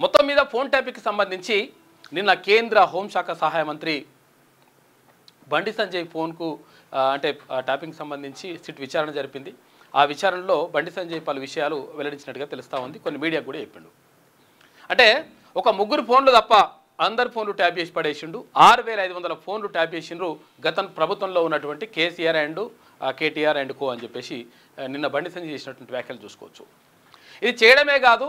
మొత్తం మీద ఫోన్ ట్యాపింగ్కి సంబంధించి నిన్న కేంద్ర హోంశాఖ సహాయ మంత్రి బండి సంజయ్ ఫోన్కు అంటే ట్యాపింగ్కి సంబంధించి సిట్ విచారణ జరిపింది. ఆ విచారణలో బండి సంజయ్ పలు విషయాలు వెల్లడించినట్టుగా తెలుస్తూ ఉంది. కొన్ని మీడియాకు కూడా చెప్పిండు. అంటే ఒక ముగ్గురు ఫోన్లు తప్ప అందరు ఫోన్లు ట్యాప్ చేసి పడేసిండు. 6500 ఫోన్లు ట్యాప్ చేసిండ్రు గత ప్రభుత్వంలో ఉన్నటువంటి KCR and KTR and co అని చెప్పేసి నిన్న బండి సంజయ్ చేసినటువంటి వ్యాఖ్యలు చూసుకోవచ్చు. ఇది చేయడమే కాదు,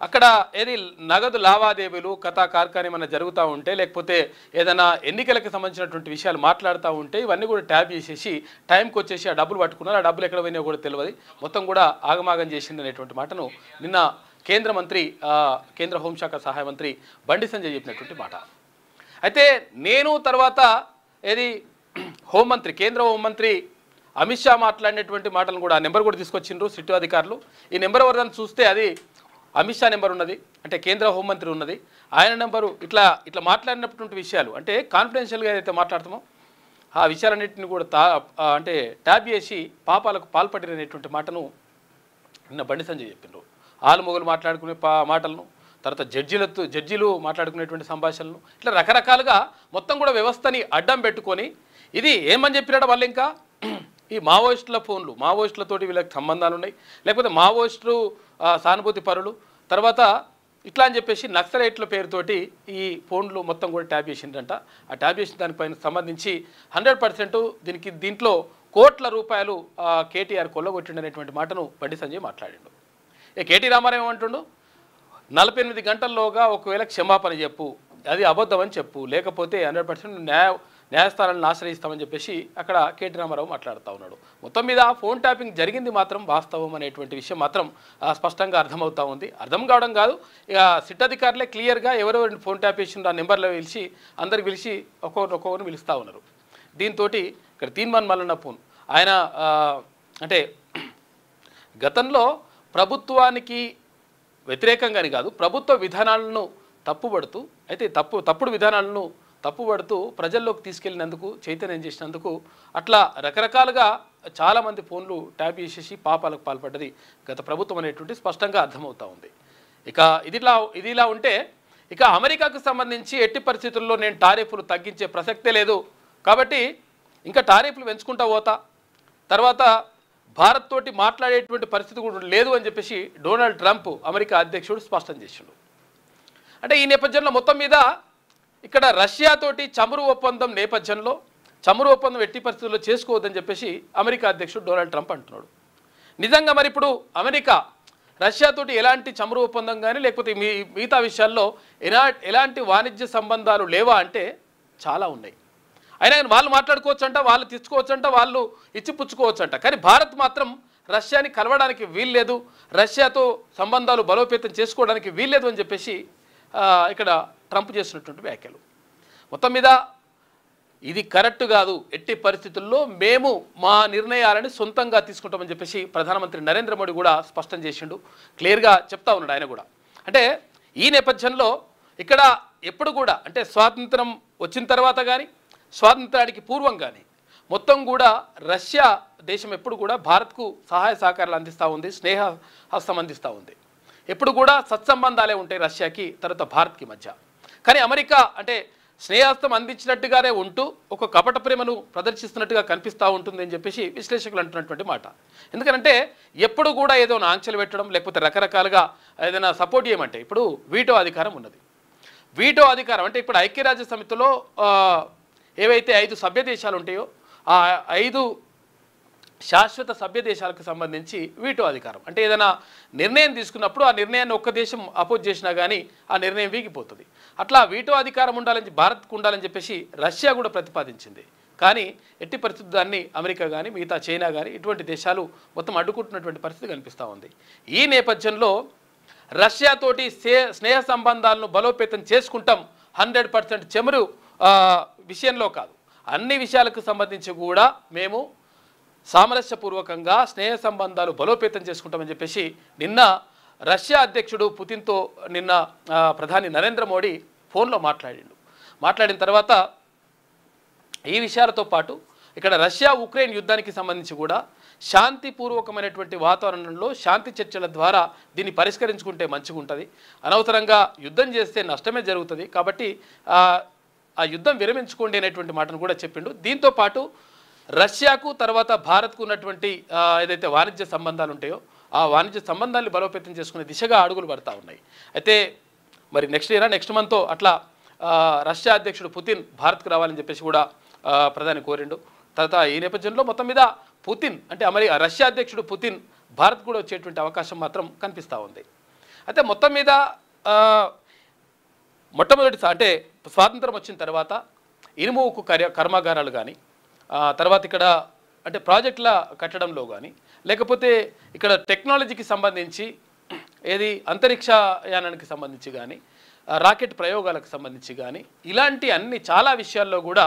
అక్కడ ఏది నగదు లావాదేవీలు కథా కార్ఖానం ఏమైనా జరుగుతూ ఉంటే లేకపోతే ఏదైనా ఎన్నికలకు సంబంధించినటువంటి విషయాలు మాట్లాడుతూ ఉంటే ఇవన్నీ కూడా ట్యాప్ చేసేసి టైంకి వచ్చేసి ఆ డబ్బులు పట్టుకున్నారు. ఆ డబ్బులు ఎక్కడ పోయినా కూడా తెలియదు, మొత్తం కూడా ఆగమాగం చేసింది అనేటువంటి మాటను నిన్న కేంద్ర హోంశాఖ సహాయ మంత్రి బండి సంజయ్ చెప్పినటువంటి మాట. అయితే నేను తర్వాత కేంద్ర హోంమంత్రి అమిత్ షా మాట్లాడినటువంటి మాటలను కూడా ఆ నెంబర్ కూడా తీసుకొచ్చిండ్రు సిట్టు అధికారులు. ఈ నెంబర్ ఎవరిదని చూస్తే అది అమిత్ షా నెంబర్ ఉన్నది, అంటే కేంద్ర హోంమంత్రి ఉన్నది. ఆయన నెంబరు ఇట్లా మాట్లాడినటువంటి విషయాలు అంటే కాన్ఫిడెన్షియల్గా ఏదైతే మాట్లాడతామో ఆ విషయాలన్నింటినీ కూడా అంటే ట్యాప్ చేసి పాపాలకు పాల్పడినటువంటి మాటను నిన్న బండి సంజయ్ చెప్పిండ్రు. ఆలుమొగలు మాట్లాడుకునే మాటలను, తర్వాత జడ్జీలు మాట్లాడుకునేటువంటి సంభాషణలు, ఇట్లా రకరకాలుగా మొత్తం కూడా వ్యవస్థని అడ్డం పెట్టుకొని ఇది ఏమని చెప్పినాడు వాళ్ళు. ఇంకా ఈ మావోయిస్టుల ఫోన్లు, మావోయిస్టులతోటి వీళ్ళకి సంబంధాలు ఉన్నాయి, లేకపోతే మావోయిస్టులు సానుభూతి పరులు, తర్వాత ఇట్లా అని చెప్పేసి నక్సలైట్ల పేరుతోటి ఈ ఫోన్లు మొత్తం కూడా ట్యాప్ చేసిందంట. ఆ ట్యాప్ చేసిన దానిపైన సంబంధించి 100% దీంట్లో కోట్ల రూపాయలు కేటీఆర్ కొల్లగొట్టిండనేటువంటి మాటను బండి సంజయ్ మాట్లాడిండు. కేటీ రామారావు ఏమంటుండు, 48 గంటల్లోగా ఒకవేళ క్షమాపణ చెప్పు, అది అబద్ధం అని చెప్పు, లేకపోతే 100% న్యాయస్థానాలను ఆశ్రయిస్తామని చెప్పేసి అక్కడ కేటీ రామారావు మాట్లాడుతూ ఉన్నాడు. మొత్తం మీద ఫోన్ ట్యాపింగ్ జరిగింది మాత్రం వాస్తవం అనేటువంటి విషయం మాత్రం స్పష్టంగా అర్థమవుతూ ఉంది. అర్థం కావడం కాదు, ఇక సిట్ అధికారులే క్లియర్గా ఎవరెవరిని ఫోన్ ట్యాప్ చేసిండ్రు ఆ నెంబర్లో పిలిచి అందరికి పిలిచి ఒక్కొక్కరిని పిలుస్తూ ఉన్నారు. దీంతో ఇక్కడ తీన్మాన్ మల్లన్న ఫోన్ ఆయన అంటే గతంలో ప్రభుత్వానికి వ్యతిరేకంగాని కాదు, ప్రభుత్వ విధానాలను తప్పుపడుతూ అయితే తప్పుడు విధానాలను తప్పుపడుతూ ప్రజల్లోకి తీసుకెళ్ళినందుకు, చైతన్యం చేసినందుకు అట్లా రకరకాలుగా చాలామంది ఫోన్లు ట్యాప్ చేసేసి పాపాలకు పాల్పడ్డది గత ప్రభుత్వం అనేటువంటి స్పష్టంగా అర్థమవుతూ ఉంది. ఇక ఇదిలా ఉంటే ఇక అమెరికాకు సంబంధించి ఎట్టి పరిస్థితుల్లో నేను టారిఫ్లు తగ్గించే ప్రసక్తే లేదు, కాబట్టి ఇంకా టారిఫ్లు పెంచుకుంటా పోతా, తర్వాత భారత్ తోటి మాట్లాడేటువంటి పరిస్థితి కూడా లేదు అని చెప్పేసి డొనాల్డ్ ట్రంప్ అమెరికా అధ్యక్షుడు స్పష్టం చేసిండు. అంటే ఈ నేపథ్యంలో మొత్తం మీద ఇక్కడ రష్యాతోటి చమురు ఒప్పందం నేపథ్యంలో చమురు ఒప్పందం ఎట్టి పరిస్థితుల్లో చేసుకోవద్దని చెప్పేసి అమెరికా అధ్యక్షుడు డొనాల్డ్ ట్రంప్ అంటున్నాడు. నిజంగా మరి ఇప్పుడు అమెరికా రష్యాతోటి ఎలాంటి చమురు ఒప్పందం కానీ లేకపోతే మిగతా విషయాల్లో ఎలాంటి వాణిజ్య సంబంధాలు లేవా అంటే చాలా ఉన్నాయి. అయినా వాళ్ళు మాట్లాడుకోవచ్చంట, వాళ్ళు తెచ్చుకోవచ్చంట, వాళ్ళు ఇచ్చిపుచ్చుకోవచ్చంట. కానీ భారత్ మాత్రం రష్యాని కలవడానికి వీల్లేదు, రష్యాతో సంబంధాలు బలోపేతం చేసుకోవడానికి వీల్లేదు అని చెప్పేసి ఇక్కడ ట్రంప్ చేస్తున్నటువంటి వ్యాఖ్యలు. మొత్తం మీద ఇది కరెక్ట్ కాదు, ఎట్టి పరిస్థితుల్లో మేము మా నిర్ణయాలని సొంతంగా తీసుకుంటామని చెప్పేసి ప్రధానమంత్రి నరేంద్ర మోడీ కూడా స్పష్టం చేసిండు, క్లియర్గా చెప్తా ఉన్నాడు ఆయన కూడా. అంటే ఈ నేపథ్యంలో ఇక్కడ ఎప్పుడు కూడా అంటే స్వాతంత్రం వచ్చిన తర్వాత కానీ స్వాతంత్రానికి పూర్వం కానీ మొత్తం కూడా రష్యా దేశం ఎప్పుడు కూడా భారత్కు సహాయ సహకారాలు అందిస్తూ ఉంది, స్నేహ హస్తం అందిస్తూ ఉంది. ఎప్పుడు కూడా సత్సంబంధాలే ఉంటాయి రష్యాకి తర్వాత భారత్కి మధ్య. కానీ అమెరికా అంటే స్నేహస్తం అందించినట్టుగానే ఉంటూ ఒక కపట ప్రేమను ప్రదర్శిస్తున్నట్టుగా కనిపిస్తూ ఉంటుంది అని చెప్పేసి విశ్లేషకులు అంటున్నటువంటి మాట. ఎందుకంటే ఎప్పుడు కూడా ఏదో ఆంక్షలు పెట్టడం లేకపోతే రకరకాలుగా ఏదైనా సపోర్ట్ చేయమంటే ఇప్పుడు వీటో అధికారం ఉన్నది. వీటో అధికారం అంటే ఇప్పుడు ఐక్యరాజ్య సమితిలో ఏవైతే 5 సభ్య దేశాలు ఉంటాయో ఆ 5 శాశ్వత సభ్య దేశాలకు సంబంధించి వీటో అధికారం అంటే ఏదైనా నిర్ణయం తీసుకున్నప్పుడు ఆ నిర్ణయాన్ని ఒక్క దేశం అపోజ్ చేసినా కానీ ఆ నిర్ణయం వీగిపోతుంది. అట్లా వీటో అధికారం ఉండాలని భారత్కు ఉండాలని చెప్పేసి రష్యా కూడా ప్రతిపాదించింది. కానీ ఎట్టి పరిస్థితి దాన్ని అమెరికా కానీ మిగతా చైనా కానీ ఇటువంటి దేశాలు మొత్తం అడ్డుకుంటున్నటువంటి పరిస్థితి కనిపిస్తూ ఉంది. ఈ నేపథ్యంలో రష్యాతోటి స్నేహ సంబంధాలను బలోపేతం చేసుకుంటాం 100% చమురు విషయంలో కాదు, అన్ని విషయాలకు సంబంధించి కూడా మేము సామరస్యపూర్వకంగా స్నేహ సంబంధాలు బలోపేతం చేసుకుంటామని చెప్పేసి నిన్న రష్యా అధ్యక్షుడు పుతిన్తో నిన్న ప్రధాని నరేంద్ర మోడీ ఫోన్లో మాట్లాడిన తర్వాత ఈ విషయాలతో పాటు ఇక్కడ రష్యా ఉక్రెయిన్ యుద్ధానికి సంబంధించి కూడా శాంతిపూర్వకమైనటువంటి వాతావరణంలో శాంతి చర్చల ద్వారా దీన్ని పరిష్కరించుకుంటే మంచిగా ఉంటుంది. అనవసరంగా యుద్ధం చేస్తే నష్టమే జరుగుతుంది. కాబట్టి ఆ యుద్ధం విరమించుకోండి అనేటువంటి మాటను కూడా చెప్పిండు. దీంతో పాటు రష్యాకు తర్వాత భారత్కు ఉన్నటువంటి ఏదైతే వాణిజ్య సంబంధాలు ఉంటాయో ఆ వాణిజ్య సంబంధాన్ని బలోపేతం చేసుకునే దిశగా అడుగులు పడతా ఉన్నాయి. అయితే మరి నెక్స్ట్ మంత్తో అట్లా రష్యా అధ్యక్షుడు పుతిన్ భారత్కు రావాలని చెప్పేసి కూడా ప్రధాని కోరిండు. తర్వాత ఈ నేపథ్యంలో మొత్తం మీద పుతిన్ అంటే రష్యా అధ్యక్షుడు పుతిన్ భారత్ కూడా వచ్చేటువంటి అవకాశం మాత్రం కనిపిస్తూ ఉంది. అయితే మొత్తం మీద మొట్టమొదటిసారి అంటే స్వాతంత్రం వచ్చిన తర్వాత ఇనుము ఉక్కు కర్మాగారాలు కానీ తర్వాత ఇక్కడ అంటే ప్రాజెక్టుల కట్టడంలో కానీ లేకపోతే ఇక్కడ టెక్నాలజీకి సంబంధించి ఏది అంతరిక్షయానానికి సంబంధించి కానీ రాకెట్ ప్రయోగాలకు సంబంధించి కానీ ఇలాంటి అన్ని చాలా విషయాల్లో కూడా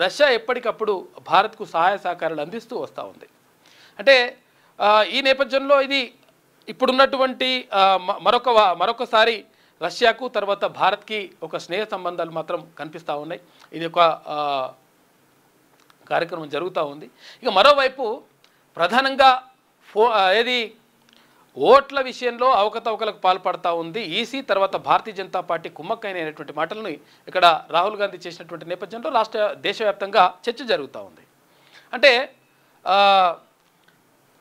రష్యా ఎప్పటికప్పుడు భారత్కు సహాయ సహకారాలు అందిస్తూ వస్తూ ఉంది. అంటే ఈ నేపథ్యంలో ఇది ఇప్పుడున్నటువంటి మరొకసారి రష్యాకు తర్వాత భారత్కి ఒక స్నేహ సంబంధాలు మాత్రం కనిపిస్తూ ఉన్నాయి. ఇది ఒక కార్యక్రమం జరుగుతూ ఉంది. ఇక మరోవైపు ప్రధానంగా ఏది ఓట్ల విషయంలో అవకతవకలకు పాల్పడతా ఉంది ఈసీ, తర్వాత భారతీయ జనతా పార్టీ కుమ్మక్కైనటువంటి మాటలను ఇక్కడ రాహుల్ గాంధీ చేసినటువంటి నేపథ్యంలో దేశవ్యాప్తంగా చర్చ జరుగుతూ ఉంది. అంటే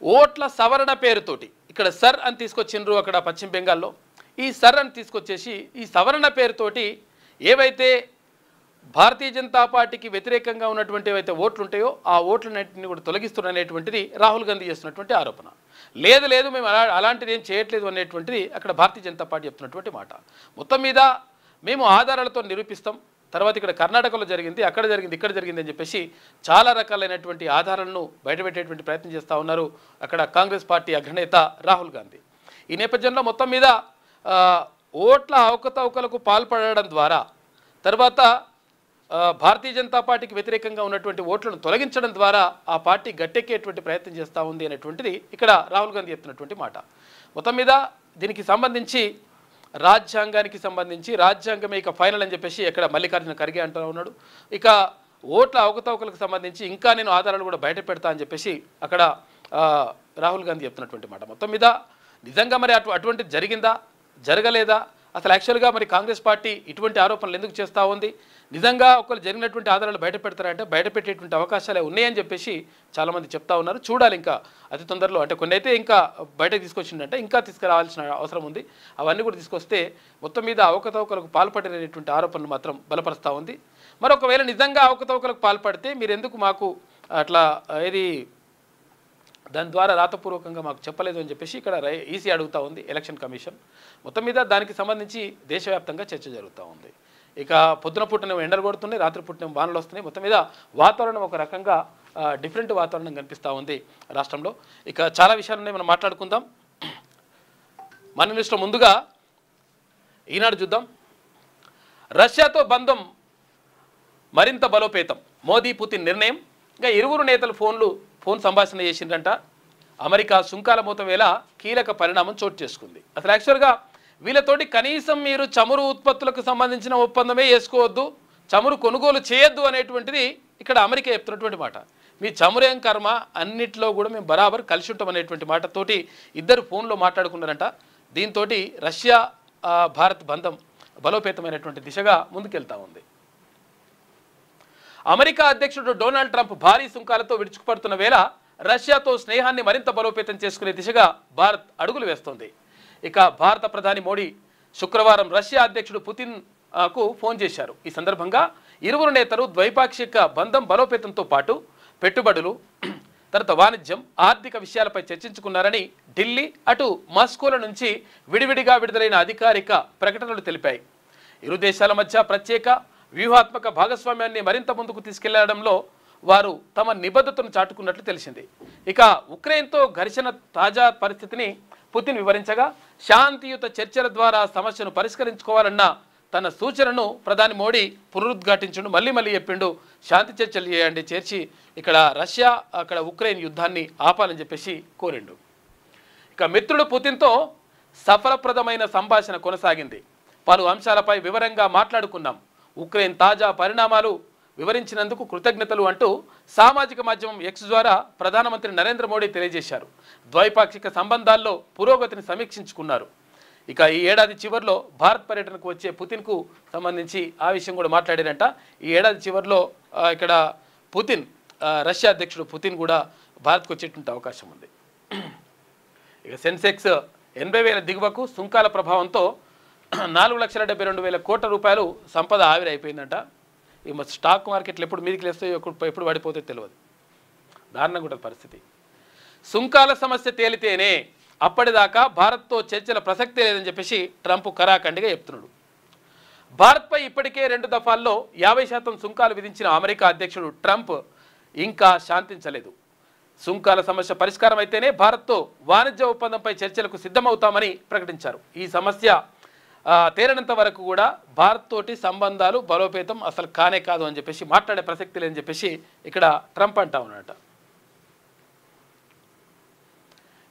ఓట్ల సవరణ పేరుతోటి ఇక్కడ సర్ అని తీసుకొచ్చిండ్రు అక్కడ పశ్చిమ బెంగాల్లో. ఈ సర్ అని తీసుకొచ్చేసి ఈ సవరణ పేరుతోటి ఏవైతే భారతీయ జనతా పార్టీకి వ్యతిరేకంగా ఉన్నటువంటి ఏవైతే ఓట్లు ఉంటాయో ఆ ఓట్లన్నింటినీ కూడా తొలగిస్తున్నటువంటిది రాహుల్ గాంధీ చేస్తున్నటువంటి ఆరోపణ. లేదు మేము అలాంటిది ఏం చేయట్లేదు అనేటువంటిది అక్కడ భారతీయ జనతా పార్టీ చెప్తున్నటువంటి మాట. మొత్తం మీద మేము ఆధారాలతో నిరూపిస్తాం, తర్వాత ఇక్కడ కర్ణాటకలో జరిగింది, అక్కడ జరిగింది, ఇక్కడ జరిగింది అని చెప్పేసి చాలా రకాలైనటువంటి ఆధారాలను బయటపెట్టేటువంటి ప్రయత్నం చేస్తూ ఉన్నారు అక్కడ కాంగ్రెస్ పార్టీ అగ్రనేత రాహుల్ గాంధీ. ఈ నేపథ్యంలో మొత్తం మీద ఓట్ల అవకతవకలకు పాల్పడడం ద్వారా తర్వాత భారతీయ జనతా పార్టీకి వ్యతిరేకంగా ఉన్నటువంటి ఓట్లను తొలగించడం ద్వారా ఆ పార్టీ గట్టెక్కేటువంటి ప్రయత్నం చేస్తూ ఉంది అనేటువంటిది ఇక్కడ రాహుల్ గాంధీ చెప్తున్నటువంటి మాట. మొత్తం మీద దీనికి సంబంధించి రాజ్యాంగానికి సంబంధించి రాజ్యాంగమే ఇక ఫైనల్ అని చెప్పేసి ఇక్కడ మల్లికార్జున ఖర్గే అంటూ ఉన్నాడు. ఇక ఓట్ల అవకతవకలకు సంబంధించి ఇంకా నేను ఆధారాలు కూడా బయట పెడతా అని చెప్పేసి అక్కడ రాహుల్ గాంధీ చెప్తున్నటువంటి మాట. మొత్తం మీద నిజంగా మరి అటువంటిది జరిగిందా జరగలేదా అసలు యాక్చువల్గా మరి కాంగ్రెస్ పార్టీ ఇటువంటి ఆరోపణలు ఎందుకు చేస్తూ ఉంది, నిజంగా ఒకరు జరిగినటువంటి ఆధారాలు బయట పెడతారంటే బయట పెట్టేటువంటి అవకాశాలే ఉన్నాయని చెప్పేసి చాలామంది చెప్తా ఉన్నారు. చూడాలి ఇంకా అతి తొందరలో. అంటే కొన్ని అయితే ఇంకా బయటకు తీసుకొచ్చిందంటే ఇంకా తీసుకురావాల్సిన అవసరం ఉంది. అవన్నీ కూడా తీసుకొస్తే మొత్తం మీద అవకతవకలకు పాల్పడినటువంటి ఆరోపణలు మాత్రం బలపరుస్తూ ఉంది. మరొకవేళ నిజంగా అవకతవకలకు పాల్పడితే మీరు ఎందుకు మాకు అట్లా ఏది దాని ద్వారా రాతపూర్వకంగా మాకు చెప్పలేదు అని చెప్పేసి ఇక్కడ ఈసీ అడుగుతూ ఉంది ఎలక్షన్ కమిషన్. మొత్తం మీద దానికి సంబంధించి దేశవ్యాప్తంగా చర్చ జరుగుతూ ఉంది. ఇక పొద్దున పుట్టిన ఎండలు కొడుతున్నాయి, రాత్రి పుట్టిన వానలు వస్తున్నాయి. మొత్తం మీద వాతావరణం ఒక రకంగా డిఫరెంట్ వాతావరణం కనిపిస్తూ ఉంది రాష్ట్రంలో. ఇక చాలా విషయాలు మనం మాట్లాడుకుందాం. మన లిస్టులో ముందుగా ఈనాడు చూద్దాం. రష్యాతో బంధం మరింత బలోపేతం, మోదీ పుతిన్ నిర్ణయం. ఇంకా ఇరువురు నేతలు ఫోన్ సంభాషణ చేసిందంట. అమెరికా సుంకాల మూత వేళ కీలక పరిణామం చోటు చేసుకుంది. అసలు యాక్చువల్గా వీళ్ళతోటి కనీసం మీరు చమురు ఉత్పత్తులకు సంబంధించిన ఒప్పందమే చేసుకోవద్దు, చమురు కొనుగోలు చేయొద్దు అనేటువంటిది ఇక్కడ అమెరికా చెప్తున్నటువంటి మాట. మీ చమురేం కర్మ, అన్నిట్లో కూడా మేము బరాబర్ కలిసి ఉంటాం అనేటువంటి మాటతోటి ఇద్దరు ఫోన్లో మాట్లాడుకున్నారంట. దీంతో రష్యా భారత్ బంధం బలోపేతమైనటువంటి దిశగా ముందుకెళ్తా ఉంది. అమెరికా అధ్యక్షుడు డొనాల్డ్ ట్రంప్ భారీ సుంకాలతో విడుచుకుపడుతున్న వేళ రష్యాతో స్నేహాన్ని మరింత బలోపేతం చేసుకునే దిశగా భారత్ అడుగులు వేస్తోంది. ఇక భారత ప్రధాని మోడీ శుక్రవారం రష్యా అధ్యక్షుడు పుతిన్కు ఫోన్ చేశారు. ఈ సందర్భంగా ఇరువురు నేతలు ద్వైపాక్షిక బంధం బలోపేతంతో పాటు పెట్టుబడులు, తర్వాత వాణిజ్యం, ఆర్థిక విషయాలపై చర్చించుకున్నారని ఢిల్లీ అటు మాస్కోల నుంచి విడివిడిగా విడుదలైన అధికారిక ప్రకటనలు తెలిపాయి. ఇరు దేశాల మధ్య ప్రత్యేక వ్యూహాత్మక భాగస్వామ్యాన్ని మరింత ముందుకు తీసుకెళ్లడంలో వారు తమ నిబద్ధతను చాటుకున్నట్లు తెలిసింది. ఇక ఉక్రెయిన్తో ఘర్షణ తాజా పరిస్థితిని పుతిన్ వివరించగా శాంతియుత చర్చల ద్వారా సమస్యను పరిష్కరించుకోవాలన్న తన సూచనను ప్రధాని మోడీ పునరుద్ఘాటించండు. మళ్ళీ చెప్పిండు శాంతి చర్చలు చేయండి, చేర్చి ఇక్కడ రష్యా అక్కడ ఉక్రెయిన్ యుద్ధాన్ని ఆపాలని చెప్పేసి కోరిండు. ఇక మిత్రుడు పుతిన్తో సఫలప్రదమైన సంభాషణ కొనసాగింది. పలు అంశాలపై వివరంగా మాట్లాడుకున్నాం. ఉక్రెయిన్ తాజా పరిణామాలు, వివరించినందుకు కృతజ్ఞతలు అంటూ సామాజిక మాధ్యమం ఎక్స్ ద్వారా ప్రధానమంత్రి నరేంద్ర మోడీ తెలియజేశారు. ద్వైపాక్షిక సంబంధాల్లో పురోగతిని సమీక్షించుకున్నారు. ఇక ఈ ఏడాది చివరిలో భారత్ పర్యటనకు వచ్చే పుతిన్కు సంబంధించి ఆ విషయం కూడా మాట్లాడారంట. ఈ ఏడాది చివరిలో ఇక్కడ పుతిన్ రష్యా అధ్యక్షుడు పుతిన్ కూడా భారత్కు వచ్చేటువంటి అవకాశం ఉంది. ఇక సెన్సెక్స్ 80,000 దిగువకు సుంకాల ప్రభావంతో 4,72,000 కోట్ల రూపాయలు సంపద ఆవిరి అయిపోయిందంట. ఈ స్టాక్ మార్కెట్లు ఎప్పుడు మీదికి లేస్తాయో ఎప్పుడు పడిపోతాయో తెలియదు. దారుణంగా ఉంటుంది పరిస్థితి. సుంకాల సమస్య తేలితేనే అప్పటిదాకా భారత్తో చర్చల ప్రసక్తే లేదని చెప్పేసి ట్రంప్ కరాఖండిగా చెప్తున్నాడు. భారత్పై ఇప్పటికే 2 దఫాల్లో 50% సుంకాలు విధించిన అమెరికా అధ్యక్షుడు ట్రంప్ ఇంకా శాంతించలేదు. సుంకాల సమస్య పరిష్కారం అయితేనే భారత్తో వాణిజ్య ఒప్పందంపై చర్చలకు సిద్ధమవుతామని ప్రకటించారు. ఈ సమస్య తేలినంత వరకు కూడా భారత్ తోటి సంబంధాలు బలోపేతం అసలు కానే కాదు అని చెప్పేసి మాట్లాడే ప్రసక్తి లేదని చెప్పేసి ఇక్కడ ట్రంప్ అంటా ఉన్నాడట.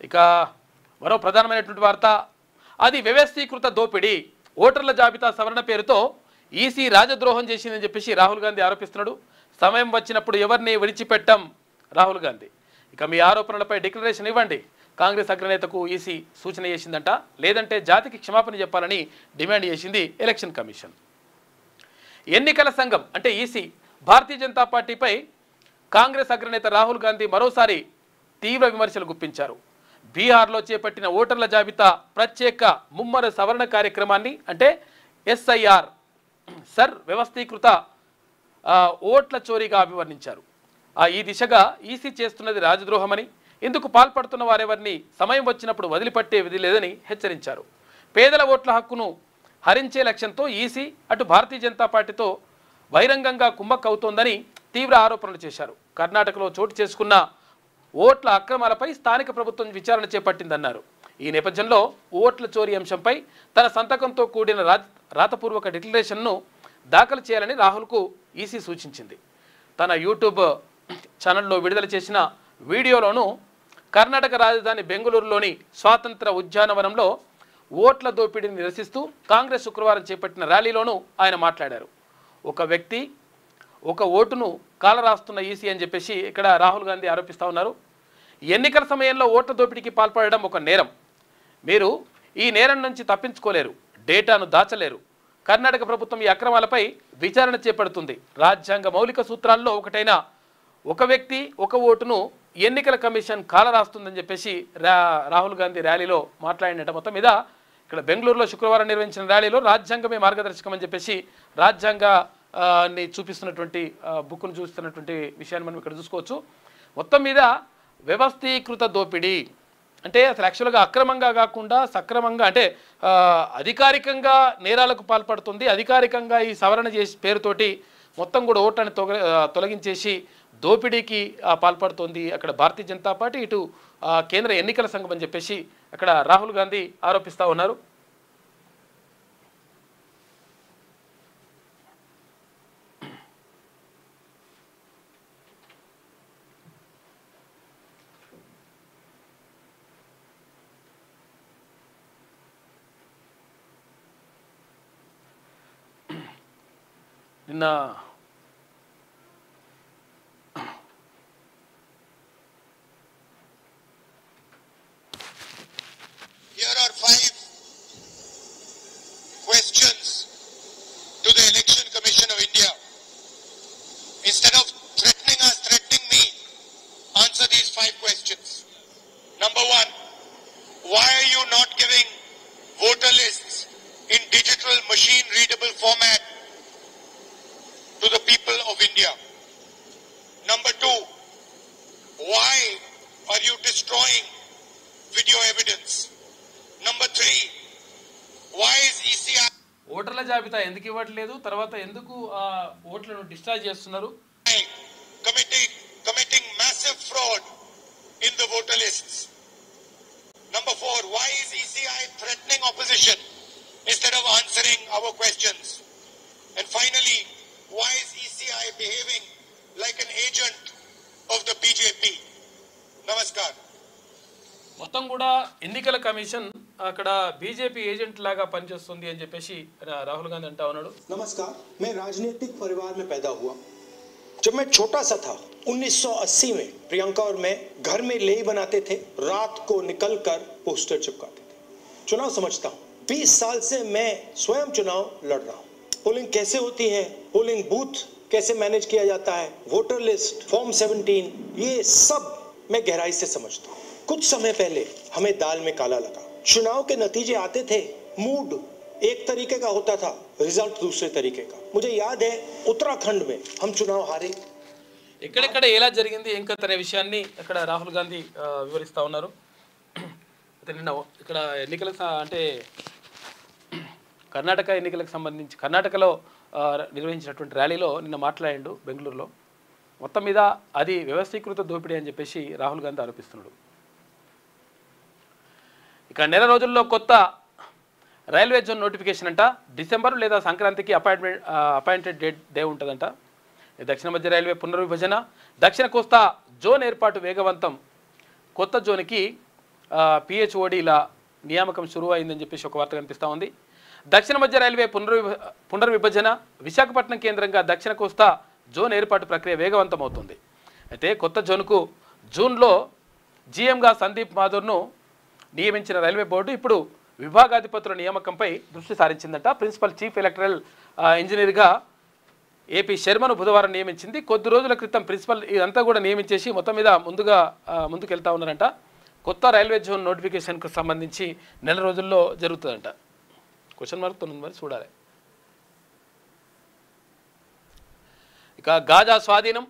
ఇక మరో ప్రధానమైనటువంటి వార్త, అది వ్యవస్థీకృత దోపిడీ. ఓటర్ల జాబితా సవరణ పేరుతో ఈసీ రాజద్రోహం చేసిందని చెప్పేసి రాహుల్ గాంధీ ఆరోపిస్తున్నాడు. సమయం వచ్చినప్పుడు ఎవరిని విడిచిపెట్టం రాహుల్ గాంధీ. ఇక మీ ఆరోపణలపై డిక్లరేషన్ ఇవ్వండి, కాంగ్రెస్ అగ్రనేతకు ఈసీ సూచన చేసిందంట. లేదంటే జాతికి క్షమాపణ చెప్పాలని డిమాండ్ చేసింది ఎలక్షన్ కమిషన్. ఎన్నికల సంఘం అంటే ఈసీ భారతీయ జనతా పార్టీపై కాంగ్రెస్ అగ్రనేత రాహుల్ గాంధీ మరోసారి తీవ్ర విమర్శలు గుప్పించారు. బీహార్లో చేపట్టిన ఓటర్ల జాబితా ప్రత్యేక ముమ్మర సవరణ కార్యక్రమాన్ని అంటే ఎస్ఐఆర్ వ్యవస్థీకృత ఓట్ల చోరీగా అభివర్ణించారు. ఈ దిశగా ఈసీ చేస్తున్నది రాజద్రోహమని, ఇందుకు పాల్పడుతున్న వారెవరిని సమయం వచ్చినప్పుడు వదిలిపట్టే విధి లేదని హెచ్చరించారు. పేదల ఓట్ల హక్కును హరించే లక్ష్యంతో ఈసీ అటు భారతీయ జనతా పార్టీతో బహిరంగంగా కుమ్మక్కవుతోందని తీవ్ర ఆరోపణలు చేశారు. కర్ణాటకలో చోటు చేసుకున్న ఓట్ల అక్రమాలపై స్థానిక ప్రభుత్వం విచారణ చేపట్టిందన్నారు. ఈ నేపథ్యంలో ఓట్ల చోరీ అంశంపై తన సంతకంతో కూడిన రాతపూర్వక డిక్లరేషన్ను దాఖలు చేయాలని రాహుల్కు ఈసీ సూచించింది. తన యూట్యూబ్ ఛానల్లో విడుదల చేసిన వీడియోలోనూ కర్ణాటక రాజధాని బెంగళూరులోని స్వాతంత్ర ఉద్యానవనంలో ఓట్ల దోపిడీని నిరసిస్తూ కాంగ్రెస్ శుక్రవారం చేపట్టిన ర్యాలీలోనూ ఆయన మాట్లాడారు. ఒక వ్యక్తి ఒక ఓటును కాలరాస్తున్న ఈసీ అని చెప్పేసి ఇక్కడ రాహుల్ గాంధీ ఆరోపిస్తూ ఉన్నారు. ఎన్నికల సమయంలో ఓట్ల దోపిడీకి పాల్పడడం ఒక నేరం. మీరు ఈ నేరం నుంచి తప్పించుకోలేరు, డేటాను దాచలేరు. కర్ణాటక ప్రభుత్వం ఈ అక్రమాలపై విచారణ చేపడుతుంది. రాజ్యాంగ మౌలిక సూత్రాల్లో ఒకటైన ఒక వ్యక్తి ఒక ఓటును ఎన్నికల కమిషన్ కాలరాస్తుందని చెప్పేసి రాహుల్ గాంధీ ర్యాలీలో మాట్లాడినట్ట. మొత్తం మీద ఇక్కడ బెంగళూరులో శుక్రవారం నిర్వహించిన ర్యాలీలో రాజ్యాంగమే మార్గదర్శకం అని చెప్పేసి రాజ్యాంగాన్ని చూపిస్తున్నటువంటి బుక్ను చూస్తున్నటువంటి విషయాన్ని మనం ఇక్కడ చూసుకోవచ్చు. మొత్తం మీద వ్యవస్థీకృత దోపిడీ అంటే అసలు యాక్చువల్గా అక్రమంగా కాకుండా సక్రమంగా అంటే అధికారికంగా నేరాలకు పాల్పడుతుంది. అధికారికంగా ఈ సవరణ చేసి పేరుతోటి మొత్తం కూడా ఓట్లను తొలగించేసి దోపిడీకి పాల్పడుతోంది అక్కడ భారతీయ జనతా పార్టీ, ఇటు కేంద్ర ఎన్నికల సంఘం అని చెప్పేసి అక్కడ రాహుల్ గాంధీ ఆరోపిస్తూ ఉన్నారు. నిన్న Here are 5 questions to the Election Commission of India. Instead of threatening us, threatening me, answer these 5 questions. Number 1, why are you not giving voter lists in digital machine readable format to the people of India? Number 2, why are you destroying video evidence? Number 3, why is ECI ఓటర్ల జాబితా ఎందుకు ఇవ్వట్లేదు, తర్వాత ఎందుకు ఓట్లను destroy చేస్తున్నారు? committing massive fraud in the voter lists? Number 4, why is ECI threatening opposition instead of answering our questions? And finally, why is ECI behaving like an agent of the BJP? Namaskar. మొత్తం కూడా ఎన్నికల commission అక్కడ BJP agent లాగా పనిచేస్తుంది అని చెప్పేసి రాహుల్ గాంధీ అంటా ఉన్నాడు. नमस्कार, मैं राजनीतिक परिवार में पैदा हुआ, जब मैं छोटा सा था 1980 में प्रियंका और मैं घर में लेई बनाते थे, रात को निकलकर पोस्टर चिपकाते थे। चुनाव समझता हूँ, 20 साल से मैं स्वयं चुनाव लड़ रहा हूँ। पोलिंग कैसे होती है, पोलिंग बूथ कैसे मैनेज किया जाता है, वोटर लिस्ट, फॉर्म 17, ये सब मैं गहराई से समझता हूँ। कुछ समय पहले हमें दाल में काला लगा। चुनाव के नतीजे आते थे, मूड एक तरीके का होता था, रिजल्ट दूसरे तरीके का। मुझे याद है उत्तराखंड में हम चुनाव हारे। ఎక్కడెక్కడ ఎలా జరిగింది ఏం కథ అనే విషయాన్ని ఇక్కడ రాహుల్ గాంధీ వివరిస్తూ ఉన్నారు. అయితే నిన్న ఇక్కడ అంటే కర్ణాటక ఎన్నికలకు సంబంధించి కర్ణాటకలో నిర్వహించినటువంటి ర్యాలీలో నిన్న మాట్లాడిండు బెంగళూరులో. మొత్తం మీద అది వ్యవస్థీకృత దోపిడీ అని చెప్పేసి రాహుల్ గాంధీ ఆరోపిస్తున్నాడు. ఇక నెల రోజుల్లో కొత్త రైల్వే జోన్ నోటిఫికేషన్ అంట. డిసెంబర్ లేదా సంక్రాంతికి అపాయింటెడ్ డే ఉంటుందంట. దక్షిణ మధ్య రైల్వే పునర్విభజన, దక్షిణ కోస్తా జోన్ ఏర్పాటు వేగవంతం. కొత్త జోన్కి పిహెచ్ఓడీల నియామకం షురూ అయిందని చెప్పేసి ఒక వార్త కనిపిస్తూ ఉంది. దక్షిణ మధ్య రైల్వే పునర్విభజన, విశాఖపట్నం కేంద్రంగా దక్షిణ కోస్తా జోన్ ఏర్పాటు ప్రక్రియ వేగవంతం అవుతుంది. అయితే కొత్త జోన్కు జూన్లో జీఎంగా సందీప్ మాథూర్ను నియమించిన రైల్వే బోర్డు ఇప్పుడు విభాగాధిపతుల నియామకంపై దృష్టి సారించిందట. ప్రిన్సిపల్ చీఫ్ ఎలక్టరల్ ఇంజనీర్గా ఏపీ శర్మను బుధవారం నియమించింది. కొద్ది రోజుల క్రితం ప్రిన్సిపల్ ఇదంతా కూడా నియమించేసి మొత్తం మీద ముందుకెళ్తా ఉన్నారంట. కొత్త రైల్వే జోన్ నోటిఫికేషన్కు సంబంధించి నెల రోజుల్లో జరుగుతుందంట. క్వశ్చన్ మార్క్తో ఉంది, మరి చూడాలి. ఇక గాజా స్వాధీనం,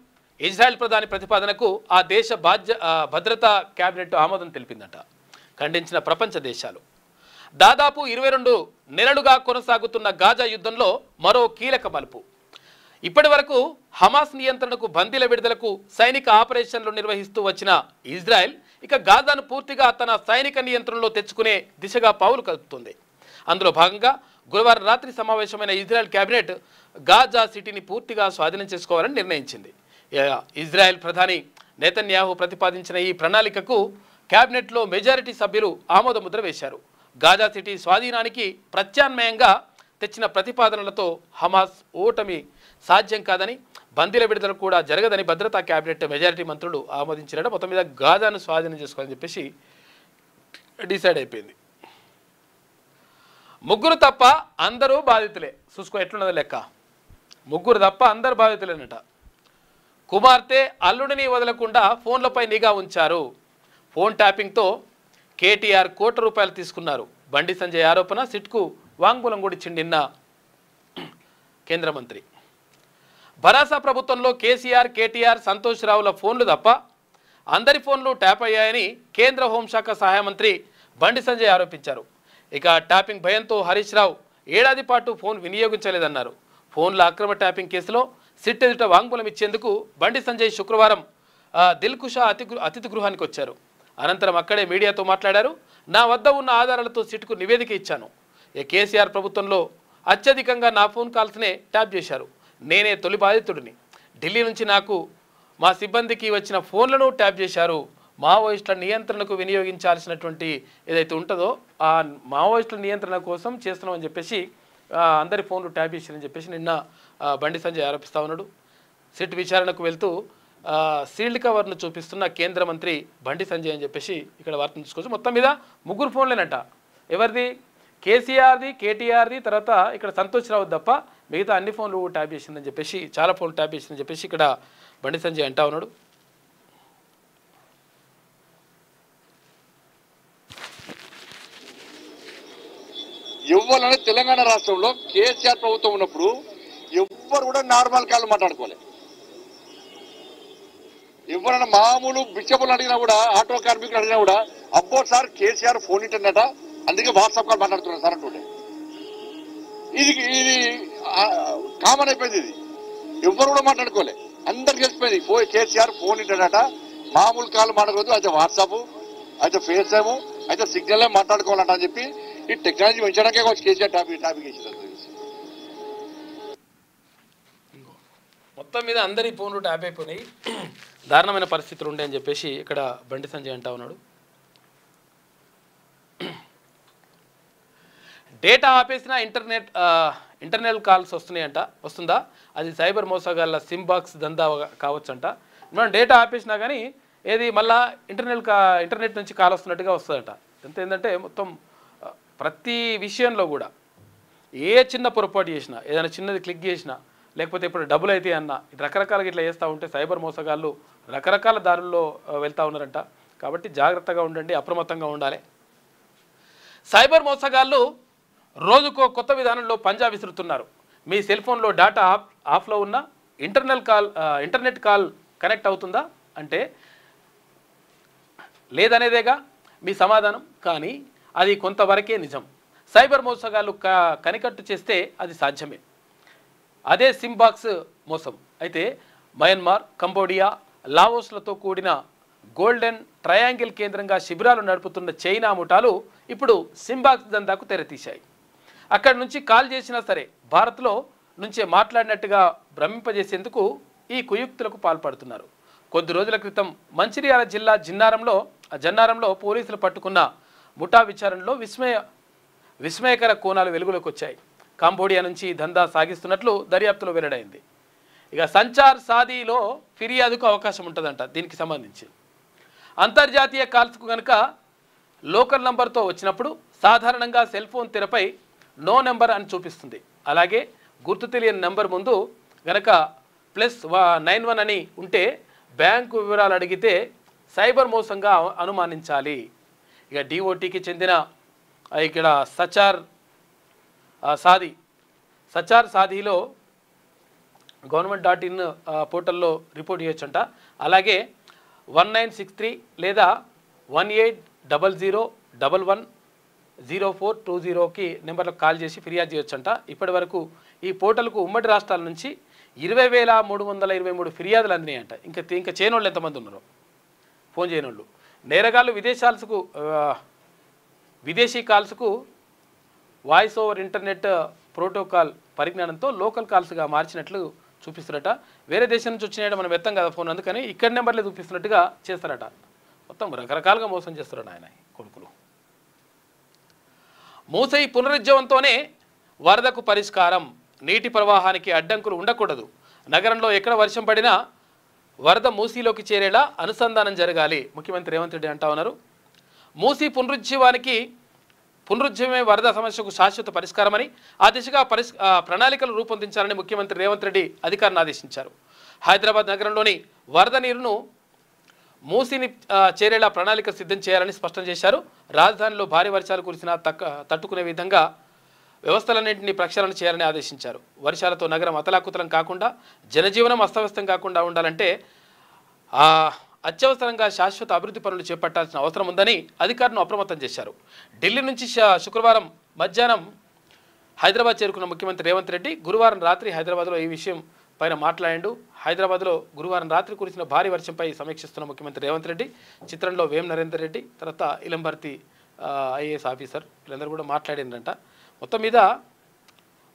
ఇజ్రాయెల్ ప్రధాని ప్రతిపాదనకు ఆ దేశ భద్రతా కేబినెట్ ఆమోదం తెలిపిందట. ఖండించిన ప్రపంచ దేశాలు. దాదాపు 22 నెలలుగా కొనసాగుతున్న గాజా యుద్ధంలో మరో కీలక మలుపు. ఇప్పటి వరకు హమాస్ నియంత్రణకు, బందీల విడుదలకు సైనిక ఆపరేషన్లు నిర్వహిస్తూ వచ్చిన ఇజ్రాయెల్ ఇక గాజాను పూర్తిగా తన సైనిక నియంత్రణలో తెచ్చుకునే దిశగా పావులు కలుపుతుంది. అందులో భాగంగా గురువారం రాత్రి సమావేశమైన ఇజ్రాయెల్ కేబినెట్ గాజా సిటీని పూర్తిగా స్వాధీనం చేసుకోవాలని నిర్ణయించింది. ఇజ్రాయెల్ ప్రధాని నెతన్యాహు ప్రతిపాదించిన ఈ ప్రణాళికకు కేబినెట్లో మెజారిటీ సభ్యులు ఆమోదముద్ర వేశారు. గాజా సిటీ స్వాధీనానికి ప్రత్యామ్నాయంగా తెచ్చిన ప్రతిపాదనలతో హమాస్ ఓటమి సాధ్యం కాదని, బందీల విడుదల కూడా జరగదని భద్రతా కేబినెట్ మెజారిటీ మంత్రులు ఆమోదించారట. మొత్తం మీద గాజాను స్వాధీనం చేసుకోవాలని చెప్పేసి డిసైడ్ అయిపోయింది. ముగ్గురు తప్ప అందరూ బాధితులే. చూసుకో ఎట్లున్నది లెక్క. ముగ్గురు తప్ప అందరు బాధితులేనట. కుమార్తె అల్లుడిని వదలకుండా ఫోన్లపై నిఘా ఉంచారు. ఫోన్ ట్యాపింగ్తో కేటీఆర్ కోట్ల రూపాయలు తీసుకున్నారు. బండి సంజయ్ ఆరోపణ. సిట్కు వాంగ్మూలం కూడా ఇచ్చింది నిన్న కేంద్ర మంత్రి. భరాసా ప్రభుత్వంలో కేసీఆర్, కేటీఆర్, సంతోష్ రావుల ఫోన్లు తప్ప అందరి ఫోన్లు ట్యాప్ అయ్యాయని కేంద్ర హోంశాఖ సహాయ మంత్రి బండి సంజయ్ ఆరోపించారు. ఇక ట్యాపింగ్ భయంతో హరీష్ రావు ఏడాది పాటు ఫోన్ వినియోగించలేదన్నారు. ఫోన్ల అక్రమ ట్యాపింగ్ కేసులో సిట్ ఎదుట వాంగ్మూలం ఇచ్చేందుకు బండి సంజయ్ శుక్రవారం దిల్కుషా అతిథి గృహానికి వచ్చారు. అనంతరం అక్కడే మీడియాతో మాట్లాడారు. నా వద్ద ఉన్న ఆధారాలతో సిట్కు నివేదిక ఇచ్చాను. కేసీఆర్ ప్రభుత్వంలో అత్యధికంగా నా ఫోన్ కాల్స్నే ట్యాప్ చేశారు. నేనే తొలి బాధితుడిని. ఢిల్లీ నుంచి నాకు మా సిబ్బందికి వచ్చిన ఫోన్లను ట్యాప్ చేశారు. మావోయిస్టుల నియంత్రణకు వినియోగించాల్సినటువంటి ఏదైతే ఉంటుందో ఆ మావోయిస్టుల నియంత్రణ కోసం చేస్తున్నామని చెప్పేసి అందరి ఫోన్లు ట్యాప్ చేశారని చెప్పేసి నిన్న బండి సంజయ్ ఆరోపిస్తూ ఉన్నాడు. సిట్ విచారణకు వెళ్తూ సీల్డ్ కవర్ను చూపిస్తున్న కేంద్ర మంత్రి బండి సంజయ్ అని చెప్పేసి ఇక్కడ వార్తను చూసుకోవచ్చు. మొత్తం మీద ముగ్గురు ఫోన్లేనట. ఎవరిది? కేసీఆర్ది, కేటీఆర్ది, తర్వాత ఇక్కడ సంతోష్ రావు తప్ప మిగతా అన్ని ఫోన్లు ట్యాప్ చేసిందని చెప్పేసి, చాలా ఫోన్లు ట్యాప్ చేసిందని చెప్పేసి ఇక్కడ బండి సంజయ్ అంటా ఉన్నాడు. ఇవ్వాలని తెలంగాణ రాష్ట్రంలో కేసీఆర్ ప్రభుత్వం ఉన్నప్పుడు ఎవ్వరు కూడా నార్మల్ కాళ్ళు మాట్లాడుకోలేదు. ఎవరైనా మామూలు బిచ్చపులు అడిగినా కూడా, ఆటో కార్మికులు అడిగినా కూడా అబ్బో సార్ కేసీఆర్ ఫోన్ ఇంటర్నెట్ అందుకే వాట్సాప్ కాల్ మాట్లాడుతున్నారు సార్ అంటుండే. ఇది కామన్ అయిపోయింది. ఇది ఎవ్వరు కూడా మాట్లాడుకోలే, అందరికి తెలిసిపోయింది కేసీఆర్ ఫోన్ ఇంటర్నెట్. మామూలు కాళ్ళు మాట్లాడకూడదు, అయితే వాట్సాప్, అయితే ఫేస్ టైము, అయితే సిగ్నల్ మాట్లాడుకోవాలంట అని చెప్పి ఈ టెక్నాలజీ పెంచడానికే కొంచెం కేసీఆర్ టాపిక్ ఇచ్చారు. మొత్తం మీద అందరి ఫోన్లు ట్యాప్ అయిపోయినాయి. దారుణమైన పరిస్థితులు ఉండే అని చెప్పేసి ఇక్కడ బండి సంజయ్ అంటా ఉన్నాడు. డేటా ఆపేసిన ఇంటర్నల్ కాల్స్ వస్తుందా అది సైబర్ మోసగాళ్ళ సిమ్ బాక్స్ దందా కావచ్చంట. మనం డేటా ఆపేసినా కానీ ఏది మళ్ళా ఇంటర్నెట్ నుంచి కాల్ వస్తున్నట్టుగా వస్తుందట. ఎంత ఏంటంటే మొత్తం ప్రతి విషయంలో కూడా ఏ చిన్న పొరపాటు చేసినా, ఏదైనా చిన్నది క్లిక్ చేసినా, లేకపోతే ఇప్పుడు డబ్బులు అయితే అన్నా రకరకాలుగా ఇట్లా చేస్తూ ఉంటే సైబర్ మోసగాళ్ళు రకరకాల దారుల్లో వెళ్తూ ఉన్నారంట. కాబట్టి జాగ్రత్తగా ఉండండి, అప్రమత్తంగా ఉండాలి. సైబర్ మోసగాళ్ళు రోజుకో కొత్త విధానంలో పంజా విసురుతున్నారు. మీ సెల్ ఫోన్లో డేటా ఆఫ్లో ఉన్న ఇంటర్నెట్ కాల్ కనెక్ట్ అవుతుందా అంటే లేదనేదేగా మీ సమాధానం. కానీ అది కొంతవరకే నిజం. సైబర్ మోసగాళ్ళు కనికట్టు చేస్తే అది సాధ్యమే. అదే సిమ్ బాక్స్ మోసం. అయితే మయన్మార్, కంబోడియా, లావోస్లతో కూడిన గోల్డెన్ ట్రయాంగిల్ కేంద్రంగా శిబిరాలు నడుపుతున్న చైనా ముఠాలు ఇప్పుడు సిమ్ బాక్స్ దందాకు తెరతీశాయి. అక్కడి నుంచి కాల్ చేసినా సరే భారత్లో నుంచే మాట్లాడినట్టుగా భ్రమింపజేసేందుకు ఈ కుయుక్తులకు పాల్పడుతున్నారు. కొద్ది రోజుల క్రితం మంచిర్యాల జిల్లా జన్నారంలో పోలీసులు పట్టుకున్న ముఠా విచారణలో విస్మయకర కోణాలు వెలుగులోకి వచ్చాయి. కంబోడియా నుంచి దందా సాగిస్తున్నట్లు దర్యాప్తులో వెల్లడైంది. ఇక సంచార్ సాదీలో ఫిర్యాదుకు అవకాశం ఉంటుందంట. దీనికి సంబంధించి అంతర్జాతీయ కాల్స్కు కనుక లోకల్ నంబర్తో వచ్చినప్పుడు సాధారణంగా సెల్ ఫోన్ తెరపై నో నెంబర్ అని చూపిస్తుంది. అలాగే గుర్తు తెలియని నెంబర్ ముందు గనక +91 అని ఉంటే బ్యాంకు వివరాలు అడిగితే సైబర్ మోసంగా అనుమానించాలి. ఇక డిఓటీకి చెందిన ఇక్కడ సచార్ సాదీలో government.in పోర్టల్లో రిపోర్ట్ చేయొచ్చంట. అలాగే 1963 లేదా 1800110420కి నెంబర్లకు కాల్ చేసి ఫిర్యాదు చేయొచ్చంట. ఇప్పటి వరకు ఈ పోర్టల్కు ఉమ్మడి రాష్ట్రాల నుంచి 20,323 ఫిర్యాదులు అందినాయంట. ఇంకా చేయనోళ్ళు ఎంతమంది ఉన్నారో ఫోన్ చేయనోళ్ళు. నేరగాళ్ళు విదేశీ కాల్స్కు వాయిస్ ఓవర్ ఇంటర్నెట్ ప్రోటోకాల్ పరిజ్ఞానంతో లోకల్ కాల్స్గా మార్చినట్లు చూపిస్తారట. వేరే దేశం నుంచి వచ్చినాయట మనం ఎత్తాం కదా ఫోన్, అందుకని ఇక్కడ నెంబర్లే చూపిస్తున్నట్టుగా చేస్తారట. మొత్తం రకరకాలుగా మోసం చేస్తారట ఆయన కొడుకులు. మూసీ పునరుజ్జీవంతోనే వరదకు పరిష్కారం. నీటి ప్రవాహానికి అడ్డంకులు ఉండకూడదు. నగరంలో ఎక్కడ వర్షం పడినా వరద మూసీలోకి చేరేలా అనుసంధానం జరగాలి. ముఖ్యమంత్రి రేవంత్ రెడ్డి అంటా ఉన్నారు. మూసీ పునరుజ్జీవమే వరద సమస్యకు శాశ్వత పరిష్కారమని, ఆ దిశగా ప్రణాళికలు రూపొందించాలని ముఖ్యమంత్రి రేవంత్ రెడ్డి అధికారులను ఆదేశించారు. హైదరాబాద్ నగరంలోని వరద నీరును మూసీని చేరేలా ప్రణాళిక సిద్ధం చేయాలని స్పష్టం చేశారు. రాజధానిలో భారీ వర్షాలు కురిసినా తట్టుకునే విధంగా వ్యవస్థలన్నింటినీ ప్రక్షాళన చేయాలని ఆదేశించారు. వర్షాలతో నగరం అతలాకుతలం కాకుండా, జనజీవనం అస్తవ్యస్తం కాకుండా ఉండాలంటే అత్యవసరంగా శాశ్వత అభివృద్ధి పనులు చేపట్టాల్సిన అవసరం ఉందని అధికారులను అప్రమత్తం చేశారు. ఢిల్లీ నుంచి శుక్రవారం మధ్యాహ్నం హైదరాబాద్ చేరుకున్న ముఖ్యమంత్రి రేవంత్ రెడ్డి గురువారం రాత్రి హైదరాబాద్లో ఈ విషయం పైన మాట్లాడాడు. హైదరాబాద్లో గురువారం రాత్రి కురిసిన భారీ వర్షంపై సమీక్షిస్తున్న ముఖ్యమంత్రి రేవంత్ రెడ్డి చిత్రంలో వేం నరేందర్ రెడ్డి, తర్వాత ఇలంబర్తి ఐఏఎస్ ఆఫీసర్ వీళ్ళందరూ కూడా మాట్లాడిందంట. మొత్తం మీద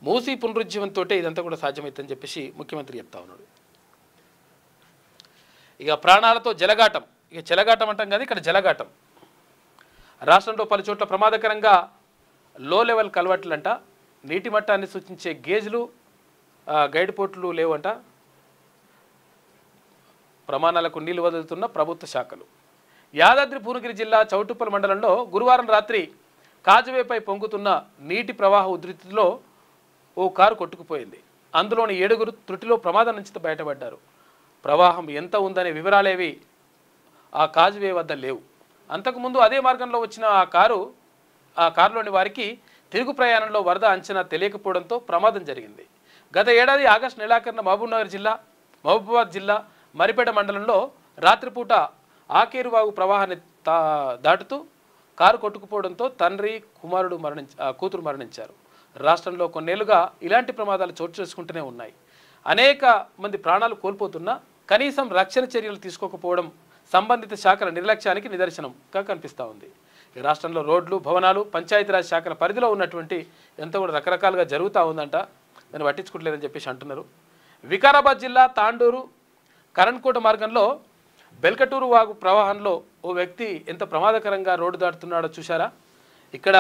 మూసీ పునరుజ్జీవంతో ఇదంతా కూడా సాధ్యమవుతుందని చెప్పేసి ముఖ్యమంత్రి చెప్తా ఉన్నాడు. ఇక ప్రాణాలతో జలగాటం. ఇక చెలగాటం అంటాం కదా, ఇక్కడ జలగాటం. రాష్ట్రంలో పలు చోట్ల ప్రమాదకరంగా లో లెవెల్ కల్వర్టులంట. నీటి మట్టాన్ని సూచించే గేజ్లు, గైడ్ పోర్టులు లేవంట. ప్రమాణాలకు నీళ్లు వదులుతున్న ప్రభుత్వ శాఖలు. యాదాద్రి భువనగిరి జిల్లా చౌటుప్పల్ మండలంలో గురువారం రాత్రి కాజువేపై పొంగుతున్న నీటి ప్రవాహ ఉధృతిలో ఓ కారు కొట్టుకుపోయింది. అందులోని 7 త్రుటిలో ప్రమాదం నుంచి బయటపడ్డారు. ప్రవాహం ఎంత ఉందనే వివరాలేవి ఆ కాజువే వద్ద లేవు. అంతకుముందు అదే మార్గంలో వచ్చిన ఆ కారులోని వారికి తిరుగు ప్రయాణంలో వరద అంచనా తెలియకపోవడంతో ప్రమాదం జరిగింది. గత ఏడాది ఆగస్టు నెలాఖరున మహబూబాబాద్ జిల్లా మరిపేట మండలంలో రాత్రిపూట ఆకేరువాగు ప్రవాహాన్ని దాటుతూ కారు కొట్టుకుపోవడంతో తండ్రి కూతురు మరణించారు. రాష్ట్రంలో కొన్నేళ్లుగా ఇలాంటి ప్రమాదాలు చోటు చేసుకుంటూనే ఉన్నాయి. అనేక మంది ప్రాణాలు కోల్పోతున్నా కనీసం రక్షణ చర్యలు తీసుకోకపోవడం సంబంధిత శాఖల నిర్లక్ష్యానికి నిదర్శనంగా కనిపిస్తూ ఉంది. ఈ రాష్ట్రంలో రోడ్లు, భవనాలు, పంచాయతీరాజ్ శాఖల పరిధిలో ఉన్నటువంటి ఎంత కూడా రకరకాలుగా జరుగుతూ ఉందంట. దాన్ని పట్టించుకోవట్లేదని చెప్పేసి అంటున్నారు. వికారాబాద్ జిల్లా తాండూరు కరణ్కోట మార్గంలో బెల్కటూరు వాగు ప్రవాహంలో ఓ వ్యక్తి ఎంత ప్రమాదకరంగా రోడ్డు దాటుతున్నాడో చూశారా. ఇక్కడ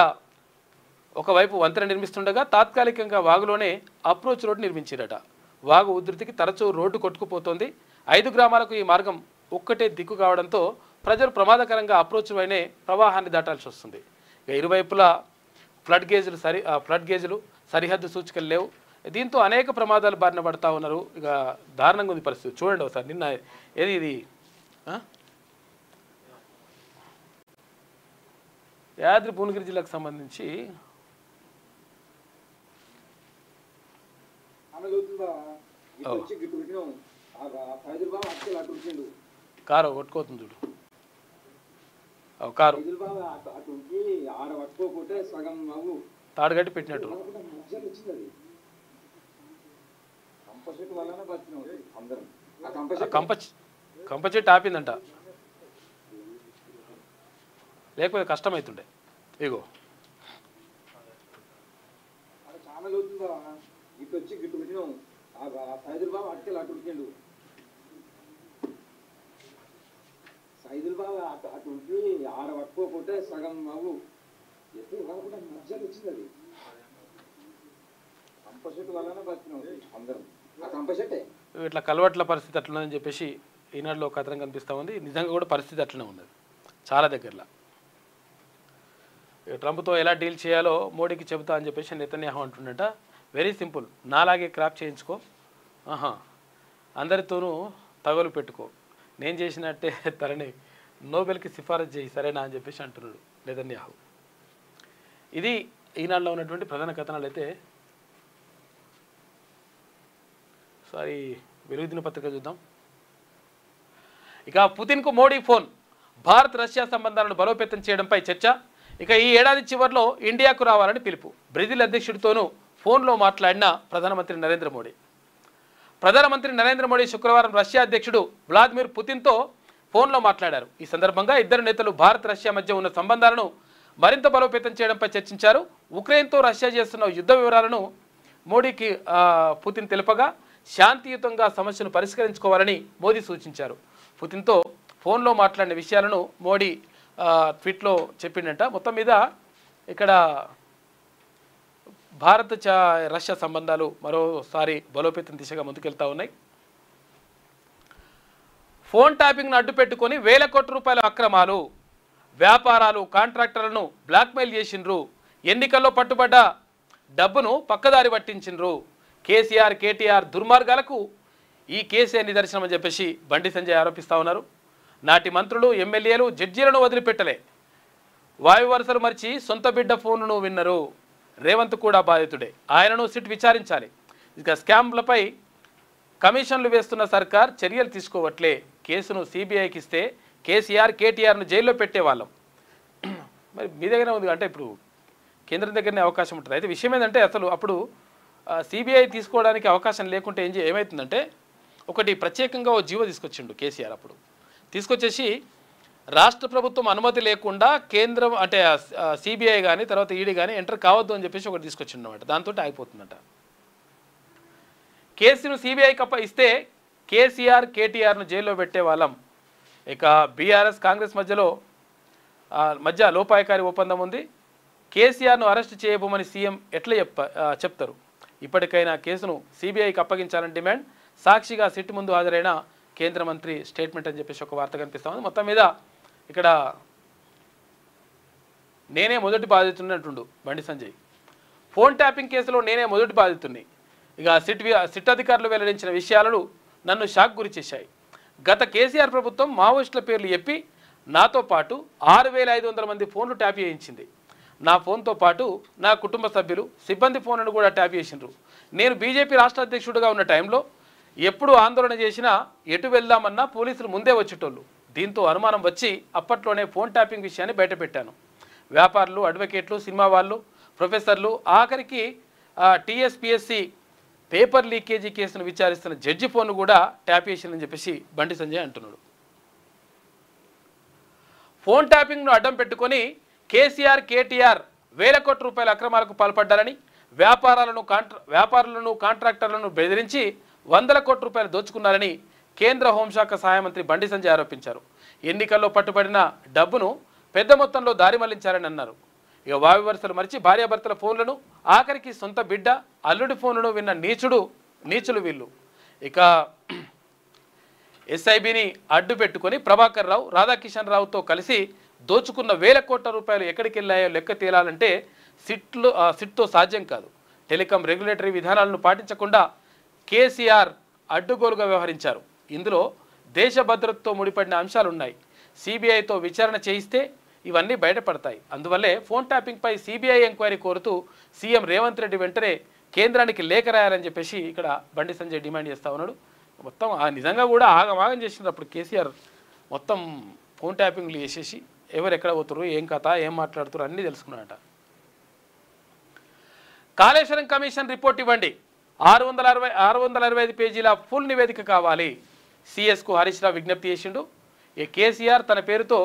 ఒకవైపు వంతెన నిర్మిస్తుండగా తాత్కాలికంగా వాగులోనే అప్రోచ్ రోడ్ నిర్మించారట. వాగు ఉధృతికి తరచూ రోడ్డు కొట్టుకుపోతోంది. 5 గ్రామాలకు ఈ మార్గం ఒక్కటే దిక్కు కావడంతో ప్రజలు ప్రమాదకరంగా అప్రోచ్ వైనే ప్రవాహాన్ని దాటాల్సి వస్తుంది. ఇక ఇరువైపులా ఫ్లడ్ గేజులు సరిహద్దు సూచికలు లేవు. దీంతో అనేక ప్రమాదాలు బారిన పడతా ఉన్నారు. ఇక దారుణంగా ఉంది పరిస్థితి. చూడండి ఒకసారి నిన్న ఏది ఇది యాదాద్రి భువనగిరి జిల్లాకు సంబంధించి కారు కొట్టుకోతుంది చూడు. కారు తాడుగట్టి పెట్టినట్టు కంప చెట్టు ఆపిందంట, లేకపోతే కష్టమవుతుండే. ఇగో సైదులు బాగా అటు ఆడ పట్టుకోకుంటే సగం బాబు ఎప్పుడు కాకుండా మధ్యలో వచ్చింది. అది కంప చెట్టు వల్లనే బతికినాం అందరం. ఆ కంప చెట్టే ఇట్లా కలవట్ల పరిస్థితి అట్లున్నదని చెప్పేసి ఈనాడులో కథనం కనిపిస్తూ ఉంది. నిజంగా కూడా పరిస్థితి అట్లనే ఉన్నది చాలా దగ్గరలో. ట్రంప్తో ఎలా డీల్ చేయాలో మోడీకి చెబుతా అని చెప్పేసి నెతన్యాహు అంటుండట. వెరీ సింపుల్, నాలాగే క్రాప్ చేయించుకో, అందరితోనూ తగలు పెట్టుకో, నేను చేసినట్టే తనని నోబెల్కి సిఫారసు చేయి సరేనా అని చెప్పేసి అంటున్నాడు నెతన్యాహు. ఇది ఈనాడులో ఉన్నటువంటి ప్రధాన కథనాలు. అయితే సారీ వెలుగు దినపత్రిక చూద్దాం. ఇక పుతిన్కు మోడీ ఫోన్, భారత్ రష్యా సంబంధాలను బలోపేతం చేయడంపై చర్చ. ఇక ఈ ఏడాది చివరిలో ఇండియాకు రావాలని పిలుపు. బ్రెజిల్ అధ్యక్షుడితోనూ ఫోన్లో మాట్లాడిన ప్రధానమంత్రి నరేంద్ర మోడీ. ప్రధానమంత్రి నరేంద్ర మోడీ శుక్రవారం రష్యా అధ్యక్షుడు వ్లాదిమిర్ పుతిన్తో ఫోన్లో మాట్లాడారు. ఈ సందర్భంగా ఇద్దరు నేతలు భారత్ రష్యా మధ్య ఉన్న సంబంధాలను మరింత బలోపేతం చేయడంపై చర్చించారు. ఉక్రెయిన్తో రష్యా చేస్తున్న యుద్ధ వివరాలను మోడీకి పుతిన్ తెలుపగా శాంతియుతంగా సమస్యను పరిష్కరించుకోవాలని మోదీ సూచించారు. పుతిన్తో ఫోన్లో మాట్లాడిన విషయాలను మోడీ ట్వీట్లో చెప్పిండంట. మొత్తం మీద ఇక్కడ భారత్ రష్యా సంబంధాలు మరోసారి బలోపేతం దిశగా ముందుకెళ్తా ఉన్నాయి. ఫోన్ ట్యాపింగ్ను అడ్డు పెట్టుకొని వేల కోట్ల రూపాయల అక్రమాలు, వ్యాపారాలు, కాంట్రాక్టర్లను బ్లాక్మెయిల్ చేసిండ్రు, ఎన్నికల్లో పట్టుబడ్డ డబ్బును పక్కదారి పట్టించిండ్రు. కేసీఆర్ కేటీఆర్ దుర్మార్గాలకు ఈ కేసే నిదర్శనం అని చెప్పేసి బండి సంజయ్ ఆరోపిస్తూ ఉన్నారు. నాటి మంత్రులు, ఎమ్మెల్యేలు, జడ్జీలను వదిలిపెట్టలే, వాయు వరుసలు మరిచి సొంత బిడ్డ ఫోన్ను విన్నరు. రేవంత్ కూడా బాధితుడే, ఆయనను సిట్ విచారించాలి. ఇక స్కామ్లపై కమిషన్లు వేస్తున్న సర్కార్ చర్యలు తీసుకోవట్లే. కేసును సిబిఐకి ఇస్తే కేసీఆర్ కేటీఆర్ను జైల్లో పెట్టేవాళ్ళం. మరి మీ దగ్గర ఉంది అంటే ఇప్పుడు కేంద్రం దగ్గరనే అవకాశం ఉంటుంది. అయితే విషయం ఏంటంటే అసలు అప్పుడు సిబిఐ తీసుకోవడానికి అవకాశం లేకుంటే ఏమవుతుందంటే ఒకటి ప్రత్యేకంగా ఓ జీవో తీసుకొచ్చిండు కేసీఆర్. అప్పుడు తీసుకొచ్చేసి రాష్ట్ర ప్రభుత్వం అనుమతి లేకుండా కేంద్రం అంటే సిబిఐ కానీ తర్వాత ఈడీ కానీ ఎంటర్ కావద్దు అని చెప్పేసి ఒకటి తీసుకొచ్చిండు అనమాట. దాంతో ఆగిపోతుందట. కేసును సిబిఐకి ఇస్తే కేసీఆర్ కేటీఆర్ను జైల్లో పెట్టే వాళ్ళం. ఇక బీఆర్ఎస్ కాంగ్రెస్ మధ్య లోపాయకారి ఒప్పందం ఉంది. కేసీఆర్ను అరెస్ట్ చేయబోమని సీఎం ఎట్లా చెప్తారు? ఇప్పటికైనా కేసును సిబిఐకి అప్పగించాలని డిమాండ్. సాక్షిగా సిట్ ముందు హాజరైన కేంద్ర మంత్రి స్టేట్మెంట్ అని చెప్పేసి ఒక వార్త కనిపిస్తూ ఉంది. మొత్తం మీద ఇక్కడ నేనే మొదటి బాధితుడిని అంటుండు బండి సంజయ్. ఫోన్ ట్యాపింగ్ కేసులో నేనే మొదటి బాధితుడిని. ఇక సిట్ అధికారులు వెల్లడించిన విషయాలను నన్ను షాక్ గురి చేశాయి. గత కేసీఆర్ ప్రభుత్వం మావోయిస్టుల పేర్లు చెప్పి నాతో పాటు 6,500 మంది ఫోన్లు ట్యాప్ చేయించింది. నా ఫోన్తో పాటు నా కుటుంబ సభ్యులు, సిబ్బంది ఫోన్లను కూడా ట్యాప్ చేసిండ్రు. నేను బీజేపీ రాష్ట్ర అధ్యక్షుడిగా ఉన్న టైంలో ఎప్పుడు ఆందోళన చేసినా ఎటు వెళ్దామన్నా పోలీసులు ముందే వచ్చేటోళ్ళు. దీంతో అనుమానం వచ్చి అప్పట్లోనే ఫోన్ ట్యాపింగ్ విషయాన్ని బయటపెట్టాను. వ్యాపారులు, అడ్వకేట్లు, సినిమా వాళ్ళు, ప్రొఫెసర్లు, ఆఖరికి టీఎస్పీఎస్సీ పేపర్ లీకేజీ కేసును విచారిస్తున్న జడ్జి ఫోన్ను కూడా ట్యాప్ చేసిందని చెప్పేసి బండి సంజయ్ అంటున్నాడు. ఫోన్ ట్యాపింగ్ను అడ్డం పెట్టుకొని కేసీఆర్ కేటీఆర్ వేల కోట్ల రూపాయల అక్రమాలకు పాల్పడ్డారని, వ్యాపారులను కాంట్రాక్టర్లను బెదిరించి 100 కోట్ల రూపాయలు దోచుకున్నారని కేంద్ర హోంశాఖ సహాయ మంత్రి బండి సంజయ్ ఆరోపించారు. ఎన్నికల్లో పట్టుబడిన డబ్బును పెద్ద మొత్తంలో దారి మళ్లించారని అన్నారు. ఇక వావి వరుసలు మరిచి భార్యాభర్తల ఫోన్లను, ఆఖరికి సొంత బిడ్డ అల్లుడి ఫోన్లను విన్న నీచులు వీళ్ళు. ఇక ఎస్ఐబిని అడ్డు పెట్టుకొని ప్రభాకర్ రావు, రాధాకిషన్ రావుతో కలిసి దోచుకున్న వేల కోట్ల రూపాయలు ఎక్కడికి వెళ్ళాయో లెక్క తేలాలంటే సిట్తో సాధ్యం కాదు. టెలికాం రెగ్యులేటరీ విధానాలను పాటించకుండా కేసీఆర్ అడ్డుగోలుగా వ్యవహరించారు. ఇందులో దేశ భద్రతతో ముడిపడిన అంశాలున్నాయి. సిబిఐతో విచారణ చేయిస్తే ఇవన్నీ బయటపడతాయి. అందువల్లే ఫోన్ ట్యాపింగ్పై సిబిఐ ఎంక్వైరీ కోరుతూ సీఎం రేవంత్ రెడ్డి వెంటనే కేంద్రానికి లేఖ రాయాలని చెప్పేసి ఇక్కడ బండి సంజయ్ డిమాండ్ చేస్తూ ఉన్నాడు. మొత్తం నిజంగా కూడా ఆగమాగం చేసినారు. అప్పుడు కేసీఆర్ మొత్తం ఫోన్ ట్యాపింగ్లు చేసేసి ఎవరు ఎక్కడ పోతున్నారు, ఏం కథ, ఏం మాట్లాడుతారు అన్నీ తెలుసుకున్నారట. కాళేశ్వరం కమిషన్ రిపోర్ట్ ఇవ్వండి, 665 పేజీల ఫుల్ నివేదిక కావాలి. సిఎస్కు హరీష్ రావు విజ్ఞప్తి చేసిండు. ఈ కేసీఆర్ తన పేరుతో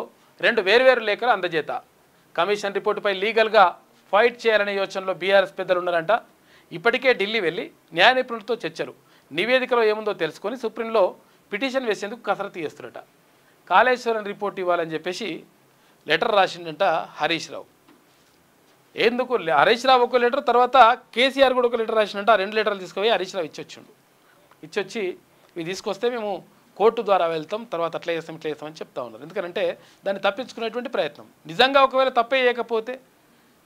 2 వేర్వేరు లేఖలు అందజేత. కమిషన్ రిపోర్టుపై లీగల్గా ఫైట్ చేయాలనే యోచనలో బీఆర్ఎస్ పెద్దలు ఉన్నారంట. ఇప్పటికే ఢిల్లీ వెళ్ళి న్యాయ నిపుణులతో చర్చలు, నివేదికలో ఏముందో తెలుసుకొని సుప్రీంలో పిటిషన్ వేసేందుకు కసరత్తు చేస్తున్నట. కాళేశ్వరం రిపోర్ట్ ఇవ్వాలని చెప్పేసి లెటర్ రాసిండంట హరీష్ రావు. ఎందుకు హరీష్ రావు ఒక లెటర్, తర్వాత కేసీఆర్ కూడా ఒక లెటర్ రాసిండంట. 2 లెటర్లు తీసుకుపోయి హరీష్ రావు ఇచ్చొచ్చి ఇవి తీసుకొస్తే మేము కోర్టు ద్వారా వెళ్తాం, తర్వాత అట్లా చేస్తాం ఇట్లా చేస్తామని చెప్తా ఉన్నారు. ఎందుకంటే దాన్ని తప్పించుకునేటువంటి ప్రయత్నం. నిజంగా ఒకవేళ తప్పే చేయకపోతే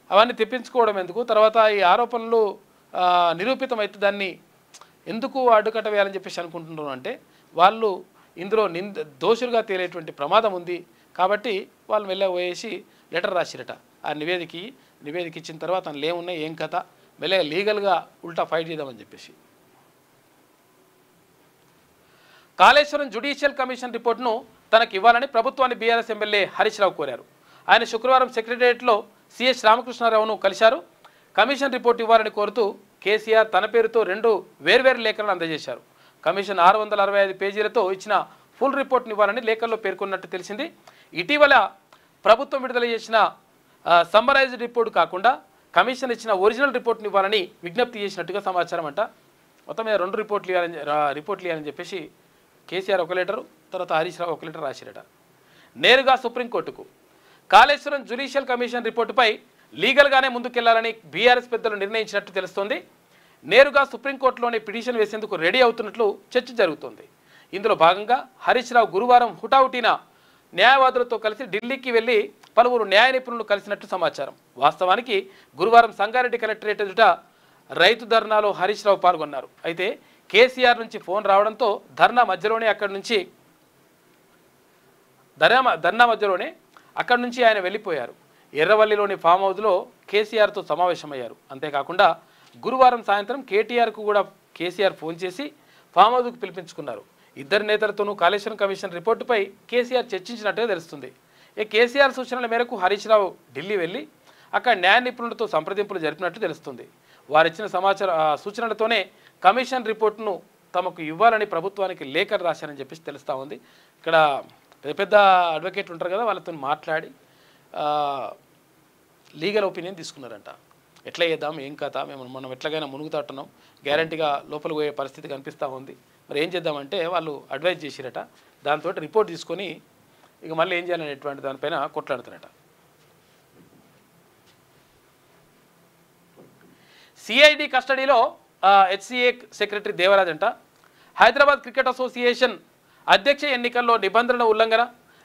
అవన్నీ తెప్పించుకోవడం ఎందుకు, తర్వాత ఈ ఆరోపణలు నిరూపితమైతే దాన్ని ఎందుకు అడ్డుకట్ట వేయాలని చెప్పేసి అనుకుంటున్నారు అంటే వాళ్ళు ఇందులో దోషులుగా తేలేటువంటి ప్రమాదం ఉంది కాబట్టి వాళ్ళు వెళ్ళబోయేసి లెటర్ రాసిరట. ఆ నివేదిక ఇచ్చిన తర్వాత అందులో ఏమున్నాయి ఏం కథ మెల్లగా లీగల్గా ఉల్టా ఫైట్ చేద్దామని చెప్పేసి. కాళేశ్వరం జ్యుడిషియల్ కమిషన్ రిపోర్టును తనకు ఇవ్వాలని ప్రభుత్వాన్ని బీఆర్ఎస్ ఎమ్మెల్యే హరీష్ రావు కోరారు. ఆయన శుక్రవారం సెక్రటేరియట్లో సిఎస్ రామకృష్ణారావును కలిశారు. కమిషన్ రిపోర్టు ఇవ్వాలని కోరుతూ కేసీఆర్ తన పేరుతో 2 వేర్వేరు లేఖలను అందజేశారు. కమిషన్ 665 పేజీలతో ఇచ్చిన ఫుల్ రిపోర్ట్ని ఇవ్వాలని లేఖల్లో పేర్కొన్నట్టు తెలిసింది. ఇటీవల ప్రభుత్వం విడుదల చేసిన సమ్మరైజ్డ్ రిపోర్టు కాకుండా కమిషన్ ఇచ్చిన ఒరిజినల్ రిపోర్ట్ని ఇవ్వాలని విజ్ఞప్తి చేసినట్టుగా సమాచారం అంట. మొత్తం మీద 2 రిపోర్ట్లు ఇవ్వాలని చెప్పేసి కేసీఆర్ ఒక లెటరు, తర్వాత హరీష్ రావు ఒక లెటర్ రాసిరట. నేరుగా సుప్రీంకోర్టుకు కాళేశ్వరం జ్యుడిషియల్ కమిషన్ రిపోర్టుపై లీగల్గానే ముందుకెళ్లాలని బీఆర్ఎస్ పెద్దలు నిర్ణయించినట్టు తెలుస్తోంది. నేరుగా సుప్రీంకోర్టులోనే పిటిషన్ వేసేందుకు రెడీ అవుతున్నట్లు చర్చ జరుగుతోంది. ఇందులో భాగంగా హరీష్ రావు గురువారం హుటాహుటిన న్యాయవాదులతో కలిసి ఢిల్లీకి వెళ్లి పలువురు న్యాయ నిపుణులు కలిసినట్టు సమాచారం. వాస్తవానికి గురువారం సంగారెడ్డి కలెక్టరేట్ ఎదుట రైతు ధర్నాలో హరీష్ రావు పాల్గొన్నారు. అయితే కేసీఆర్ నుంచి ఫోన్ రావడంతో ధర్నా మధ్యలోనే అక్కడి నుంచి ఆయన వెళ్ళిపోయారు. ఎర్రవల్లిలోని ఫామ్ హౌస్లో కేసీఆర్తో సమావేశమయ్యారు. అంతేకాకుండా గురువారం సాయంత్రం కేటీఆర్కు కూడా కేసీఆర్ ఫోన్ చేసి ఫామ్ హౌస్కు పిలిపించుకున్నారు. 2 నేతలతోనూ కాళేశ్వరం కమిషన్ రిపోర్టుపై కేసీఆర్ చర్చించినట్టుగా తెలుస్తుంది. కేసీఆర్ సూచనల మేరకు హరీష్ రావు ఢిల్లీ వెళ్ళి అక్కడ న్యాయ నిపుణులతో సంప్రదింపులు జరిపినట్టు తెలుస్తుంది. వారిచ్చిన సూచనలతోనే కమిషన్ రిపోర్టును తమకు ఇవ్వాలని ప్రభుత్వానికి లేఖలు రాశారని చెప్పేసి తెలుస్తూ ఉంది. ఇక్కడ పెద్ద అడ్వకేట్లు ఉంటారు కదా, వాళ్ళతో మాట్లాడి లీగల్ ఒపీనియన్ తీసుకున్నారంట. ఎట్లా చేద్దాం ఏం కథ, మనం ఎట్లాగైనా మునుగుతాట్టున్నాం, గ్యారంటీగా లోపలికి పోయే పరిస్థితి కనిపిస్తూ ఉంది, మరి ఏం చేద్దామంటే వాళ్ళు అడ్వైజ్ చేసిరట. దాంతో రిపోర్ట్ తీసుకొని ఇక మళ్ళీ ఏం చేయాలనేటువంటి దానిపైన కొట్లాడుతారట. సిఐడి కస్టడీలో హెచ్సిఏ సెక్రటరీ దేవరాజ్ అంట. హైదరాబాద్ క్రికెట్ అసోసియేషన్ అధ్యక్ష ఎన్నికల్లో నిబంధనల ఉల్లంఘన,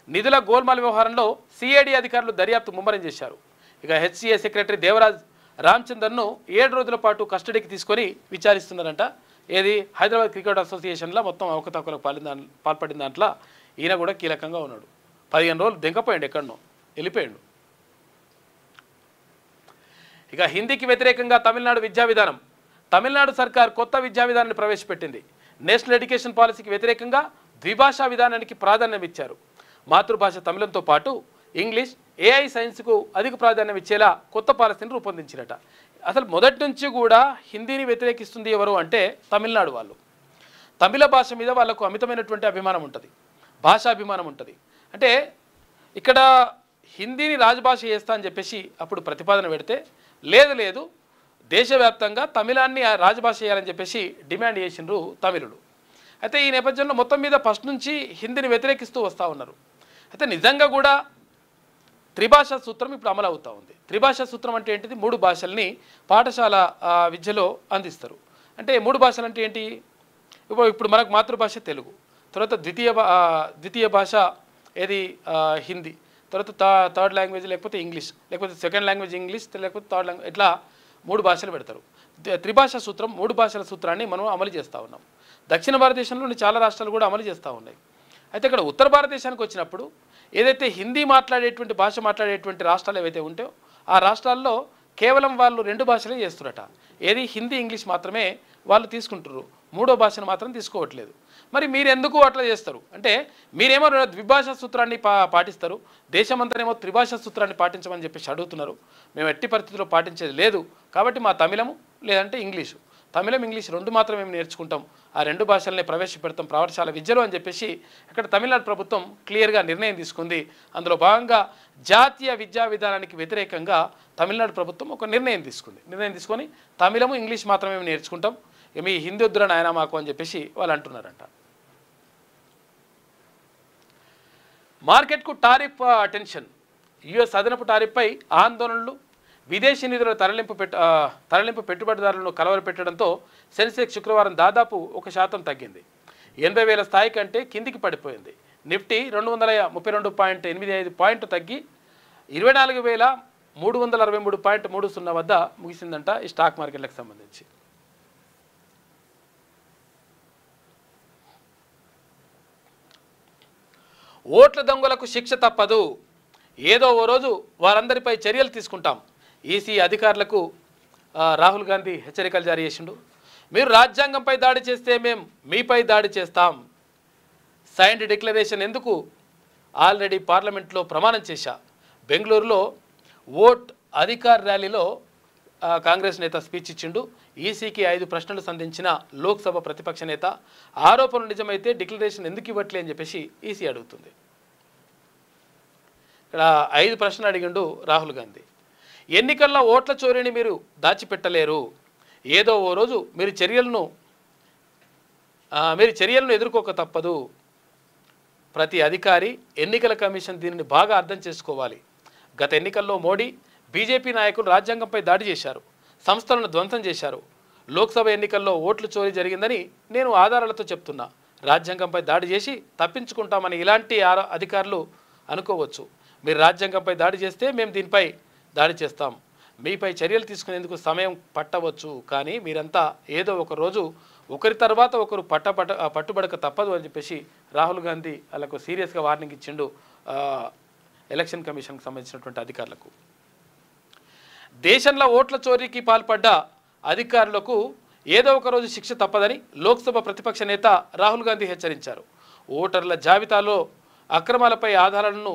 నిధుల గోల్మాల్ వ్యవహారంలో సిఐడి అధికారులు దర్యాప్తు ముమ్మరం చేశారు. ఇక హెచ్సిఏ సెక్రటరీ దేవరాజ్ రామచందర్ను 7 రోజుల పాటు కస్టడీకి తీసుకొని విచారిస్తున్నారంట. ఏది హైదరాబాద్ క్రికెట్ అసోసియేషన్లో మొత్తం అవకతవకలకు పాల్పడిన దాంట్లో ఈయన కూడా కీలకంగా ఉన్నాడు. 15 రోజులు దెంకపోయాడు, ఎక్కడనో వెళ్ళిపోయాడు. ఇక హిందీకి వ్యతిరేకంగా తమిళనాడు విద్యా విధానం. తమిళనాడు సర్కార్ కొత్త విద్యా విధానాన్ని ప్రవేశపెట్టింది. నేషనల్ ఎడ్యుకేషన్ పాలసీకి వ్యతిరేకంగా ద్విభాషా విధానానికి ప్రాధాన్యం ఇచ్చారు. మాతృభాష తమిళంతో పాటు ఇంగ్లీష్, ఏఐ సైన్స్కు అధిక ప్రాధాన్యం ఇచ్చేలా కొత్త పాలసీని రూపొందించినట. అసలు మొదటి నుంచి కూడా హిందీని వ్యతిరేకిస్తుంది ఎవరు అంటే తమిళనాడు వాళ్ళు. తమిళ భాష మీద వాళ్ళకు అమితమైనటువంటి అభిమానం ఉంటుంది, భాషాభిమానం ఉంటుంది. అంటే ఇక్కడ హిందీని రాజభాష చేస్తా అని చెప్పేసి అప్పుడు ప్రతిపాదన పెడితే లేదు దేశవ్యాప్తంగా తమిళాన్ని రాజభాష చేయాలని చెప్పేసి డిమాండ్ చేసిండ్రు తమిళులు. అయితే ఈ నేపథ్యంలో మొత్తం మీద ఫస్ట్ నుంచి హిందీని వ్యతిరేకిస్తూ వస్తూ ఉన్నారు. అయితే నిజంగా కూడా త్రిభాషా సూత్రం ఇప్పుడు అమలు అవుతూ ఉంది. త్రిభాషా సూత్రం అంటే ఏంటిది? 3 భాషల్ని పాఠశాల విద్యలో అందిస్తారు. అంటే 3 భాషలు అంటే ఏంటి? ఇప్పుడు మనకు మాతృభాష తెలుగు, తర్వాత ద్వితీయ భాష ఏది హిందీ, తర్వాత థర్డ్ లాంగ్వేజ్ లేకపోతే ఇంగ్లీష్, లేకపోతే సెకండ్ లాంగ్వేజ్ ఇంగ్లీష్, లేకపోతే థర్డ్ లాంగ్వేజ్, ఇట్లా 3 భాషలు పెడతారు. త్రిభాషా సూత్రం 3 భాషల సూత్రాన్ని మనం అమలు చేస్తూ ఉన్నాం. దక్షిణ భారతదేశంలోని చాలా రాష్ట్రాలు కూడా అమలు చేస్తూ ఉన్నాయి. అయితే ఇక్కడ ఉత్తర భారతదేశానికి వచ్చినప్పుడు ఏదైతే హిందీ మాట్లాడేటువంటి భాష మాట్లాడేటువంటి రాష్ట్రాలు ఏవైతే ఉంటాయో ఆ రాష్ట్రాల్లో కేవలం వాళ్ళు 2 భాషలే చేస్తున్నట. ఏది హిందీ ఇంగ్లీష్ మాత్రమే వాళ్ళు తీసుకుంటారు, 3వ భాషను మాత్రం తీసుకోవట్లేదు. మరి మీరు ఎందుకు అట్లా చేస్తారు అంటే మీరేమో ద్విభాషా సూత్రాన్ని పాటిస్తారు, దేశమంతానేమో త్రిభాషా సూత్రాన్ని పాటించమని చెప్పేసి అడుగుతున్నారు. మేము ఎట్టి పరిస్థితుల్లో పాటించేది లేదు, కాబట్టి మా తమిళము లేదంటే ఇంగ్లీషు, తమిళం ఇంగ్లీష్ 2 మాత్రమే మేము నేర్చుకుంటాం, ఆ 2 భాషలనే ప్రవేశపెడతాం పాఠశాల విద్యలో అని చెప్పేసి అక్కడ తమిళనాడు ప్రభుత్వం క్లియర్గా నిర్ణయం తీసుకుంది. అందులో భాగంగా జాతీయ విద్యా విధానానికి వ్యతిరేకంగా తమిళనాడు ప్రభుత్వం ఒక నిర్ణయం తీసుకొని తమిళము ఇంగ్లీష్ మాత్రమే మేము నేర్చుకుంటాం, మీ హిందీ వద్దురా నాయనా మాకు అని చెప్పేసి వాళ్ళు అంటున్నారంట. మార్కెట్కు టారిఫ్ టెన్షన్, యుఎస్ అదనపు టారిఫ్పై ఆందోళనలు, విదేశీ నిధుల తరలింపు పెట్టుబడిదారులను కలవరపెట్టడంతో సెన్సెక్స్ శుక్రవారం దాదాపు 1% తగ్గింది. 80,000 స్థాయి కంటే కిందికి పడిపోయింది. నిఫ్టీ 232.85 పాయింట్ తగ్గి 24,363.30 వద్ద ముగిసిందంట ఈ స్టాక్ మార్కెట్లకు సంబంధించి. ఓట్ల దొంగలకు శిక్ష తప్పదు, ఏదో ఓ రోజు వారందరిపై చర్యలు తీసుకుంటాం. ఈసీ అధికారులకు రాహుల్ గాంధీ హెచ్చరికలు జారీ చేసిండు. మీరు రాజ్యాంగంపై దాడి చేస్తే మేము మీపై దాడి చేస్తాం. సైన్డ్ డిక్లరేషన్ ఎందుకు? ఆల్రెడీ పార్లమెంట్లో ప్రమాణం చేశా. బెంగళూరులో ఓట్ అధికార్ ర్యాలీలో కాంగ్రెస్ నేత స్పీచ్ ఇచ్చిండు. ఈసీకి 5 ప్రశ్నలు సంధించిన లోక్సభ ప్రతిపక్ష నేత ఆరోపణలు నిజమైతే డిక్లరేషన్ ఎందుకు ఇవ్వట్లే అని చెప్పేసి ఈసీ అడుగుతుంది. ఇక్కడ 5 ప్రశ్నలు అడిగిండు రాహుల్ గాంధీ. ఎన్నికల్లో ఓట్ల చోరీని మీరు దాచిపెట్టలేరు, ఏదో ఓ రోజు మీరు చర్యలను ఎదుర్కోక తప్పదు. ప్రతి అధికారి, ఎన్నికల కమిషన్ దీనిని బాగా అర్థం చేసుకోవాలి. గత ఎన్నికల్లో మోడీ, బీజేపీ నాయకులు రాజ్యాంగంపై దాడి చేశారు, సంస్థలను ధ్వంసం చేశారు. లోక్సభ ఎన్నికల్లో ఓట్ల చోరీ జరిగిందని నేను ఆధారాలతో చెప్తున్నా. రాజ్యాంగంపై దాడి చేసి తప్పించుకుంటామని ఇలాంటి అధికారులు అనుకోవచ్చు. మీరు రాజ్యాంగంపై దాడి చేస్తే మేము దీనిపై దాడి చేస్తాం. మీపై చర్యలు తీసుకునేందుకు సమయం పట్టవచ్చు, కానీ మీరంతా ఏదో ఒక రోజు ఒకరి తర్వాత ఒకరు పట్టుబడక తప్పదు అని చెప్పేసి రాహుల్ గాంధీ వాళ్ళకు సీరియస్గా వార్నింగ్ ఇచ్చిండు ఎలక్షన్ కమిషన్కి సంబంధించినటువంటి అధికారులకు. దేశంలో ఓట్ల చోరీకి పాల్పడ్డ అధికారులకు ఏదో ఒక రోజు శిక్ష తప్పదని లోక్సభ ప్రతిపక్ష నేత రాహుల్ గాంధీ హెచ్చరించారు. ఓటర్ల జాబితాలో అక్రమాలపై ఆధారాలను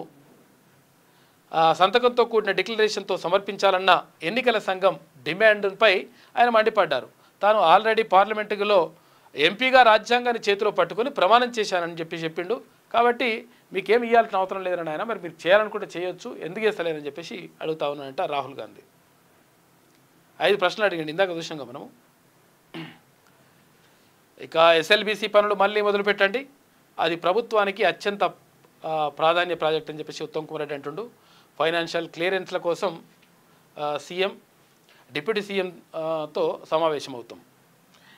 సంతకంతో కూడిన డిక్లరేషన్తో సమర్పించాలన్న ఎన్నికల సంఘం డిమాండ్పై ఆయన మండిపడ్డారు. తాను ఆల్రెడీ పార్లమెంటులో ఎంపీగా రాజ్యాంగాన్ని చేతిలో పట్టుకొని ప్రమాణం చేశానని చెప్పిండు. కాబట్టి మీకేం ఇవ్వాల్సిన అవసరం లేదని ఆయన, మరి మీరు చేయాలనుకుంటే చేయొచ్చు, ఎందుకు చేస్తలేరని చెప్పేసి అడుగుతా ఉన్నానంట రాహుల్ గాంధీ. 5 ప్రశ్నలు అడిగండి, ఇందాక చూసాం కదా మనము. ఇక ఎస్ఎల్బీసీ పనులు మళ్ళీ మొదలుపెట్టండి, అది ప్రభుత్వానికి అత్యంత ప్రాధాన్య ప్రాజెక్ట్ అని చెప్పేసి ఉత్తమ్ కుమార్ రెడ్డి అంటుండు. ఫైనాన్షియల్ క్లియరెన్స్ల కోసం సీఎం, డిప్యూటీ సీఎంతో సమావేశం అవుతాం.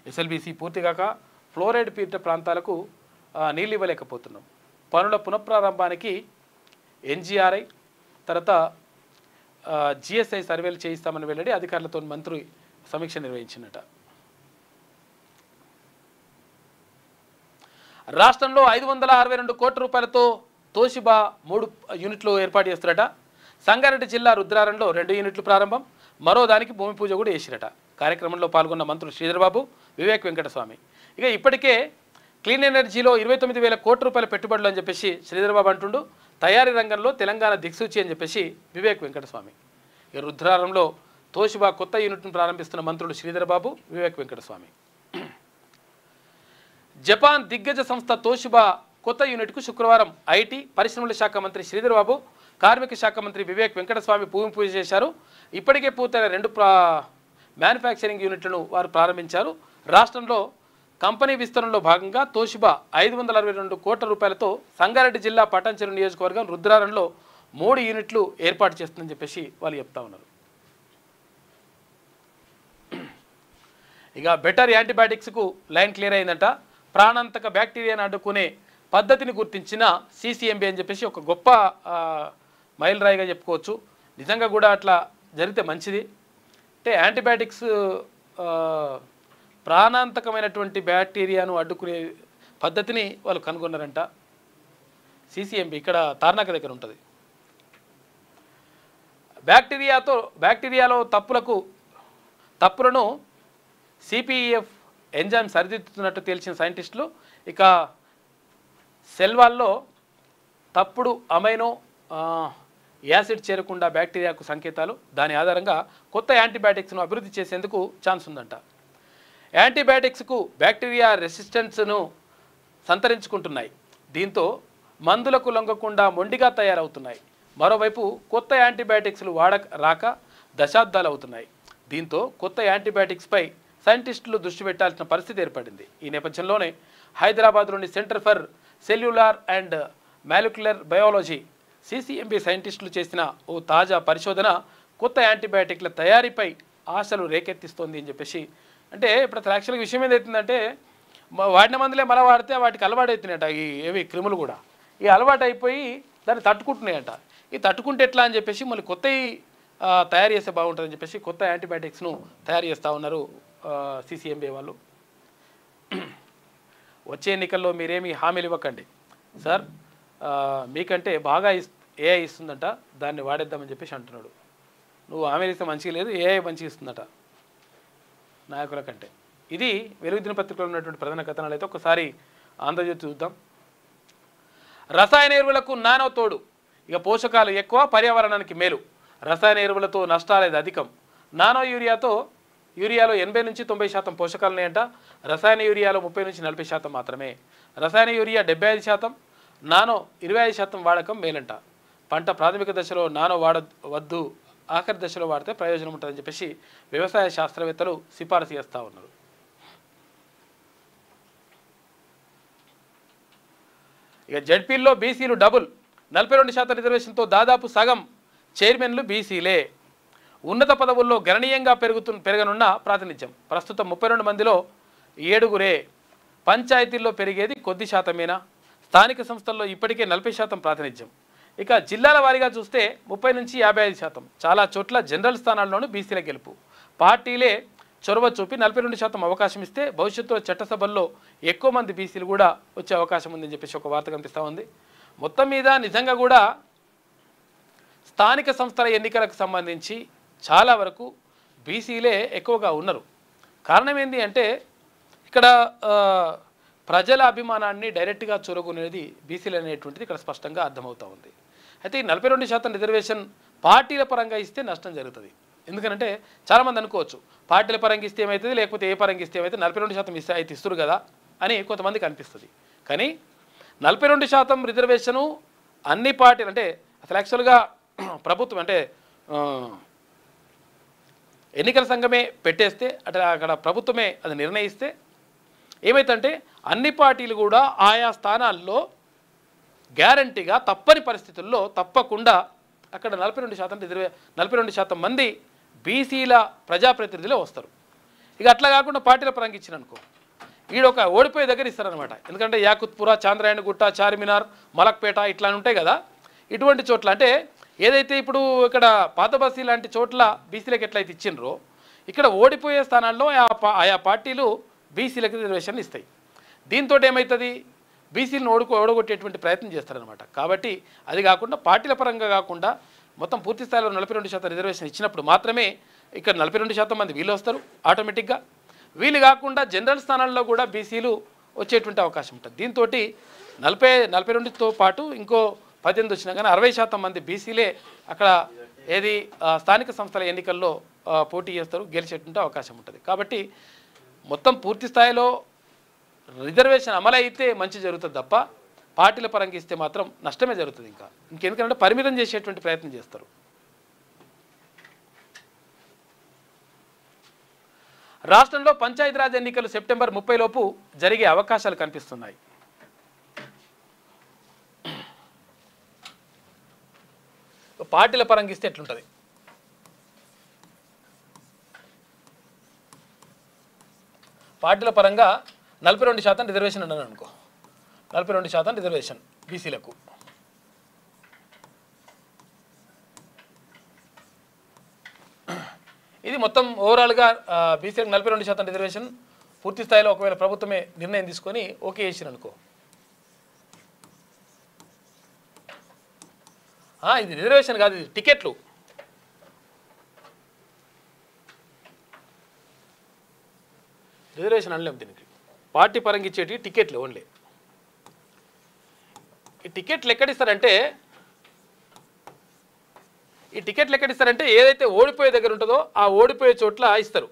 ఎస్ఎల్బీసీ పూర్తిగాక ఫ్లోరైడ్ పీడిత ప్రాంతాలకు నీళ్ళు ఇవ్వలేకపోతున్నాం. పనుల పునఃప్రారంభానికి ఎన్జీఆర్ఐ తర్వాత జిఎస్ఐ సర్వేలు చేయిస్తామని వెల్లడి అధికారులతో మంత్రి సమీక్ష నిర్వహించినట. రాష్ట్రంలో 562 కోట్ల రూపాయలతో తోషిబా 3 యూనిట్లు ఏర్పాటు చేస్తున్నట. సంగారెడ్డి జిల్లా రుద్రారంలో 2 యూనిట్లు ప్రారంభం, మరో దానికి భూమి పూజ కూడా చేసిరట. కార్యక్రమంలో పాల్గొన్న మంత్రులు శ్రీధర్బాబు, వివేక్ వెంకటస్వామి. ఇక ఇప్పటికే క్లీన్ ఎనర్జీలో 29,000 కోట్ల రూపాయల పెట్టుబడులు అని చెప్పేసి శ్రీధర్బాబు అంటుండు. తయారీ రంగంలో తెలంగాణ దిక్సూచి అని చెప్పేసి వివేక్ వెంకటస్వామి. ఇక రుద్రారంలో తోషిబా కొత్త యూనిట్ను ప్రారంభిస్తున్న మంత్రులు శ్రీధర్బాబు, వివేక్ వెంకటస్వామి. జపాన్ దిగ్గజ సంస్థ తోషిబా కొత్త యూనిట్కు శుక్రవారం ఐటీ పరిశ్రమల శాఖ మంత్రి శ్రీధర్బాబు, కార్మిక శాఖ మంత్రి వివేక్ వెంకటస్వామి భూమి పూజ చేశారు. ఇప్పటికే పూర్తయిన 2 మ్యానుఫ్యాక్చరింగ్ యూనిట్లను వారు ప్రారంభించారు. రాష్ట్రంలో కంపెనీ విస్తరణలో భాగంగా తోషిబా 562 కోట్ల రూపాయలతో సంగారెడ్డి జిల్లా పటాన్చెరు నియోజకవర్గం రుద్రారంలో 3 యూనిట్లు ఏర్పాటు చేస్తుందని చెప్పేసి వాళ్ళు చెప్తా ఉన్నారు. ఇక బెటర్ యాంటీబయాటిక్స్కు లైన్ క్లియర్ అయిందంట. ప్రాణాంతక బ్యాక్టీరియాను అడ్డుకునే పద్ధతిని గుర్తించిన CCMB అని చెప్పేసి ఒక గొప్ప మైలురాయిగా చెప్పుకోవచ్చు. నిజంగా కూడా అట్లా జరిగితే మంచిది. అంటే యాంటీబయాటిక్స్ ప్రాణాంతకమైనటువంటి బ్యాక్టీరియాను అడ్డుకునే పద్ధతిని వాళ్ళు కనుగొన్నారంట. CCMB ఇక్కడ తార్నాక దగ్గర ఉంటుంది. బ్యాక్టీరియాలో తప్పులను CPEF ఎంజైమ్ సరిదిద్దుతున్నట్టు తేల్చిన సైంటిస్టులు ఇక సెల్ వాల్లో తప్పుడు అమైనో యాసిడ్ చేరకుండా బ్యాక్టీరియాకు సంకేతాలు, దాని ఆధారంగా కొత్త యాంటీబయాటిక్స్ను అభివృద్ధి చేసేందుకు ఛాన్స్ ఉందంట. యాంటీబయాటిక్స్కు బ్యాక్టీరియా రెసిస్టెన్స్ను సంతరించుకుంటున్నాయి. దీంతో మందులకు లొంగకుండా మొండిగా తయారవుతున్నాయి. మరోవైపు కొత్త యాంటీబయాటిక్స్లు రాక దశాబ్దాలు అవుతున్నాయి. దీంతో కొత్త యాంటీబయాటిక్స్పై సైంటిస్టులు దృష్టి పెట్టాల్సిన పరిస్థితి ఏర్పడింది. ఈ నేపథ్యంలోనే హైదరాబాద్లోని centre for cellular and molecular biology CCMB సైంటిస్టులు చేసిన ఓ తాజా పరిశోధన కొత్త యాంటీబయాటిక్ల తయారీపై ఆశలు రేకెత్తిస్తోంది అని చెప్పేసి. అంటే ఇప్పుడు అసలు యాక్చువల్గా విషయం ఏదైతుందంటే వాడిన మందులే మళ్ళీ వాడితే వాటికి అలవాటు అవుతున్నాయట. ఏవి క్రిములు కూడా ఈ అలవాటు అయిపోయి దాన్ని తట్టుకుంటున్నాయంట. ఈ తట్టుకుంటే ఎట్లా అని చెప్పేసి మళ్ళీ కొత్తవి తయారు చేస్తే బాగుంటుందని చెప్పేసి కొత్త యాంటీబయాటిక్స్ను తయారు చేస్తూ ఉన్నారు CCMB వాళ్ళు. వచ్చే ఎన్నికల్లో మీరేమి హామీలు ఇవ్వకండి సార్, మీకంటే బాగా AI ఇస్తుందంట, దాన్ని వాడేద్దామని చెప్పేసి అంటున్నాడు. నువ్వు హామీలు ఇస్తే మంచిగా లేదు, AI మంచిగా ఇస్తుందట నాయకుల కంటే. ఇది వెలుగు దినపత్రికలో ఉన్నటువంటి ప్రధాన కథనాలు. అయితే ఒకసారి ఆంధ్రజ్యోతి చూద్దాం. రసాయన ఎరువులకు నానో తోడు, ఇక పోషకాలు ఎక్కువ, పర్యావరణానికి మేలు. రసాయన ఎరువులతో నష్టాలేదు అధికం. నానో యూరియాలో 80 నుంచి 90% పోషకాలు ఉన్నాయంట. రసాయన యూరియాలో 30 నుంచి 40% మాత్రమే. రసాయన యూరియా 75%, నానో 25% వాడకం మేలంట. పంట ప్రాథమిక దశలో నానో వాడవద్దు, ఆఖరి దశలో వాడితే ప్రయోజనం ఉంటుందని చెప్పేసి వ్యవసాయ శాస్త్రవేత్తలు సిఫారసు చేస్తూ ఉన్నారు. ఇక జడ్పీల్లో బీసీలు డబుల్, 42% రిజర్వేషన్తో దాదాపు సగం చైర్మన్లు బీసీలే. ఉన్నత పదవుల్లో గణనీయంగా పెరగనున్న ప్రాతినిధ్యం. ప్రస్తుతం 32 మందిలో 7గురే. పంచాయతీల్లో పెరిగేది కొద్ది శాతమేనా? స్థానిక సంస్థల్లో ఇప్పటికే 40% ప్రాతినిధ్యం. ఇక జిల్లాల వారీగా చూస్తే 30 నుంచి 55%. చాలా చోట్ల జనరల్ స్థానాల్లోనూ బీసీల గెలుపు. పార్టీలే చొరవ చూపి 42% అవకాశం ఇస్తే భవిష్యత్తులో చట్టసభల్లో ఎక్కువ మంది బీసీలు కూడా వచ్చే అవకాశం ఉందని చెప్పేసి ఒక వార్త కనిపిస్తూ ఉంది. మొత్తం మీద నిజంగా కూడా స్థానిక సంస్థల ఎన్నికలకు సంబంధించి చాలా వరకు బీసీలే ఎక్కువగా ఉన్నారు. కారణం ఏంటి అంటే ఇక్కడ ప్రజల అభిమానాన్ని డైరెక్ట్గా చూరగొనేది బీసీలు అనేటువంటిది ఇక్కడ స్పష్టంగా అర్థమవుతూ ఉంది. అయితే ఈ 42% రిజర్వేషన్ పార్టీల పరంగా ఇస్తే నష్టం జరుగుతుంది. ఎందుకంటే చాలామంది అనుకోవచ్చు పార్టీల పరంగా ఇస్తే ఏమవుతుంది, లేకపోతే ఏ పరంగా ఇస్తే ఏమైతే 42% ఇస్తే అయితే ఇస్తారు కదా అని కొంతమందికి అనిపిస్తుంది. కానీ 42% రిజర్వేషను అన్ని పార్టీలు అంటే అసలు యాక్చువల్గా ప్రభుత్వం అంటే ఎన్నికల సంఘమే పెట్టేస్తే అంటే అక్కడ ప్రభుత్వమే అది నిర్ణయిస్తే ఏమైతుందంటే అన్ని పార్టీలు కూడా ఆయా స్థానాల్లో గ్యారంటీగా తప్పని పరిస్థితుల్లో తప్పకుండా అక్కడ 42% మంది బీసీల ప్రజాప్రతినిధులే వస్తారు. ఇక అట్లా కాకుండా పార్టీల పరంగా ఇచ్చిననుకో ఈడొక ఓడిపోయే దగ్గర ఇస్తారనమాట. ఎందుకంటే యాకుత్పుర, చాంద్రాయణగుట్ట, చార్మినార్, మలక్పేట ఇట్లా ఉంటాయి కదా. ఇటువంటి చోట్ల అంటే ఏదైతే ఇప్పుడు ఇక్కడ పాత బస్తీ లాంటి చోట్ల బీసీలకు ఎట్లయితే ఇచ్చిండ్రో ఇక్కడ ఓడిపోయే స్థానాల్లో ఆయా పార్టీలు బీసీలకు రిజర్వేషన్లు ఇస్తాయి. దీంతో ఏమవుతుంది, బీసీలను ఓడగొట్టేటువంటి ప్రయత్నం చేస్తారనమాట. కాబట్టి అది కాకుండా పార్టీల పరంగా కాకుండా మొత్తం పూర్తి స్థాయిలో 42% రిజర్వేషన్ ఇచ్చినప్పుడు మాత్రమే ఇక్కడ 42% మంది వీళ్ళు వస్తారు ఆటోమేటిక్గా. వీళ్ళు కాకుండా జనరల్ స్థానాల్లో కూడా బీసీలు వచ్చేటువంటి అవకాశం ఉంటుంది. దీంతో 42తో పాటు ఇంకో 18 వచ్చినా కానీ 60% మంది బీసీలే అక్కడ ఏది స్థానిక సంస్థల ఎన్నికల్లో పోటీ చేస్తారు, గెలిచేటువంటి అవకాశం ఉంటుంది. కాబట్టి మొత్తం పూర్తి స్థాయిలో రిజర్వేషన్ అమలైతే మంచి జరుగుతుంది తప్ప పార్టీల పరంగా ఇస్తే మాత్రం నష్టమే జరుగుతుంది. ఇంకెందుకంటే పరిమితం చేసేటువంటి ప్రయత్నం చేస్తారు. రాష్ట్రంలో పంచాయతీరాజ్ ఎన్నికలు సెప్టెంబర్ 30 లోపు జరిగే అవకాశాలు కనిపిస్తున్నాయి. పార్టీల పరంగా ఇస్తే ఎట్లుంటుంది? పార్టీల పరంగా 42% రిజర్వేషన్ అన్నాను అనుకో, 42% రిజర్వేషన్ బీసీలకు. ఇది మొత్తం ఓవరాల్గా బీసీలకు 42% రిజర్వేషన్ పూర్తి స్థాయిలో ఒకవేళ ప్రభుత్వమే నిర్ణయం తీసుకొని ఓకే చేసిరు అనుకో, ఇది రిజర్వేషన్ కాదు, ఇది టికెట్లు. రిజర్వేషన్ అనలేము దీనికి, పార్టీ పరంగా ఇచ్చేటి టికెట్లు ఓన్లీ. ఈ టికెట్లు ఎక్కడిస్తారంటే ఏదైతే ఓడిపోయే దగ్గర ఉంటుందో ఆ ఓడిపోయే చోట్ల ఇస్తారు.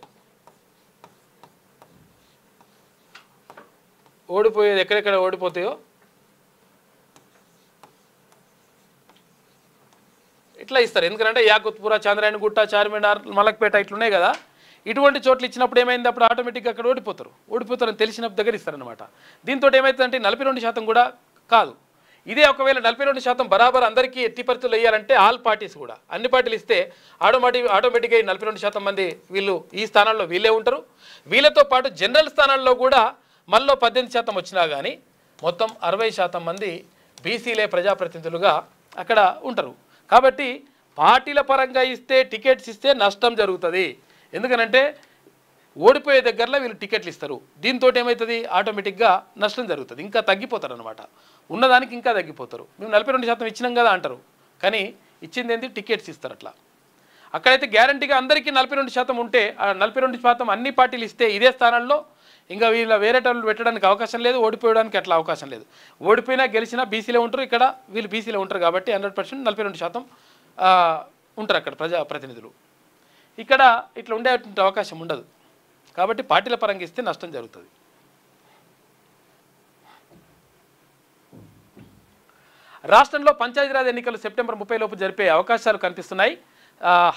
ఓడిపోయేది ఎక్కడెక్కడ ఓడిపోతాయో ఇట్లా ఇస్తారు. ఎందుకంటే యాకుత్పుర, చంద్రాయణగుట్ట, చార్మినార్, మలక్పేట ఇట్లున్నాయి కదా, ఇటువంటి చోట్ల ఇచ్చినప్పుడు ఏమైంది, అప్పుడు ఆటోమేటిక్గా అక్కడ ఓడిపోతారని తెలిసిన దగ్గర ఇస్తారనమాట. దీంతో ఏమవుతుందంటే 42% కూడా కాదు. ఇదే ఒకవేళ 42% బరాబర్ అందరికీ ఎట్టి పరిస్థితులు వేయాలంటే ఆల్ పార్టీస్ కూడా అన్ని పార్టీలు ఇస్తే ఆటోమేటిక్గా 42% మంది వీళ్ళు ఈ స్థానాల్లో వీళ్ళే ఉంటారు. వీళ్ళతో పాటు జనరల్ స్థానాల్లో కూడా మళ్ళీ 18% వచ్చినా కానీ మొత్తం 60% మంది బీసీలే ప్రజాప్రతినిధులుగా అక్కడ ఉంటారు. కాబట్టి పార్టీల పరంగా ఇస్తే టికెట్స్ ఇస్తే నష్టం జరుగుతుంది. ఎందుకనంటే ఓడిపోయే దగ్గరలో వీళ్ళు టికెట్లు ఇస్తారు. దీంతో ఏమవుతుంది, ఆటోమేటిక్గా నష్టం జరుగుతుంది, ఇంకా తగ్గిపోతారు అనమాట. ఉన్నదానికి ఇంకా తగ్గిపోతారు. మేము 42% ఇచ్చినాం కదా అంటారు, కానీ ఇచ్చింది ఏంటి, టికెట్స్ ఇస్తారు. అట్లా అక్కడైతే గ్యారంటీగా అందరికీ 42% ఉంటే ఆ 42% అన్ని పార్టీలు ఇస్తే ఇదే స్థానంలో ఇంకా వీళ్ళ వేరే వాళ్ళు పెట్టడానికి అవకాశం లేదు, ఓడిపోయడానికి అట్లా అవకాశం లేదు. ఓడిపోయినా గెలిచినా బీసీలో ఉంటారు, ఇక్కడ వీళ్ళు బీసీలో ఉంటారు. కాబట్టి 100% 42% ఉంటారు అక్కడ ప్రజాప్రతినిధులు. ఇక్కడ ఇట్లా ఉండేటువంటి అవకాశం ఉండదు. కాబట్టి పార్టీల పరంగా ఇస్తే నష్టం జరుగుతుంది. రాష్ట్రంలో పంచాయతీరాజ్ ఎన్నికలు సెప్టెంబర్ 30 లోపు జరిపే అవకాశాలు కనిపిస్తున్నాయి.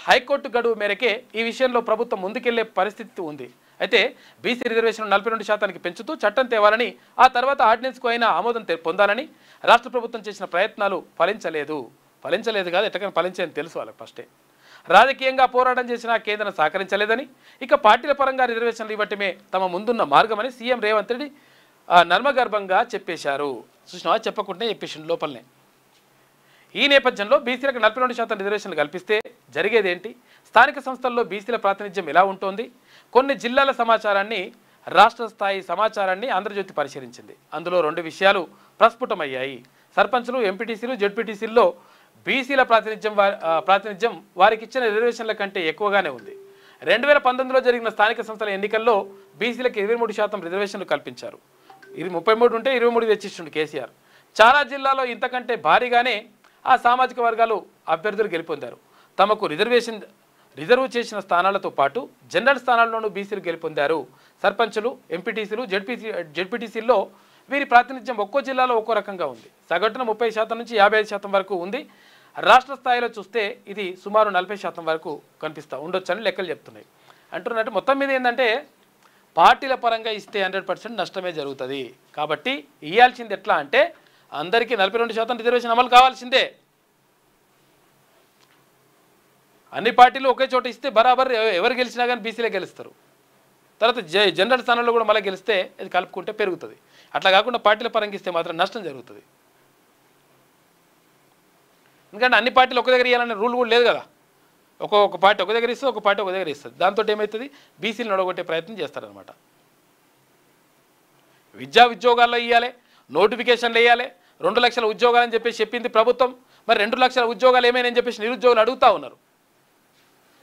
హైకోర్టు గడువు మేరకే ఈ విషయంలో ప్రభుత్వం ముందుకెళ్లే పరిస్థితి ఉంది. అయితే బీసీ రిజర్వేషన్ 42% పెంచుతూ చట్టం తేవాలని, ఆ తర్వాత ఆర్డినెన్స్కు అయినా ఆమోదం పొందాలని రాష్ట్ర ప్రభుత్వం చేసిన ప్రయత్నాలు ఫలించలేదు కాదు, ఎట్టకైనా ఫలించేదని తెలుసు వాళ్ళకి ఫస్టే. రాజకీయంగా పోరాటం చేసినా కేంద్రం సహకరించలేదని, ఇక పార్టీల పరంగా రిజర్వేషన్లు ఇవ్వటమే తమ ముందున్న మార్గమని సీఎం రేవంత్ రెడ్డి నర్మగర్భంగా చెప్పేశారు. చూసినా చెప్పకుంటే చెప్పేసిండు లోపలనే. ఈ నేపథ్యంలో బీసీలకు 42% రిజర్వేషన్లు కల్పిస్తే జరిగేదేంటి, స్థానిక సంస్థల్లో బీసీల ప్రాతినిధ్యం ఎలా ఉంటోంది, కొన్ని జిల్లాల సమాచారాన్ని, రాష్ట్ర స్థాయి సమాచారాన్ని ఆంధ్రజ్యోతి పరిశీలించింది. అందులో 2 విషయాలు ప్రస్ఫుటమయ్యాయి. సర్పంచులు, ఎంపీటీసీలు, జెడ్పీటీసీల్లో బీసీల ప్రాతినిధ్యం వారికి ఇచ్చిన రిజర్వేషన్ల కంటే ఎక్కువగానే ఉంది. 2019లో జరిగిన స్థానిక సంస్థల ఎన్నికల్లో బీసీలకు 23% రిజర్వేషన్లు కల్పించారు. ఇది 33 ఉంటే 23 తెచ్చిస్తుండు కేసీఆర్. చాలా జిల్లాలో ఇంతకంటే భారీగానే ఆ సామాజిక వర్గాలు అభ్యర్థులు గెలుపొందారు. తమకు రిజర్వ్ చేసిన స్థానాలతో పాటు జనరల్ స్థానాల్లోనూ బీసీలు గెలుపొందారు. సర్పంచులు, ఎంపీటీసీలు, జెడ్పీటీసీల్లో వీరి ప్రాతినిధ్యం ఒక్కో జిల్లాలో ఒక్కో రకంగా ఉంది. సగటున 30% నుంచి 55% వరకు ఉంది. రాష్ట్ర స్థాయిలో చూస్తే ఇది సుమారు 40% వరకు ఉండొచ్చని లెక్కలు చెప్తున్నాయి. అంటున్నట్టు మొత్తం మీద ఏంటంటే పార్టీల పరంగా ఇస్తే 100% నష్టమే జరుగుతుంది. కాబట్టి ఇవ్వాల్సింది ఎట్లా అంటే అందరికీ 42% రిజర్వేషన్ అమలు కావాల్సిందే. అన్ని పార్టీలు ఒకే చోట ఇస్తే బరాబర్ ఎవరు గెలిచినా కానీ బీసీలే గెలుస్తారు. తర్వాత జనరల్ స్థానంలో కూడా మళ్ళీ గెలిస్తే ఇది కలుపుకుంటే పెరుగుతుంది. అట్లా కాకుండా పార్టీల పరంగా ఇస్తే మాత్రం నష్టం జరుగుతుంది. ఎందుకంటే అన్ని పార్టీలు ఒక దగ్గర ఇవ్వాలనే రూల్ కూడా లేదు కదా. ఒక పార్టీ ఒక దగ్గర ఇస్తుంది, ఒక పార్టీ ఒక దగ్గర ఇస్తుంది. దాంతో ఏమవుతుంది, బీసీలు నడగొట్టే ప్రయత్నం చేస్తారనమాట. ఉద్యోగాల్లో ఇవ్వాలి, నోటిఫికేషన్లు వేయాలి. 2 లక్షల ఉద్యోగాలని చెప్పేసి చెప్పింది ప్రభుత్వం. మరి 2 లక్షల ఉద్యోగాలు ఏమైనా చెప్పేసి నిరుద్యోగులు అడుగుతూ ఉన్నారు.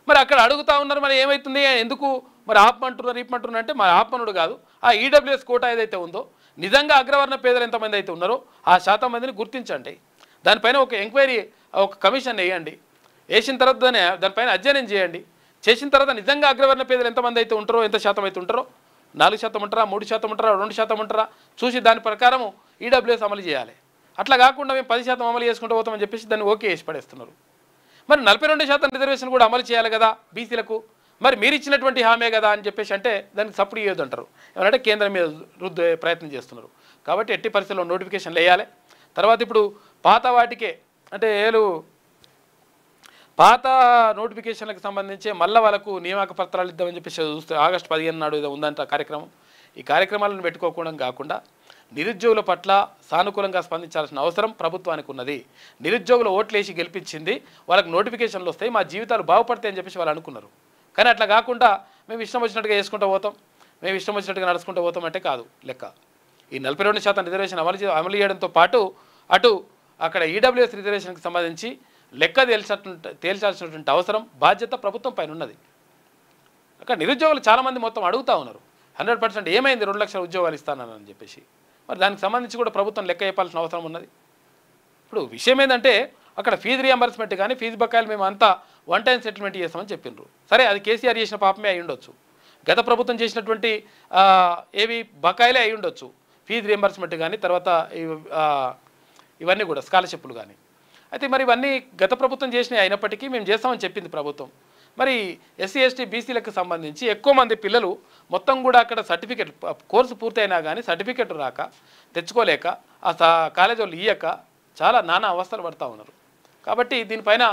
మరి అక్కడ అడుగుతూ ఉన్నారు, మరి ఏమవుతుంది, ఎందుకు మరి ఆపమంటున్నారు అంటే మరి ఆపమనుడు కాదు. ఆ ఈడబ్ల్యూఎస్ కోటా ఏదైతే ఉందో, నిజంగా అగ్రవర్ణ పేదలు ఎంతమంది అయితే ఉన్నారో ఆ శాతం మందిని గుర్తించండి. దానిపైన ఒక ఎంక్వైరీ, ఒక కమిషన్ వేయండి. వేసిన తర్వాత దానిపైన అధ్యయనం చేయండి. చేసిన తర్వాత నిజంగా అగ్రవర్ణ పేదలు ఎంతమంది అయితే ఉంటారో, ఎంత శాతం అయితే ఉంటారో, 4% ఉంటారా, 3% ఉంటారా, 2% ఉంటారా చూసి దాని ప్రకారం ఈడబ్ల్యూఎస్ అమలు చేయాలి. అట్లా కాకుండా మేము 10% అమలు చేసుకుంటూ పోతామని చెప్పేసి దాన్ని ఓకే చేసి పడేస్తున్నారు. మరి 42% రిజర్వేషన్ కూడా అమలు చేయాలి కదా బీసీలకు. మరి మీరు ఇచ్చినటువంటి హామీ కదా అని చెప్పేసి అంటే దానికి సపోర్ట్ చేయొద్దు అంటారు. ఏమంటే కేంద్రం మీద రుద్దే ప్రయత్నం చేస్తున్నారు. కాబట్టి ఎట్టి పరిస్థితుల్లో నోటిఫికేషన్లు వేయాలి. తర్వాత ఇప్పుడు పాత వాటికే అంటే పాత నోటిఫికేషన్లకు సంబంధించి మళ్ళీ వాళ్ళకు నియామక పత్రాలు ఇద్దామని చెప్పేసి చూస్తే ఆగస్టు 15 నాడు ఏదో ఉందంట కార్యక్రమం. ఈ కార్యక్రమాలను పెట్టుకోకుండా కాకుండా నిరుద్యోగుల పట్ల సానుకూలంగా స్పందించాల్సిన అవసరం ప్రభుత్వానికి ఉన్నది. నిరుద్యోగులు ఓట్లేసి గెలిపించింది, వాళ్ళకి నోటిఫికేషన్లు వస్తాయి, మా జీవితాలు బాగుపడతాయి అని చెప్పేసి వాళ్ళు అనుకున్నారు. కానీ అట్లా కాకుండా మేము ఇష్టం వచ్చినట్టుగా చేసుకుంటూ పోతాం, మేము ఇష్టం వచ్చినట్టుగా నడుచుకుంటూ పోతాం అంటే కాదు లెక్క. ఈ 42% రిజర్వేషన్ అమలు చేయడంతో పాటు అటు అక్కడ ఈడబ్ల్యూఎస్ రిజర్వేషన్కి సంబంధించి లెక్క తేల్చాల్సినటువంటి అవసరం బాధ్యత ప్రభుత్వం పైన ఉన్నది. అక్కడ నిరుద్యోగులు చాలామంది మొత్తం అడుగుతూ ఉన్నారు 100% ఏమైంది 2 లక్షల ఉద్యోగాలు ఇస్తానని చెప్పేసి. మరి దానికి సంబంధించి కూడా ప్రభుత్వం లెక్క చెప్పాల్సిన అవసరం ఉన్నది. ఇప్పుడు విషయం ఏంటంటే అక్కడ ఫీజు రియంబర్స్మెంట్ కానీ ఫీజు బకాయిలు మేము అంతా వన్ టైం సెటిల్మెంట్ చేస్తామని చెప్పిండ్రు. సరే అది కేసీఆర్ చేసిన పాపమే అయి ఉండొచ్చు, గత ప్రభుత్వం చేసినటువంటి ఏవి బకాయిలే అయి ఉండొచ్చు, ఫీజు రియంబర్స్మెంట్ కానీ తర్వాత ఇవన్నీ కూడా స్కాలర్షిప్లు కానీ. అయితే మరి ఇవన్నీ గత ప్రభుత్వం చేసినవి అయినప్పటికీ మేము చేస్తామని చెప్పింది ప్రభుత్వం. మరి ఎస్సీ ఎస్టీ బీసీలకు సంబంధించి ఎక్కువ మంది పిల్లలు మొత్తం కూడా అక్కడ సర్టిఫికెట్ కోర్సు పూర్తయినా కానీ సర్టిఫికెట్ రాక తెచ్చుకోలేక ఆ కాలేజీ వాళ్ళు ఇయ్యక చాలా నానా అవస్థలు పడుతూ ఉన్నారు. కాబట్టి దీనిపైన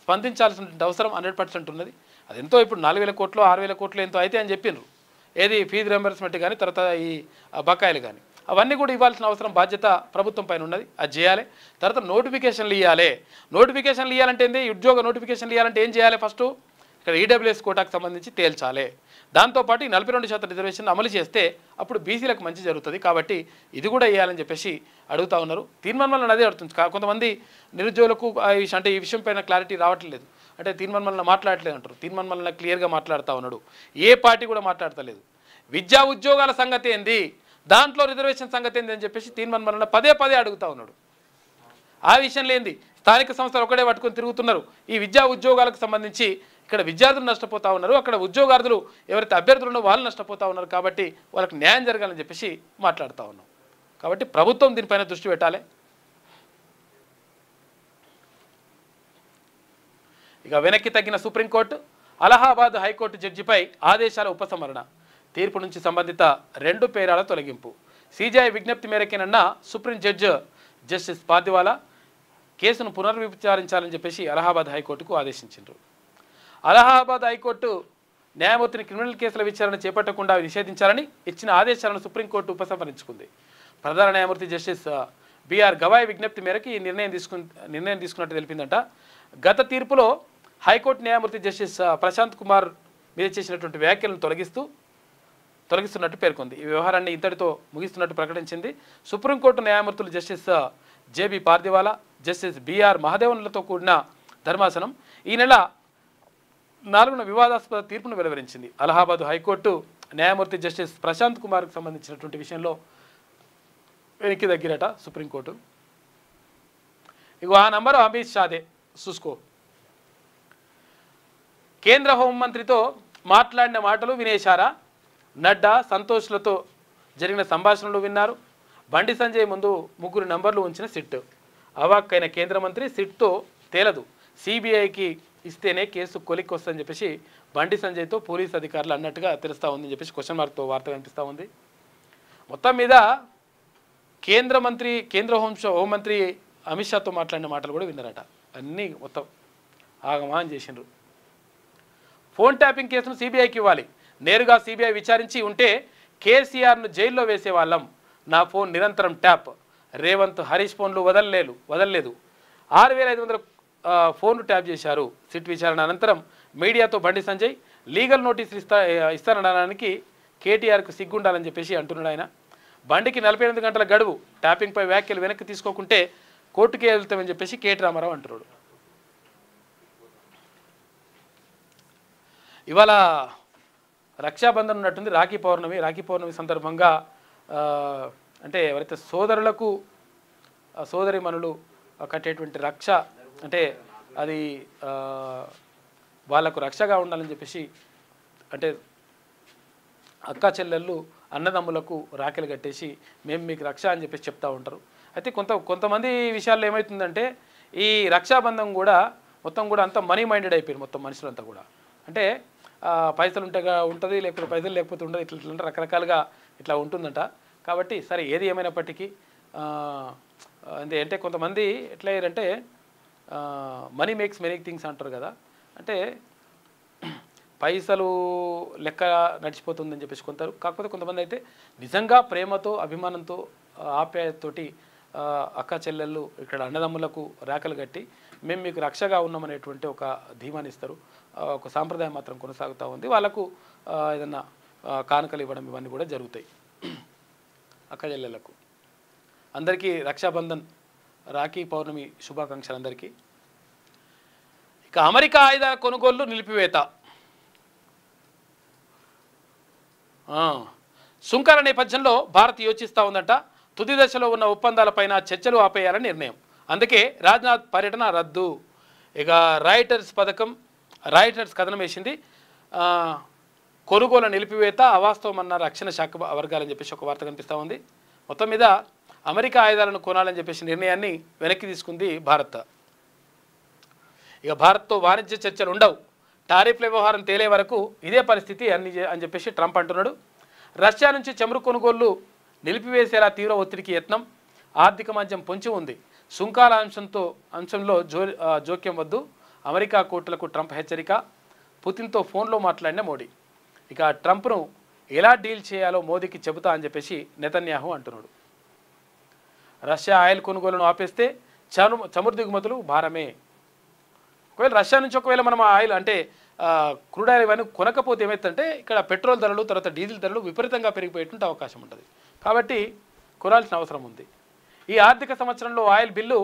స్పందించాల్సిన అవసరం 100% ఉన్నది. అది ఎంతో ఇప్పుడు 4,000 కోట్లు 6,000 కోట్లు ఎంతో అయితే అని చెప్పిండ్రు. ఏది ఫీజు రియంబర్స్మెంట్ కానీ తర్వాత ఈ బకాయిలు కానీ అవన్నీ కూడా ఇవ్వాల్సిన అవసరం బాధ్యత ప్రభుత్వం పైన ఉన్నది. అది చేయాలి. తర్వాత నోటిఫికేషన్లు ఇవ్వాలి. నోటిఫికేషన్లు ఇవ్వాలంటే ఏంది, ఉద్యోగ నోటిఫికేషన్లు ఇవ్వాలంటే ఏం చేయాలి, ఫస్ట్ ఇక్కడ ఈడబ్ల్యూఎస్ కోటాకు సంబంధించి తేల్చాలి. దాంతోపాటు ఈ 42% రిజర్వేషన్ అమలు చేస్తే అప్పుడు బీసీలకు మంచి జరుగుతుంది. కాబట్టి ఇది కూడా వేయాలని చెప్పేసి అడుగుతూ ఉన్నారు. తీర్మానం అదే అడుగుతుంది. కొంతమంది నిరుద్యోగులకు అంటే ఈ విషయం పైన క్లారిటీ రావట్లేదు. అంటే తీర్మానం మాట్లాడట్లేదు అంటారు. తీర్మానం క్లియర్గా మాట్లాడుతూ ఉన్నాడు. ఏ పార్టీ కూడా మాట్లాడతలేదు. విద్యా ఉద్యోగాల సంగతి ఏంది, దాంట్లో రిజర్వేషన్ సంగతి ఏంది అని చెప్పేసి తీర్మానం పదే అడుగుతూ ఉన్నాడు. ఆ విషయం లేనిది స్థానిక సంస్థలు ఒకటే పట్టుకొని తిరుగుతున్నారు. ఈ విద్యా ఉద్యోగాలకు సంబంధించి ఇక్కడ విద్యార్థులు నష్టపోతూ ఉన్నారు, అక్కడ ఉద్యోగార్థులు ఎవరైతే అభ్యర్థులు ఉన్నారో వాళ్ళు నష్టపోతూ ఉన్నారు. కాబట్టి వాళ్ళకి న్యాయం జరగాలని చెప్పేసి మాట్లాడుతూ ఉన్నాం. కాబట్టి ప్రభుత్వం దీనిపైన దృష్టి పెట్టాలి. ఇక వెనక్కి తగ్గిన సుప్రీంకోర్టు, అలహాబాద్ హైకోర్టు జడ్జిపై ఆదేశాల ఉపసంహరణ, తీర్పు నుంచి సంబంధిత 2 పేరాల తొలగింపు. సిజేఐ విజ్ఞప్తి మేరకేనన్న సుప్రీం జడ్జి జస్టిస్ పార్దివాలా కేసును పునర్విచారించాలని చెప్పేసి అలహాబాద్ హైకోర్టుకు ఆదేశించారు. అలహాబాద్ హైకోర్టు న్యాయమూర్తిని క్రిమినల్ కేసుల విచారణ చేపట్టకుండా నిషేధించాలని ఇచ్చిన ఆదేశాలను సుప్రీంకోర్టు ఉపసంహరించుకుంది. ప్రధాన న్యాయమూర్తి జస్టిస్ బిఆర్ గవాయ్ విజ్ఞప్తి మేరకు ఈ నిర్ణయం తీసుకున్నట్టు తెలిపిందంట. గత తీర్పులో హైకోర్టు న్యాయమూర్తి జస్టిస్ ప్రశాంత్ కుమార్ మీద చేసినటువంటి వ్యాఖ్యలను తొలగిస్తున్నట్టు పేర్కొంది. ఈ వ్యవహారాన్ని ఇంతటితో ముగిస్తున్నట్టు ప్రకటించింది. సుప్రీంకోర్టు న్యాయమూర్తులు justice JB Pardiwala, justice BR మహాదేవన్లతో కూడిన ధర్మాసనం ఈ నెల 4న వివాదాస్పద తీర్పును వెలువరించింది. అలహాబాద్ హైకోర్టు న్యాయమూర్తి జస్టిస్ ప్రశాంత్ కుమార్కు సంబంధించినటువంటి విషయంలో వెనక్కి దగ్గరట సుప్రీంకోర్టు. ఇగో ఆ నంబరు అమిత్ షాదే చూసుకో. కేంద్ర హోంమంత్రితో మాట్లాడిన మాటలు వినేశారా? నడ్డా సంతోష్లతో జరిగిన సంభాషణలు విన్నారు. బండి సంజయ్ ముందు 3 నంబర్లు ఉంచిన సిట్. అవాక్కైన కేంద్ర మంత్రి సిట్తో తేలదు, సిబిఐకి ఇస్తేనే కేసు కొలిక్కొస్తుందని చెప్పేసి బండి సంజయ్తో పోలీస్ అధికారులు అన్నట్టుగా తెలుస్తూ ఉందని చెప్పేసి క్వశ్చన్ మార్క్తో వార్త కనిపిస్తూ ఉంది. మొత్తం మీద కేంద్ర హోంమంత్రి అమిత్ షాతో మాట్లాడిన మాటలు కూడా విన్నారట. అన్నీ మొత్తం ఆగమాన్ చేసిండ్రు. ఫోన్ ట్యాపింగ్ కేసును సిబిఐకి ఇవ్వాలి, నేరుగా సిబిఐ విచారించి ఉంటే కేసీఆర్ను జైల్లో వేసేవాళ్ళం, నా ఫోన్ నిరంతరం ట్యాప్, రేవంత్ హరీష్ ఫోన్లు వదలలేదు 6,500 ఫోన్లు ట్యాప్ చేశారు. సిట్ విచారణ అనంతరం మీడియాతో బండి సంజయ్ లీగల్ నోటీసులు ఇస్తానడానికి కేటీఆర్కు సిగ్గుండాలని చెప్పేసి అంటున్నాడు ఆయన. బండికి 48 గంటల గడువు, ట్యాపింగ్పై వ్యాఖ్యలు వెనక్కి తీసుకోకుంటే కోర్టుకే వెళ్తామని చెప్పేసి కేటీ రామారావు అంటున్నాడు. ఇవాళ రక్షాబంధన్ ఉన్నట్టుంది, రాఖీ పౌర్ణమి సందర్భంగా అంటే ఎవరైతే సోదరులకు సోదరిమణులు కట్టేటువంటి రక్ష అంటే అది వాళ్ళకు రక్షగా ఉండాలని చెప్పేసి అంటే అక్క చెల్లెళ్ళు అన్నదమ్ములకు రాఖీలు కట్టేసి మేము మీకు రక్ష అని చెప్పేసి చెప్తూ ఉంటారు. అయితే కొంతమంది విషయాల్లో ఏమవుతుందంటే ఈ రక్షాబంధం కూడా మొత్తం కూడా అంతా మనీ మైండెడ్ అయిపోయింది మొత్తం మనుషులంతా కూడా. అంటే పైసలు ఉంటే ఉంటుంది, లేకపోతే పైసలు లేకపోతే ఉండదు, ఇట్లా రకరకాలుగా ఇట్లా ఉంటుందంట. కాబట్టి సరే ఏది ఏమైనప్పటికీ అంటే కొంతమంది ఎట్లా అయ్యారంటే మనీ మేక్స్ మెనీ థింగ్స్ అంటారు కదా, అంటే పైసలు లెక్క నడిచిపోతుందని చెప్పేసి కొంటారు. కాకపోతే కొంతమంది అయితే నిజంగా ప్రేమతో అభిమానంతో ఆప్యాయతతోటి అక్క చెల్లెళ్ళు ఇక్కడ అన్నదమ్ములకు రేఖలు కట్టి మేము మీకు రక్షగా ఉన్నామనేటువంటి ఒక ధీమాని ఇస్తారు. ఒక సాంప్రదాయం మాత్రం కొనసాగుతూ ఉంది. వాళ్ళకు ఏదన్నా కానుకలు ఇవ్వడం ఇవన్నీ కూడా జరుగుతాయి అక్క చెల్లెళ్ళకు. అందరికీ రక్షాబంధన్ రాఖీ పౌర్ణమి శుభాకాంక్షలు అందరికీ. ఇక అమెరికా ఆయుధాల కొనుగోళ్లు నిలిపివేత. సుంకాల నేపథ్యంలో భారత్ యోచిస్తూ ఉందట. తుది దశలో ఉన్న ఒప్పందాలపైన చర్చలు ఆపేయాలని నిర్ణయం. అందుకే రాజ్నాథ్ పర్యటన రద్దు. ఇక రాయిటర్స్ కథనం వేసింది. కొనుగోలు నిలిపివేత అవాస్తవం అన్న రక్షణ శాఖ వర్గాలని చెప్పేసి ఒక వార్త కనిపిస్తూ ఉంది. మొత్తం మీద అమెరికా ఆయుధాలను కొనాలని చెప్పేసి నిర్ణయాన్ని వెనక్కి తీసుకుంది భారత్. ఇక భారత్తో వాణిజ్య చర్చలు ఉండవు, టారిఫ్ల వ్యవహారం తేలే వరకు ఇదే పరిస్థితి అని చెప్పేసి ట్రంప్ అంటున్నాడు. రష్యా నుంచి చమురు కొనుగోళ్లు నిలిపివేసేలా తీవ్ర ఒత్తిడికి యత్నం. ఆర్థిక మాంద్యం పొంచి ఉంది. సుంకాల అంశంలో జోక్యం వద్దు. అమెరికా కోర్టులకు ట్రంప్ హెచ్చరిక. పుతిన్తో ఫోన్లో మాట్లాడిన మోడీ. ఇక ట్రంప్ను ఎలా డీల్ చేయాలో మోదీకి చెబుతా అని చెప్పేసి నెతన్యాహు అంటున్నాడు. రష్యా ఆయిల్ కొనుగోలును ఆపేస్తే చమురు దిగుమతులు భారమే. ఒకవేళ రష్యా నుంచి ఒకవేళ మనం ఆయిల్ అంటే క్రూడ్ ఆయిల్ ఇవన్నీ కొనకపోతే ఏమవుతుందంటే ఇక్కడ పెట్రోల్ ధరలు తర్వాత డీజిల్ ధరలు విపరీతంగా పెరిగిపోయేటువంటి అవకాశం ఉంటుంది. కాబట్టి కొనాల్సిన అవసరం ఉంది. ఈ ఆర్థిక సంవత్సరంలో ఆయిల్ బిల్లు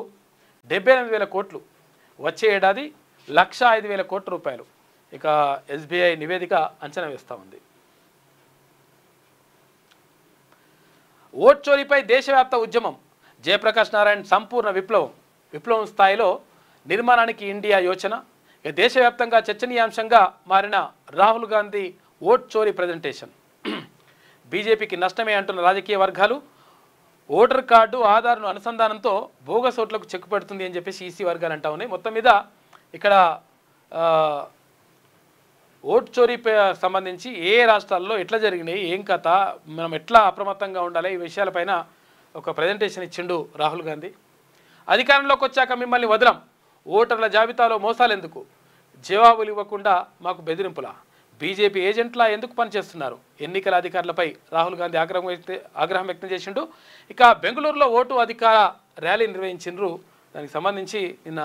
78,000 కోట్లు, వచ్చే ఏడాది 105,000 కోట్ల రూపాయలు. ఇక ఎస్బీఐ నివేదిక అంచనా వేస్తూ ఉంది. ఓట్ చోరీపై దేశవ్యాప్త ఉద్యమం. జయప్రకాష్ నారాయణ్ సంపూర్ణ విప్లవం స్థాయిలో నిర్మాణానికి ఇండియా యోచన. ఇక దేశవ్యాప్తంగా చర్చనీయాంశంగా మారిన రాహుల్ గాంధీ ఓట్ చోరీ ప్రజెంటేషన్. బీజేపీకి నష్టమే అంటున్న రాజకీయ వర్గాలు. ఓటర్ కార్డు ఆధార్ను అనుసంధానంతో బోగస్ ఓట్లకు చెక్ పెడుతుంది అని చెప్పేసి ఈసీ వర్గాలు అంటా ఉన్నాయి. మొత్తం మీద ఇక్కడ ఓట్ చోరీ సంబంధించి ఏ రాష్ట్రాల్లో ఎట్లా జరిగినాయి, ఏం కథ, మనం ఎట్లా అప్రమత్తంగా ఉండాలి, ఈ విషయాలపైన ఒక ప్రజెంటేషన్ ఇచ్చిండు రాహుల్ గాంధీ. అధికారంలోకి వచ్చాక మిమ్మల్ని వదలం, ఓటర్ల జాబితాలో మోసాలు ఎందుకు, జవాబులు ఇవ్వకుండా మాకు బెదిరింపులా, బీజేపీ ఏజెంట్లా ఎందుకు పనిచేస్తున్నారు, ఎన్నికల అధికారులపై రాహుల్ గాంధీ ఆగ్రహం వ్యక్తం చేసిండు. ఇక బెంగళూరులో ఓటు అధికార ర్యాలీ నిర్వహించిండ్రు. దానికి సంబంధించి నిన్న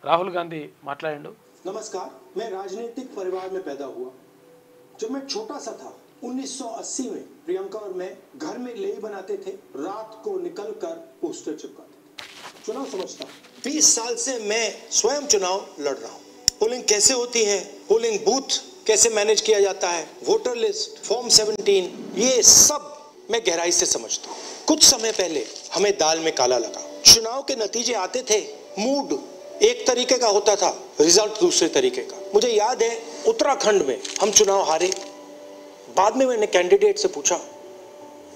రాహుల్ గాంధీ మాట్లాడిండు. नमस्कार, मैं राजनीतिक परिवार में पैदा हुआ. जब मैं छोटा सा था 1980 में प्रियंका और मैं घर में लेई बनाते थे, रात को निकलकर पोस्टर चिपकाते थे. चुनाव समझता हूँ. 20 साल से मैं स्वयं चुनाव लड़ रहा हूँ. पोलिंग कैसे होती है, पोलिंग बूथ कैसे मैनेज किया जाता है, वोटर लिस्ट, फॉर्म 17, ये सब मैं गहराई से समझता हूँ. कुछ समय पहले हमें दाल में काला लगा. चुनाव के नतीजे आते थे, मूड एक तरीके का होता था, रिजल्ट दूसरे तरीके का. मुझे याद है उत्तराखंड में हम चुनाव हारे. बाद में मैंने कैंडिडेट से पूछा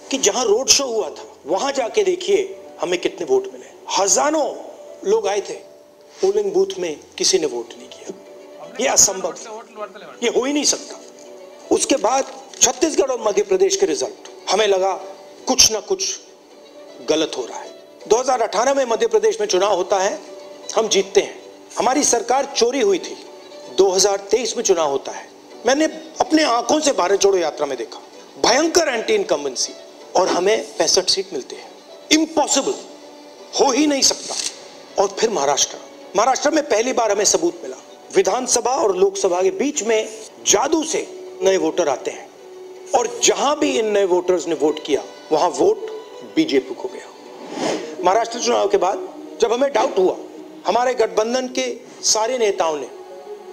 कि जहां रोड शो हुआ था वहां जाके देखिए हमें कितने वोट मिले. हजारों लोग आए थे, पोलिंग बूथ में किसी ने वोट नहीं किया. ये असंभव, ये हो ही नहीं सकता. उसके बाद छत्तीसगढ़ और मध्य प्रदेश के रिजल्ट, हमें लगा कुछ ना कुछ गलत हो रहा है. 2018 में मध्य प्रदेश में चुनाव होता है, हम जीतते हैं. हमारी सरकार चोरी हुई थी. 2023 में चुनाव होता है. मैंने अपने आंखों से भारत जोड़ो यात्रा में देखा भयंकर एंटी इनकम्बेंसी, और हमें 65 सीट मिलते हैं. इम्पॉसिबल, हो ही नहीं सकता. और फिर महाराष्ट्र में पहली बार हमें सबूत मिला. विधानसभा और लोकसभा के बीच में जादू से नए वोटर आते हैं, और जहां भी इन नए वोटर्स ने वोट किया वहां वोट बीजेपी को गया. महाराष्ट्र चुनाव के बाद जब हमें डाउट हुआ, हमारे गठबंधन के सारे नेताओं ने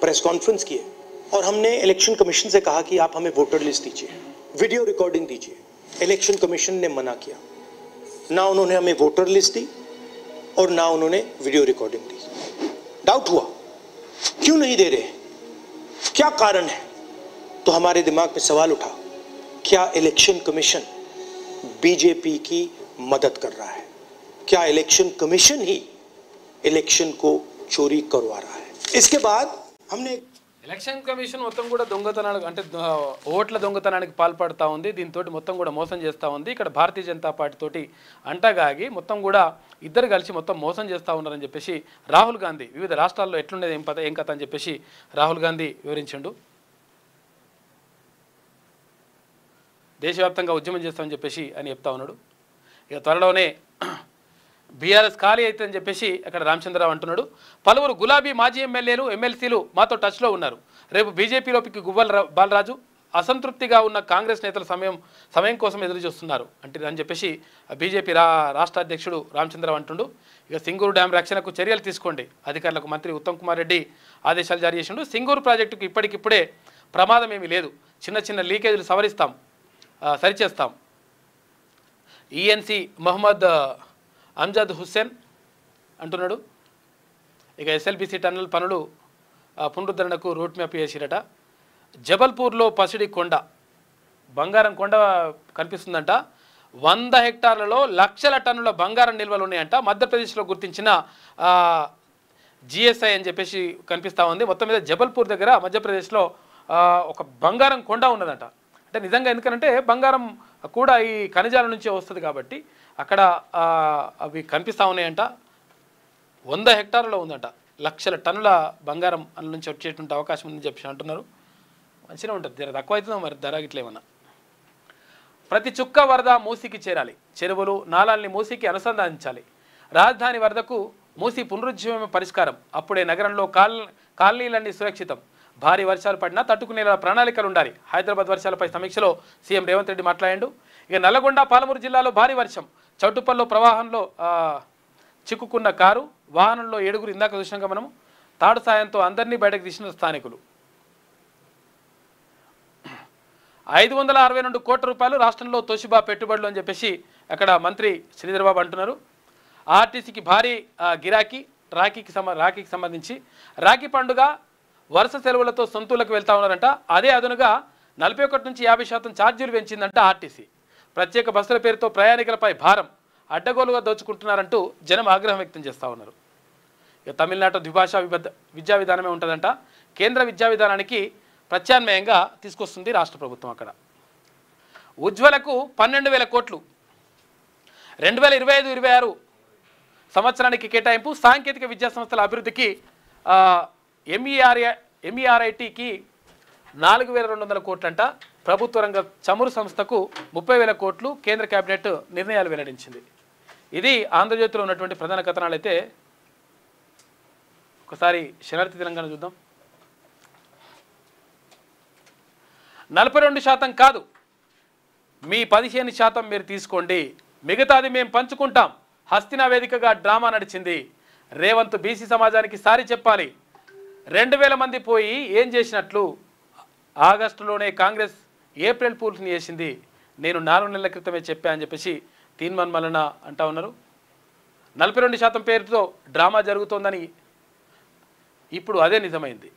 प्रेस कॉन्फ्रेंस किए और हमने इलेक्शन कमीशन से कहा कि आप हमें वोटर लिस्ट दीजिए, वीडियो रिकॉर्डिंग दीजिए. इलेक्शन कमीशन ने मना किया. ना उन्होंने हमें वोटर लिस्ट दी और ना उन्होंने वीडियो रिकॉर्डिंग दी. डाउट हुआ क्यों नहीं दे रहे, क्या कारण है. तो हमारे दिमाग में सवाल उठा, क्या इलेक्शन कमीशन बीजेपी की मदद कर रहा है, क्या इलेक्शन कमीशन ही इलेक्शन को चोरी करवा रहा है. इसके बाद हमने ఎలక్షన్ కమిషన్ మొత్తం కూడా దొంగతనాలకు అంటే ఓట్ల దొంగతనానికి పాల్పడుతూ ఉంది. దీంతో మొత్తం కూడా మోసం చేస్తూ ఉంది. ఇక్కడ భారతీయ జనతా పార్టీ తోటి అంటగాగి మొత్తం కూడా ఇద్దరు కలిసి మొత్తం మోసం చేస్తూ ఉన్నారని చెప్పేసి రాహుల్ గాంధీ వివిధ రాష్ట్రాల్లో ఎట్లుండేది ఏం కథ అని చెప్పేసి రాహుల్ గాంధీ వివరించిండు. దేశవ్యాప్తంగా ఉద్యమం చేస్తామని చెప్పేసి అని చెప్తా ఉన్నాడు. ఇక త్వరలోనే బీఆర్ఎస్ ఖాళీ అవుతుందని చెప్పేసి అక్కడ రామచంద్రరావు అంటున్నాడు. పలువురు గులాబీ మాజీ ఎమ్మెల్యేలు ఎమ్మెల్సీలు మాతో టచ్లో ఉన్నారు. రేపు బీజేపీలోకి గువ్వల బాలరాజు అసంతృప్తిగా ఉన్న కాంగ్రెస్ నేతల సమయం కోసం ఎదురు చూస్తున్నారు అంటే అని చెప్పేసి బీజేపీ రాష్ట్ర అధ్యక్షుడు రామచంద్రరావు అంటుండు. ఇక సింగూరు డ్యాం రక్షణకు చర్యలు తీసుకోండి అధికారులకు మంత్రి ఉత్తమ్ కుమార్ రెడ్డి ఆదేశాలు జారీ చేసిండు. సింగూరు ప్రాజెక్టుకు ఇప్పటికిప్పుడే ప్రమాదం ఏమీ లేదు, చిన్న చిన్న లీకేజీలు సరిచేస్తాం. ఈఎన్సీ మహమ్మద్ అంజద్ హుస్సేన్ అంటున్నాడు. ఇక ఎస్ఎల్బీసీ టన్నల్ పనులు పునరుద్ధరణకు రూట్ మ్యాప్ వేసిరట. జబల్పూర్లో పసిడి కొండ బంగారం కొండ కనిపిస్తుందంట. 100 హెక్టార్లలో లక్షల టన్నుల బంగారం నిల్వలు ఉన్నాయంట. మధ్యప్రదేశ్లో గుర్తించిన జిఎస్ఐ అని చెప్పేసి కనిపిస్తూ ఉంది. మొత్తం మీద జబల్పూర్ దగ్గర మధ్యప్రదేశ్లో ఒక బంగారం కొండ ఉన్నదంట. అంటే నిజంగా ఎందుకంటే బంగారం కూడా ఈ ఖనిజాల నుంచే వస్తుంది కాబట్టి అక్కడ అవి కనిపిస్తూ ఉన్నాయంట. 100 హెక్టార్లలో ఉందంట. లక్షల టన్నుల బంగారం అందులో నుంచి వచ్చేటువంటి అవకాశం ఉందని చెప్పి అంటున్నారు. మంచిగా ఉంటుంది, ధర తక్కువ అవుతుందో మరి ధర ఇట్లేమన్నా. ప్రతి చుక్క వరద మూసీకి చేరాలి, చెరువులు నాలాల్ని మూసీకి అనుసంధానించాలి. రాజధాని వరదకు మూసీ పునరుజ్జీవమే పరిష్కారం. అప్పుడే నగరంలో కాలనీలన్నీ సురక్షితం. భారీ వర్షాలు పడినా తట్టుకునేలా ప్రణాళికలు ఉండాలి. హైదరాబాద్ వర్షాలపై సమీక్షలో సీఎం రేవంత్ రెడ్డి మాట్లాడాడు. ఇక నల్లగొండ పాలమూరు జిల్లాలో భారీ వర్షం, చౌటుప్పల్లో ప్రవాహంలో చిక్కుకున్న కారు, వాహనంలో 7 ఇందాక చూసినాక మనము. తాడు సాయంతో అందరినీ బయటకు తీసిన స్థానికులు. 562 కోట్ల రూపాయలు రాష్ట్రంలో తోషిబా పెట్టుబడులు అని చెప్పేసి అక్కడ మంత్రి శ్రీధర్ బాబు అంటున్నారు. ఆర్టీసీకి భారీ గిరాకీ. రాఖీకి సంబంధించి రాఖీ పండుగ వరుస సెలవులతో సొంతూలకు వెళ్తా ఉన్నారంట. అదే అదనుగా 41 నుంచి 50% ఛార్జీలు పెంచిందంట ఆర్టీసీ. ప్రత్యేక బస్సుల పేరుతో ప్రయాణికులపై భారం అడ్డగోలుగా దోచుకుంటున్నారంటూ జనం ఆగ్రహం వ్యక్తం చేస్తూ ఉన్నారు. ఇక తమిళనాడు ద్విభాషా విద్యా విధానమే ఉంటుందంట. కేంద్ర విద్యా విధానానికి ప్రత్యామ్నాయంగా తీసుకొస్తుంది రాష్ట్ర ప్రభుత్వం. అక్కడ ఉజ్వలకు 12,000 కోట్లు 2025-26 సంవత్సరానికి కేటాయింపు. సాంకేతిక విద్యా సంస్థల అభివృద్ధికి ఎంఈఆర్ఐటికి 4,200 కోట్లంట. ప్రభుత్వ రంగ చమురు సంస్థకు 30,000 కోట్లు కేంద్ర కేబినెట్ నిర్ణయాలు వెల్లడించింది. ఇది ఆంధ్రజ్యోతిలో ఉన్నటువంటి ప్రధాన కథనాలు. అయితే ఒకసారి శనార్థి తెలంగాణ చూద్దాం. 42% కాదు, మీ 15% మీరు తీసుకోండి, మిగతాది మేము పంచుకుంటాం. హస్తినా వేదికగా డ్రామా నడిచింది. రేవంత్ బీసీ సమాజానికి సారి చెప్పాలి. 2,000 మంది పోయి ఏం చేసినట్లు? ఆగస్టులోనే కాంగ్రెస్ ఏప్రిల్ ఫూల్స్ని చేసింది. నేను 4 నెలల క్రితమే చెప్పా అని చెప్పేసి తీన్మాన్ మల్లన అంటా ఉన్నారు. 42% పేరుతో డ్రామా జరుగుతోందని ఇప్పుడు అదే నిజమైంది.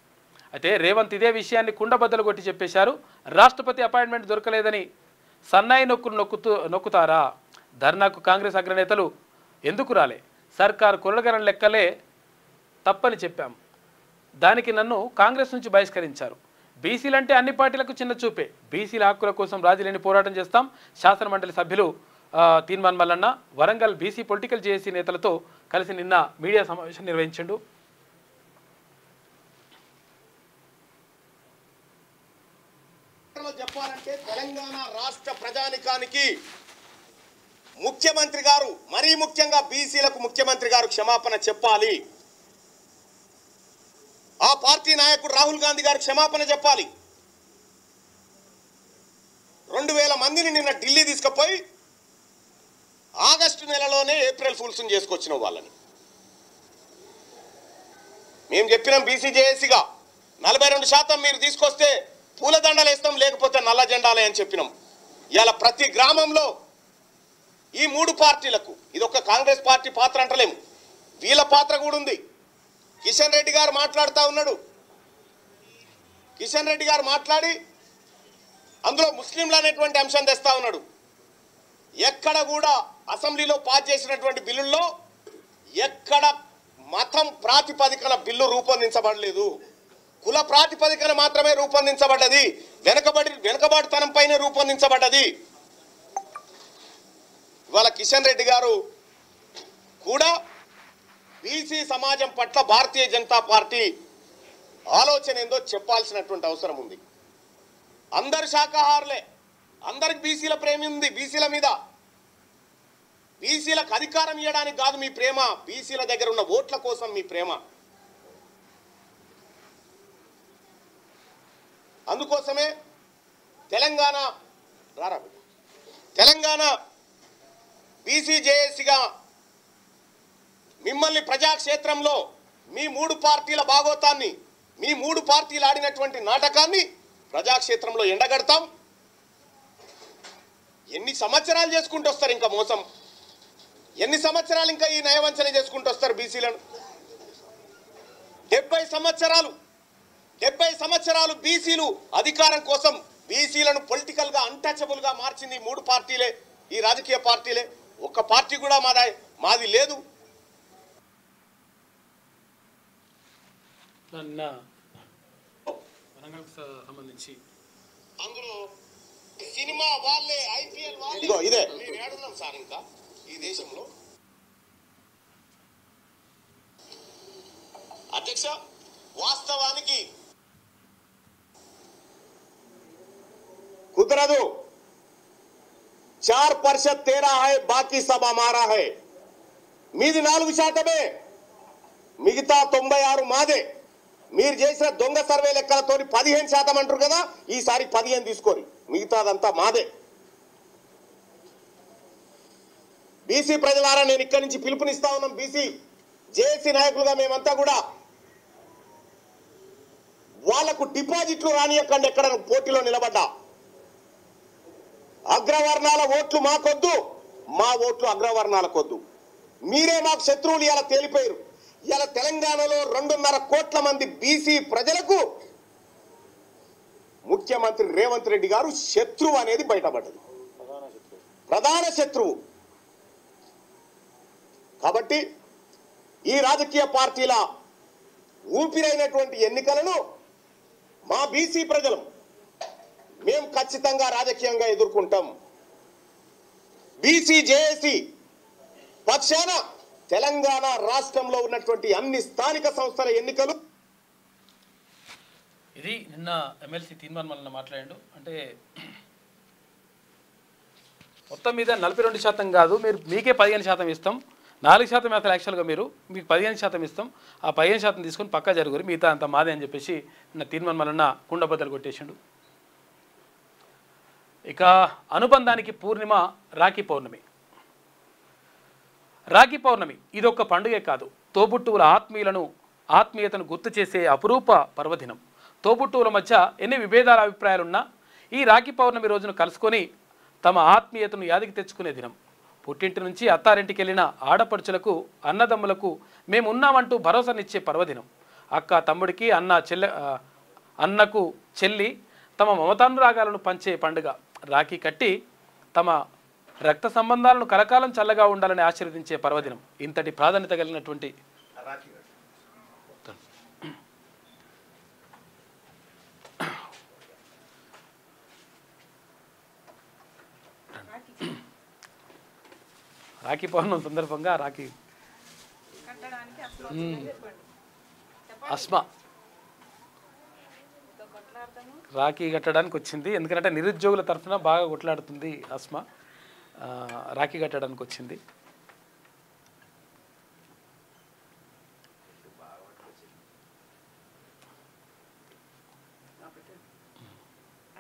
అయితే రేవంత్ ఇదే విషయాన్ని కుండబద్దలు కొట్టి చెప్పేశారు. రాష్ట్రపతి అపాయింట్మెంట్ దొరకలేదని సన్నాయి నొక్కుతారా? ధర్నాకు కాంగ్రెస్ అగ్రనేతలు ఎందుకు రాలే? సర్కారు కొరగరం లెక్కలే తప్పని చెప్పాం, దానికి నన్ను కాంగ్రెస్ నుంచి బహిష్కరించారు. బీసీలంటే అన్ని పార్టీలకు చిన్న చూపే. బీసీల హక్కుల కోసం రాజీలేని పోరాటం చేస్తాం. శాసనమండలి సభ్యులు Teenmaar Mallanna Warangal BC political JAC నేతలతో కలిసి నిన్న మీడియా సమావేశం నిర్వహించిండు. చెప్పాలంటే తెలంగాణ రాష్ట్ర ప్రజానికానికి ముఖ్యమంత్రి గారు, మరీ ముఖ్యంగా బీసీలకు ముఖ్యమంత్రి గారు క్షమాపణ చెప్పాలి. ఆ పార్టీ నాయకుడు రాహుల్ గాంధీ గారు క్షమాపణ చెప్పాలి. 2,000 మందిని నిన్న ఢిల్లీ తీసుకుపోయి ఆగస్టు నెలలోనే ఏప్రిల్ ఫూల్స్ చేసుకొచ్చిన వాళ్ళని మేము చెప్పినాం. బీసీ జేఏసీగా 42% మీరు తీసుకొస్తే పూలదండలు వేస్తాం, లేకపోతే నల్ల జెండాలే అని చెప్పినాం. ఇవాళ ప్రతి గ్రామంలో ఈ 3 పార్టీలకు, ఇది ఒక కాంగ్రెస్ పార్టీ పాత్ర అంటలేము, వీళ్ళ పాత్ర కూడా ఉంది. కిషన్ రెడ్డి గారు మాట్లాడుతూ ఉన్నాడు. కిషన్ రెడ్డి గారు మాట్లాడి అందులో ముస్లింలు అనేటువంటి అంశం తెస్తా ఉన్నాడు. ఎక్కడ కూడా అసెంబ్లీలో పాస్ చేసినటువంటి బిల్లుల్లో ఎక్కడ మతం ప్రాతిపదికన బిల్లు రూపొందించబడలేదు. కుల ప్రాతిపదికన మాత్రమే రూపొందించబడ్డది, వెనుకబాటుతనం పైన రూపొందించబడ్డది. ఇవాళ కిషన్ రెడ్డి గారు కూడా బీసీ సమాజం పట్ల భారతీయ జనతా పార్టీ ఆలోచన ఏందో చెప్పాల్సినటువంటి అవసరం ఉంది. అందరు శాకాహారులే, అందరికి బీసీల ప్రేమ ఉంది. బీసీల మీద, బీసీలకు అధికారం ఇవ్వడానికి కాదు మీ ప్రేమ, బీసీల దగ్గర ఉన్న ఓట్ల కోసం మీ ప్రేమ. అందుకోసమే తెలంగాణ బీసీ జేఏసీగా మిమ్మల్ని ప్రజాక్షేత్రంలో మీ 3 పార్టీల భాగోతాన్ని, మీ 3 పార్టీలు ఆడినటువంటి నాటకాన్ని ప్రజాక్షేత్రంలో ఎండగడతాం. ఎన్ని సంవత్సరాలు చేసుకుంటూ వస్తారు ఇంకా మోసం, ఎన్ని సంవత్సరాలు ఇంకా ఈ నయవంచన చేసుకుంటూ వస్తారు బీసీలను? 70 సంవత్సరాలు బీసీలు అధికారం కోసం బీసీలను పొలిటికల్ గా అన్టచబుల్ గా మార్చింది 3 పార్టీలే, ఈ రాజకీయ పార్టీలే. ఒక్క పార్టీ కూడా మాది లేదు. సంబంధించి అందులో సినిమా వాళ్ళే, ఐపీఎల్ వాళ్ళే, ఇదే మేము ఏడున్నాం సార్ ఇంకా ఈ దేశంలో. అధ్యక్ష, వాస్తవానికి కుదరదు. 4% तेरा है, बाकी सब हमारा है. మీది 4%, మిగతా 96 మాదే. మీరు చేసిన దొంగ సర్వే లెక్కలతో 15% అంటారు కదా, ఈసారి 15 తీసుకోరు, మిగతాదంతా మాదే. బీసీ ప్రజలారా, నేను ఇక్కడి నుంచి పిలుపునిస్తా ఉన్నాం. బీసీ జేఏసీ నాయకులుగా మేమంతా కూడా వాళ్లకు డిపాజిట్లు రానియకండి. ఎక్కడ పోటీలో నిలబడ్డా అగ్రవర్ణాల ఓట్లు మాకొద్దు, మా ఓట్లు అగ్రవర్ణాలకొద్దు. మీరే మాకు శత్రువులు. ఇలా తేలిపోయారు. ఇలా తెలంగాణలో 2.5 కోట్ల మంది బీసీ ప్రజలకు ముఖ్యమంత్రి రేవంత్ రెడ్డి గారు శత్రువు అనేది బయటపడ్డది, ప్రధాన శత్రువు. కాబట్టి ఈ రాజకీయ పార్టీల ఊపిరైనటువంటి ఎన్నికలను మా బీసీ ప్రజలు మేము ఖచ్చితంగా రాజకీయంగా ఎదుర్కొంటాం. బీసీ జేఏసీ పక్షాన తెలంగాణ రాష్ట్రంలో ఉన్నటువంటి అన్ని స్థానిక సంస్థల ఎన్నికలు. ఇది నిన్న ఎమ్మెల్సీ తీర్మానం వలన మాట్లాడాడు. అంటే మొత్తం మీద 42% కాదు, మీకే 15% ఇస్తాం, 4% అసలు యాక్చువల్గా మీకు 15% ఇస్తాం, ఆ 15% తీసుకొని పక్కా జరుగురు, మిగతా అంత మాదే అని చెప్పేసి నిన్న తీర్మానం వలన కుండబద్దలు కొట్టేసిండు. ఇక అనుబంధానికి పూర్ణిమ రాఖీ పౌర్ణమి. రాఖీ పౌర్ణమి ఇదొక్క పండుగే కాదు, తోబుట్టువుల ఆత్మీయతను గుర్తు చేసే అపురూప పర్వదినం. తోబుట్టువుల మధ్య ఎన్ని విభేదాల అభిప్రాయాలున్నా ఈ రాఖీ పౌర్ణమి రోజును కలుసుకొని తమ ఆత్మీయతను యాదికి తెచ్చుకునే దినం. పుట్టింటి నుంచి అత్తారింటికి వెళ్ళిన ఆడపడుచులకు, అన్నదమ్ములకు మేమున్నామంటూ భరోసానిచ్చే పర్వదినం. అక్క తమ్ముడికి, అన్నకు చెల్లి తమ మమతానురాగాలను పంచే పండుగ. రాఖీ కట్టి తమ రక్త సంబంధాలను కలకాలం చల్లగా ఉండాలని ఆశీర్వదించే పర్వదినం. ఇంతటి ప్రాధాన్యత కలిగినటువంటి రాఖీ పౌర్ణమి సందర్భంగా రాఖీ కట్టడానికి వచ్చింది. ఎందుకంటే నిరుద్యోగుల తరఫున బాగా కొట్లాడుతుంది అస్మా. రాఖీ కట్టడానికి వచ్చింది.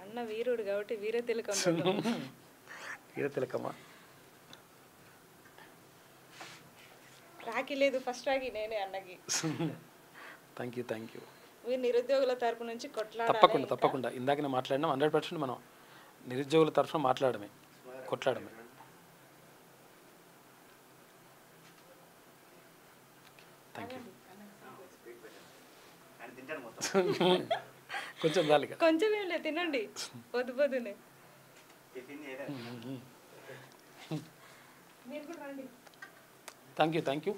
అన్న వీరుడు కాబట్టి వీరతిలకమ్మా. రాఖీ లేదు, ఫస్ట్ రాఖీ నేనే అన్నకి. Thank you. మీరు నిరుద్యోగుల తరపు నుంచి తప్పకుండా ఇందాకనే మాట్లాడినాం. 100% మనం నిరుద్యోగుల తరఫున కొట్లాడమే. Thank you. కొంచెం దాలిగా కొంచెం ఏం లేదు, తినండి పొద్దునే. Thank you.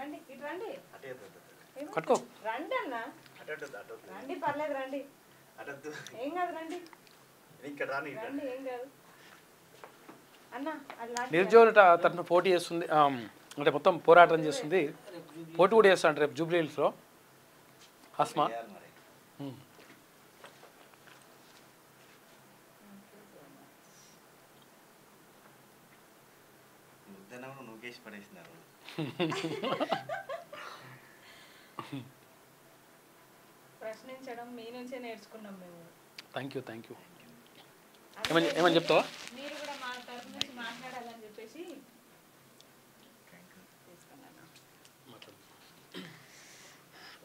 రండి ఇటు రండి కట్టుకో. రండి అన్న రండి పర్లేదు రండి ఏం కాదు రండి రండి ఏం కాదు అన్న అది లాస్ట్ నిరుద్యోగుల తరఫున పోటీ చేస్తుంది, అంటే మొత్తం పోరాటం చేస్తుంది, పోటీ కూడా చేస్తాను రేపు జూబ్లీ హిల్స్లో హస్మా. ప్రశ్నించడం మీ నుంచే నేర్చుకున్నాం మేము. థ్యాంక్ యూ ఏమని చెప్తావా? మీరు కూడా మా తరఫు నుంచి మాట్లాడాలని చెప్పేసి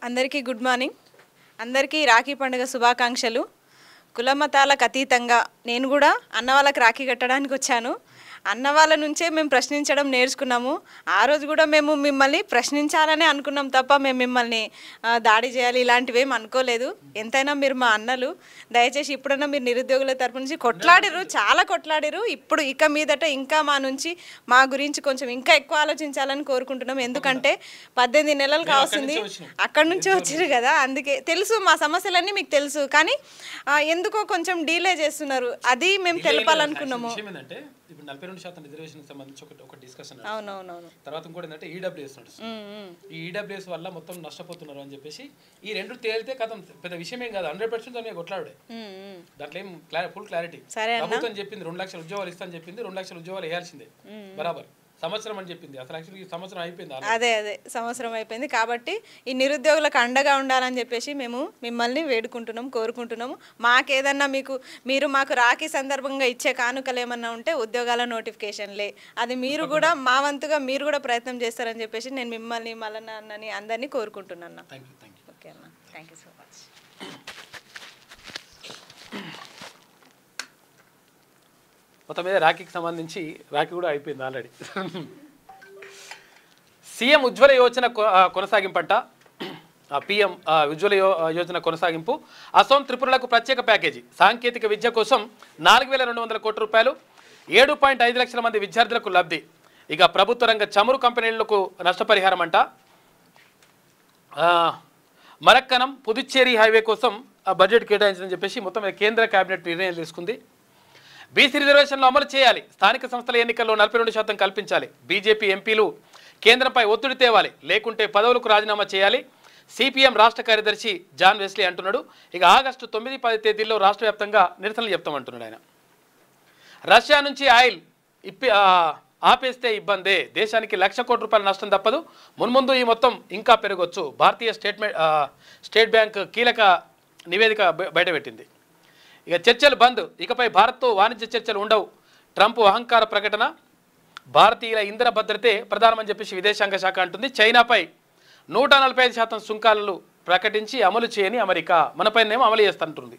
అందరికీ గుడ్ మార్నింగ్. అందరికీ రాఖీ పండుగ శుభాకాంక్షలు. కుల మతాలకు అతీతంగా నేను కూడా అన్న వాళ్ళకి రాఖీ కట్టడానికి వచ్చాను. అన్న వాళ్ళ నుంచే మేము ప్రశ్నించడం నేర్చుకున్నాము. ఆ రోజు కూడా మేము మిమ్మల్ని ప్రశ్నించాలని అనుకున్నాం తప్ప మేము మిమ్మల్ని దాడి చేయాలి ఇలాంటివి ఏం అనుకోలేదు. ఎంతైనా మీరు మా అన్నలు. దయచేసి ఇప్పుడన్నా మీరు నిరుద్యోగుల తరపు నుంచి కొట్లాడిరు, చాలా కొట్లాడిరు. ఇప్పుడు ఇక మీదట ఇంకా మా నుంచి మా గురించి కొంచెం ఇంకా ఎక్కువ ఆలోచించాలని కోరుకుంటున్నాం. ఎందుకంటే 18 నెలలు కావాల్సింది, అక్కడి నుంచే వచ్చారు కదా, అందుకే తెలుసు మా సమస్యలన్నీ మీకు తెలుసు. కానీ ఎందుకో కొంచెం డీలే చేస్తున్నారు, అది మేము తెలపాలనుకున్నాము. ఇప్పుడు 42% రిజర్వేషన్ సంబంధించి ఒక డిస్కషన్. అవునవునవును. తర్వాత ఇంకోటి ఏంటంటే ఈడబ్ల్యూఎస్ నడుస్తుంది. ఈ ఈడబ్ల్యూఎస్ వల్ల మొత్తం నష్టపోతున్నారు అని చెప్పేసి ఈ రెండు తేలితే కథం పెద్ద విషయం ఏం కాదు. 100% దాని కొట్లాడే, దాంట్లో ఏం ఫుల్ క్లారిటీ. ప్రభుత్వం చెప్పింది 2 లక్షల ఉద్యోగాలు ఇస్తాను చెప్పింది, 2 లక్షల ఉద్యోగాలు వేయాల్సిందే బరాబర్. సంవత్సరం అని చెప్పింది, అసలు యాక్చువల్లీ ఈ సంవత్సరం అయిపోయింది. అదే సంవత్సరం అయిపోయింది. కాబట్టి ఈ నిరుద్యోగులకు అండగా ఉండాలని చెప్పేసి మేము మిమ్మల్ని వేడుకుంటున్నాం, కోరుకుంటున్నాము. మాకేదన్నా మీరు మాకు రాఖీ సందర్భంగా ఇచ్చే కానుకలు ఏమన్నా ఉంటే ఉద్యోగాల నోటిఫికేషన్లే, అది మీరు కూడా మా వంతుగా మీరు కూడా ప్రయత్నం చేస్తారని చెప్పేసి నేను మిమ్మల్ని మల్లన్న అన్నని అందరినీ కోరుకుంటున్నాను. ఓకే అన్న, థ్యాంక్ యూ సో మచ్. మొత్తం మీద రాఖీకి సంబంధించి రాఖీ కూడా అయిపోయింది already. CM Ujjwala Yojana కొనసాగింపంట. PM Ujjwala Yojana కొనసాగింపు. అసోం త్రిపురలకు ప్రత్యేక ప్యాకేజీ. సాంకేతిక విద్య కోసం 4,200 కోట్ల రూపాయలు. 7.5 లక్షల మంది విద్యార్థులకు లబ్ధి. ఇక ప్రభుత్వ రంగ చమురు కంపెనీలకు నష్టపరిహారం అంట. మరక్కనం పుదుచ్చేరి హైవే కోసం బడ్జెట్ కేటాయించని చెప్పేసి మొత్తం కేంద్ర కేబినెట్ నిర్ణయం తీసుకుంది. బీసీ రిజర్వేషన్లు అమలు చేయాలి. స్థానిక సంస్థల ఎన్నికల్లో 42% కల్పించాలి. బీజేపీ ఎంపీలు కేంద్రంపై ఒత్తిడి తేవాలి, లేకుంటే పదవులకు రాజీనామా చేయాలి. సిపిఎం రాష్ట్ర కార్యదర్శి జాన్ వెస్లీ అంటున్నాడు. ఇక ఆగస్టు 9-10 తేదీల్లో రాష్ట్ర వ్యాప్తంగా నిరసనలు చెప్తామంటున్నాడు ఆయన. రష్యా నుంచి ఆయిల్ ఆపేస్తే ఇబ్బందే, దేశానికి 1,00,000 కోట్ల రూపాయల నష్టం తప్పదు, మున్ముందు ఈ మొత్తం ఇంకా పెరగొచ్చు. భారతీయ స్టేట్ బ్యాంక్ కీలక నివేదిక బయటపెట్టింది. ఇక చర్చలు బంద్, ఇకపై భారత్తో వాణిజ్య చర్చలు ఉండవు. ట్రంప్ అహంకార ప్రకటన. భారతీయుల ఇంధన భద్రతే ప్రధానమని చెప్పేసి విదేశాంగ శాఖ అంటుంది. చైనాపై 145% సుంకాలను ప్రకటించి అమలు చేయని అమెరికా, మనపైనేమో అమలు చేస్తుంటుంది.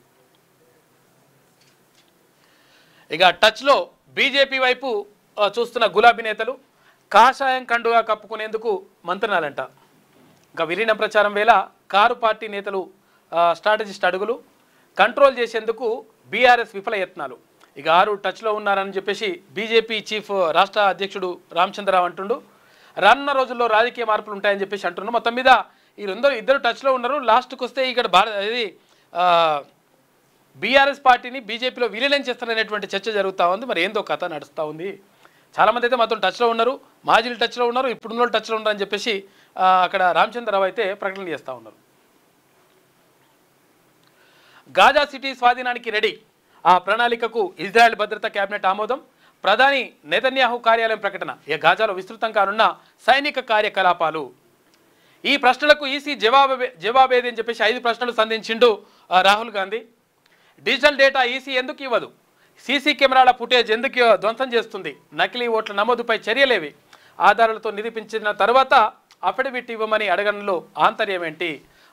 ఇక టచ్లో బీజేపీ వైపు చూస్తున్న గులాబీ నేతలు. కాషాయం కండుగా కప్పుకునేందుకు మంత్రణాలంట. ఇంకా విలీనం ప్రచారం వేళ కారు పార్టీ నేతలు స్ట్రాటజిస్ట్ అడుగులు. కంట్రోల్ చేసేందుకు బీఆర్ఎస్ విఫల యత్నాలు. ఇక 6 టచ్లో ఉన్నారని చెప్పేసి బీజేపీ చీఫ్ రాష్ట్ర అధ్యక్షుడు రామచంద్రరావు అంటుండు. రానున్న రోజుల్లో రాజకీయ మార్పులు ఉంటాయని చెప్పేసి అంటున్నాం. మొత్తం మీద ఈ ఇద్దరు టచ్లో ఉన్నారు. లాస్ట్కి వస్తే ఇక్కడ బీఆర్ఎస్ పార్టీని బీజేపీలో విలీనం చేస్తారనేటువంటి చర్చ జరుగుతూ ఉంది. మరి ఏందో కథ నడుస్తూ ఉంది. చాలామంది అయితే మొత్తం టచ్లో ఉన్నారు, మాజీలు టచ్లో ఉన్నారు, ఇప్పుడున్న టచ్లో ఉన్నారు అని చెప్పేసి అక్కడ రామచంద్రరావు అయితే ప్రకటన చేస్తూ ఉన్నారు. గాజా సిటీ స్వాధీనానికి రెడీ. ఆ ప్రణాళికకు ఇజ్రాయెల్ భద్రతా కేబినెట్ ఆమోదం. ప్రధాని నెతన్యాహు కార్యాలయం ప్రకటన. ఇక గాజాలో విస్తృతం కానున్న సైనిక కార్యకలాపాలు. ఈ ప్రశ్నలకు ఈసీ జవాబేది అని చెప్పేసి 5 ప్రశ్నలు సంధించిండు Rahul Gandhi. Digital data EC ఎందుకు ఇవ్వదు? సీసీ కెమెరాల ఫుటేజ్ ఎందుకు ధ్వంసం చేస్తుంది? నకిలీ ఓట్ల నమోదుపై చర్యలేవి? ఆధారాలతో నిరూపించిన తర్వాత అఫిడవిట్ ఇవ్వమని అడగడంలో ఆంతర్యం ఏంటి?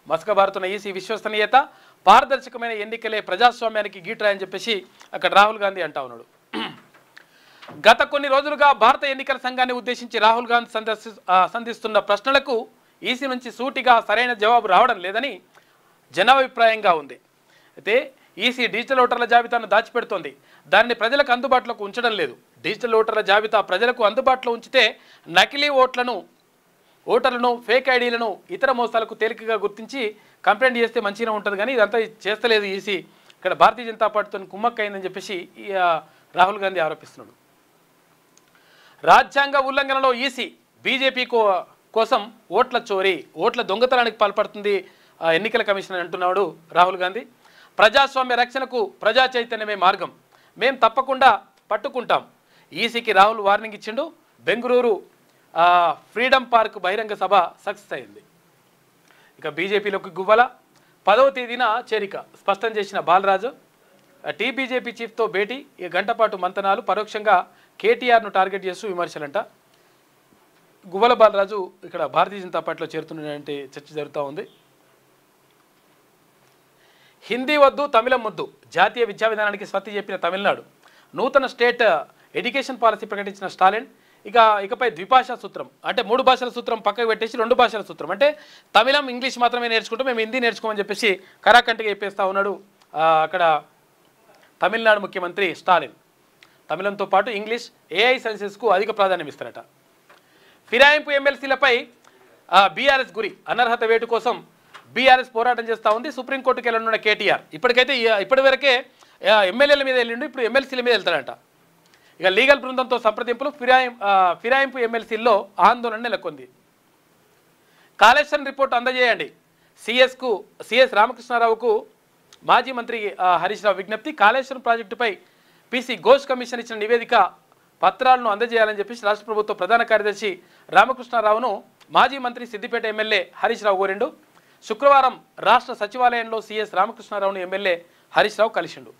మసకబారుతున్న ఈసీ విశ్వసనీయత. పారదర్శకమైన ఎన్నికలే ప్రజాస్వామ్యానికి గీటరాయని చెప్పేసి అక్కడ రాహుల్ గాంధీ అంటా ఉన్నాడు. గత కొన్ని రోజులుగా భారత ఎన్నికల సంఘాన్ని ఉద్దేశించి రాహుల్ గాంధీ సంధిస్తున్న ప్రశ్నలకు ఈసీ నుంచి సూటిగా సరైన జవాబు రావడం లేదని జనాభిప్రాయంగా ఉంది. అయితే ఈసీ డిజిటల్ ఓటర్ల జాబితాను దాచిపెడుతోంది. దాన్ని ప్రజలకు అందుబాటులోకి ఉంచడం లేదు. డిజిటల్ ఓటర్ల జాబితా ప్రజలకు అందుబాటులో ఉంచితే నకిలీ ఓట్లను ఓటర్లను ఫేక్ ఐడీలను ఇతర మోసాలకు తేలికగా గుర్తించి కంప్లైంట్ చేస్తే మంచిగా ఉంటుంది, కానీ ఇదంతా చేస్తలేదు ఈసీ. ఇక్కడ భారతీయ జనతా పార్టీతో కుమ్మక్కైందని చెప్పేసి రాహుల్ గాంధీ ఆరోపిస్తున్నాడు. రాజ్యాంగ ఉల్లంఘనలో ఈసీ బీజేపీ కోసం ఓట్ల చోరీ, ఓట్ల దొంగతనానికి పాల్పడుతుంది ఎన్నికల కమిషన్ అంటున్నాడు రాహుల్ గాంధీ. ప్రజాస్వామ్య రక్షణకు ప్రజా చైతన్యమే మార్గం, మేం తప్పకుండా పట్టుకుంటాం. ఈసీకి రాహుల్ వార్నింగ్ ఇచ్చిండు. బెంగళూరు ఫ్రీడమ్ పార్క్ బహిరంగ సభ సక్సెస్ అయింది. ఇక బీజేపీలోకి గువ్వల 10వ తేదీన చేరిక స్పష్టం చేసిన బాలరాజు. టీబీజేపీ చీఫ్తో భేటీ, ఈ గంటపాటు మంతనాలు, పరోక్షంగా కేటీఆర్ను టార్గెట్ చేస్తూ విమర్శలంట. గువ్వల బాలరాజు ఇక్కడ భారతీయ జనతా పార్టీలో చేరుతున్నటువంటి చర్చ జరుగుతూ ఉంది. హిందీ వద్దు తమిళం వద్దు, జాతీయ విద్యా విధానానికి స్వస్తి చెప్పిన తమిళనాడు. నూతన స్టేట్ ఎడ్యుకేషన్ పాలసీ ప్రకటించిన స్టాలిన్. ఇకపై ద్విభాషా సూత్రం అంటే 3 భాషల సూత్రం పక్కకు పెట్టేసి 2 భాషల సూత్రం అంటే తమిళం ఇంగ్లీష్ మాత్రమే నేర్చుకుంటాం, మేము హిందీ నేర్చుకోమని చెప్పేసి కరాకంటిగా చెప్పేస్తూ ఉన్నాడు అక్కడ తమిళనాడు ముఖ్యమంత్రి స్టాలిన్. తమిళంతో పాటు ఇంగ్లీష్, ఏఐ సైన్సెస్కు అధిక ప్రాధాన్యం ఇస్తారట. ఫిరాయింపు ఎమ్మెల్సీలపై బీఆర్ఎస్ గురి, అనర్హత వేటు కోసం బీఆర్ఎస్ పోరాటం చేస్తూ ఉంది. సుప్రీంకోర్టుకి వెళ్ళనున్న కేటీఆర్ ఇప్పటికైతే ఇప్పటివరకే ఎమ్మెల్యేల మీద వెళ్ళిండు, ఇప్పుడు ఎమ్మెల్సీల మీద వెళ్తాడంట. ఇక లీగల్ బృందంతో సంప్రదింపులు, ఫిరాయింపు ఎమ్మెల్సీల్లో ఆందోళన నెలకొంది. కాళేశ్వరం రిపోర్టు అందజేయండి, సిఎస్ రామకృష్ణారావుకు మాజీ మంత్రి హరీష్ రావు విజ్ఞప్తి. కాళేశ్వరం ప్రాజెక్టుపై పీసీ ఘోష్ కమిషన్ ఇచ్చిన నివేదిక పత్రాలను అందజేయాలని చెప్పేసి రాష్ట్ర ప్రభుత్వ ప్రధాన కార్యదర్శి రామకృష్ణారావును మాజీ మంత్రి సిద్దిపేట ఎమ్మెల్యే హరీష్ రావు కోరిండు. శుక్రవారం రాష్ట్ర సచివాలయంలో సిఎస్ రామకృష్ణారావును ఎమ్మెల్యే హరీష్ రావు కలిసిండు.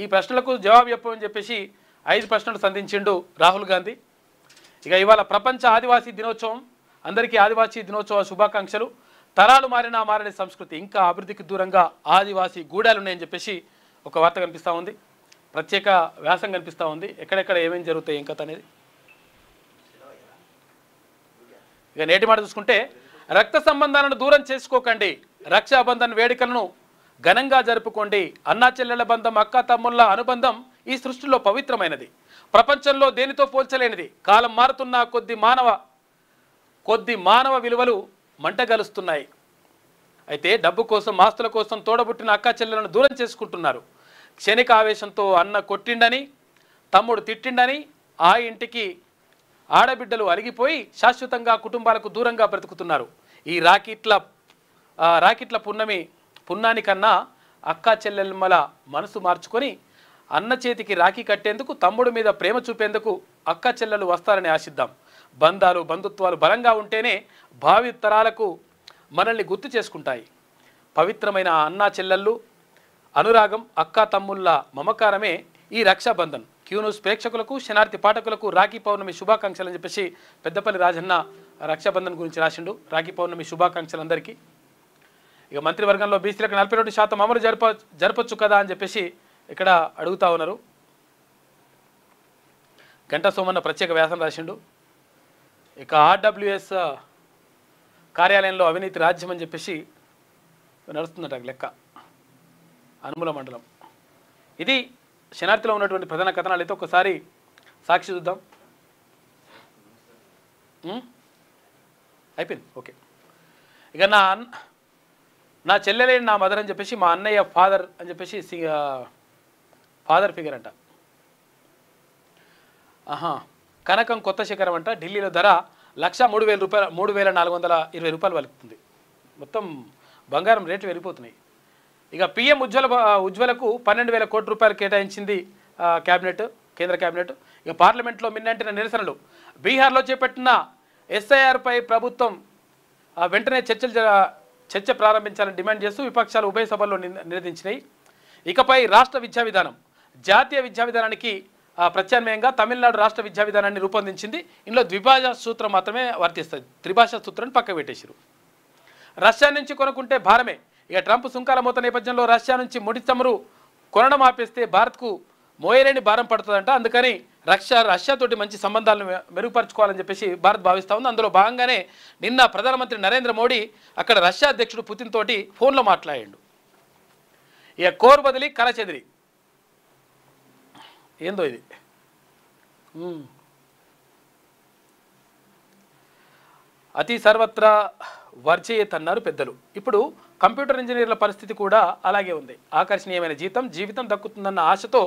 ఈ ప్రశ్నలకు జవాబు చెప్పమని చెప్పేసి 5 ప్రశ్నలు సంధించిండు రాహుల్ గాంధీ. ఇక ఇవాళ ప్రపంచ ఆదివాసీ దినోత్సవం, అందరికీ ఆదివాసీ దినోత్సవ శుభాకాంక్షలు. తరాలు మారినా మారని సంస్కృతి, ఇంకా అభివృద్ధికి దూరంగా ఆదివాసీ గూడాలు ఉన్నాయని చెప్పేసి ఒక వార్త కనిపిస్తూ ఉంది. ప్రత్యేక వ్యాసం కనిపిస్తూ ఉంది, ఎక్కడెక్కడ ఏమేమి జరుగుతాయి ఏం కథ అనేది. ఇక నేటి మాట చూసుకుంటే, రక్త సంబంధాలను దూరం చేసుకోకండి, రక్షాబంధన్ వేడుకలను ఘనంగా జరుపుకోండి. అన్నా చెల్లెళ్ల బంధం, అక్క తమ్ముళ్ళ అనుబంధం ఈ సృష్టిలో పవిత్రమైనది, ప్రపంచంలో దేనితో పోల్చలేనిది. కాలం మారుతున్న కొద్ది మానవ విలువలు మంటగలుస్తున్నాయి. అయితే డబ్బు కోసం, ఆస్తుల కోసం తోడబుట్టిన అక్క చెల్లెలను దూరం చేసుకుంటున్నారు. క్షణిక ఆవేశంతో అన్న కొట్టిండని, తమ్ముడు తిట్టిండని ఆ ఇంటికి ఆడబిడ్డలు అలిగిపోయి శాశ్వతంగా కుటుంబాలకు దూరంగా బ్రతుకుతున్నారు. ఈ రాకిట్ల పున్నానికన్నా అక్క చెల్లెమ్మల మనసు మార్చుకొని అన్న చేతికి రాఖీ కట్టేందుకు, తమ్ముడి మీద ప్రేమ చూపేందుకు అక్క చెల్లెలు వస్తారని ఆశిద్దాం. బంధాలు, బంధుత్వాలు బలంగా ఉంటేనే భావి తరాలకు మనల్ని గుర్తు చేసుకుంటాయి. పవిత్రమైన అన్నా చెల్లెళ్ళు అనురాగం, అక్క తమ్ముళ్ళ మమకారమే ఈ రక్షాబంధన్. క్యూన్యూస్ ప్రేక్షకులకు, శనార్థి పాఠకులకు రాఖీ పౌర్ణమి శుభాకాంక్షలు అని చెప్పేసి పెద్దపల్లి రాజన్న రక్షాబంధన్ గురించి రాసిండు. రాఖీ పౌర్ణమి శుభాకాంక్షలు అందరికీ. ఇక మంత్రివర్గంలో బీసీలకు 42% అమలు జరపచ్చు కదా అని చెప్పేసి ఇక్కడ అడుగుతా ఉన్నారు. గంటా సోమన్న ప్రత్యేక వ్యాసం రాసిండు. ఇక ఆర్డబ్ల్యూఎస్ కార్యాలయంలో అవినీతి రాజ్యం అని చెప్పేసి నడుస్తుందట లెక్క. అనుమూల మండలం. ఇది శనార్థిలో ఉన్నటువంటి ప్రధాన కథనాలు. అయితే ఒకసారి సాక్షి చూద్దాం. అయిపోయింది, ఓకే. ఇక నా చెల్లెలేని నా మదర్ అని చెప్పేసి మా అన్నయ్య ఫాదర్ అని చెప్పేసి ఫాదర్ ఫిగర్ అంట. కనకం కొత్త శిఖరం అంట. ఢిల్లీలో ధర 1,03,000 రూపాయలు, 3,420 రూపాయలు వలుకుతుంది. మొత్తం బంగారం రేట్లు పెరిగిపోతున్నాయి. ఇక పిఎం ఉజ్వలకు 12,000 కోట్ల రూపాయలు కేటాయించింది కేంద్ర కేబినెట్. ఇక పార్లమెంట్లో మిన్నంటిన నిరసనలు. బీహార్లో చేపట్టిన ఎస్ఐఆర్పై ప్రభుత్వం వెంటనే చర్చ ప్రారంభించాలని డిమాండ్ చేస్తూ విపక్షాలు ఉభయ సభల్లో నినదించినాయి. ఇకపై రాష్ట్ర విద్యా విధానం, జాతీయ విద్యా విధానానికి ప్రత్యామ్నాయంగా తమిళనాడు రాష్ట్ర విద్యా విధానాన్ని రూపొందించింది. ఇందులో ద్విభాషా సూత్రం మాత్రమే వర్తిస్తుంది, త్రిభాషా సూత్రాన్ని పక్క పెట్టేశారు. రష్యా నుంచి కొనుక్కుంటే భారమే. ఇక ట్రంప్ సుంకాల మూత నేపథ్యంలో రష్యా నుంచి ముడి చమురు కొనడం ఆపేస్తే భారత్కు మోయలేని భారం పడుతుందంట. అందుకని రష్యాతోటి మంచి సంబంధాలను మెరుగుపరచుకోవాలని చెప్పేసి భారత్ భావిస్తూ ఉంది. అందులో భాగంగానే నిన్న ప్రధానమంత్రి నరేంద్ర మోడీ అక్కడ రష్యా అధ్యక్షుడు పుతిన్ తోటి ఫోన్లో మాట్లాడాడు. ఇక కోరు బదిలీ కల చెదిరి ఏందో ఇది. అతి సర్వత్రా వర్జయేత్ అన్నారు పెద్దలు. ఇప్పుడు కంప్యూటర్ ఇంజనీర్ల పరిస్థితి కూడా అలాగే ఉంది. ఆకర్షణీయమైన జీవితం దక్కుతుందన్న ఆశతో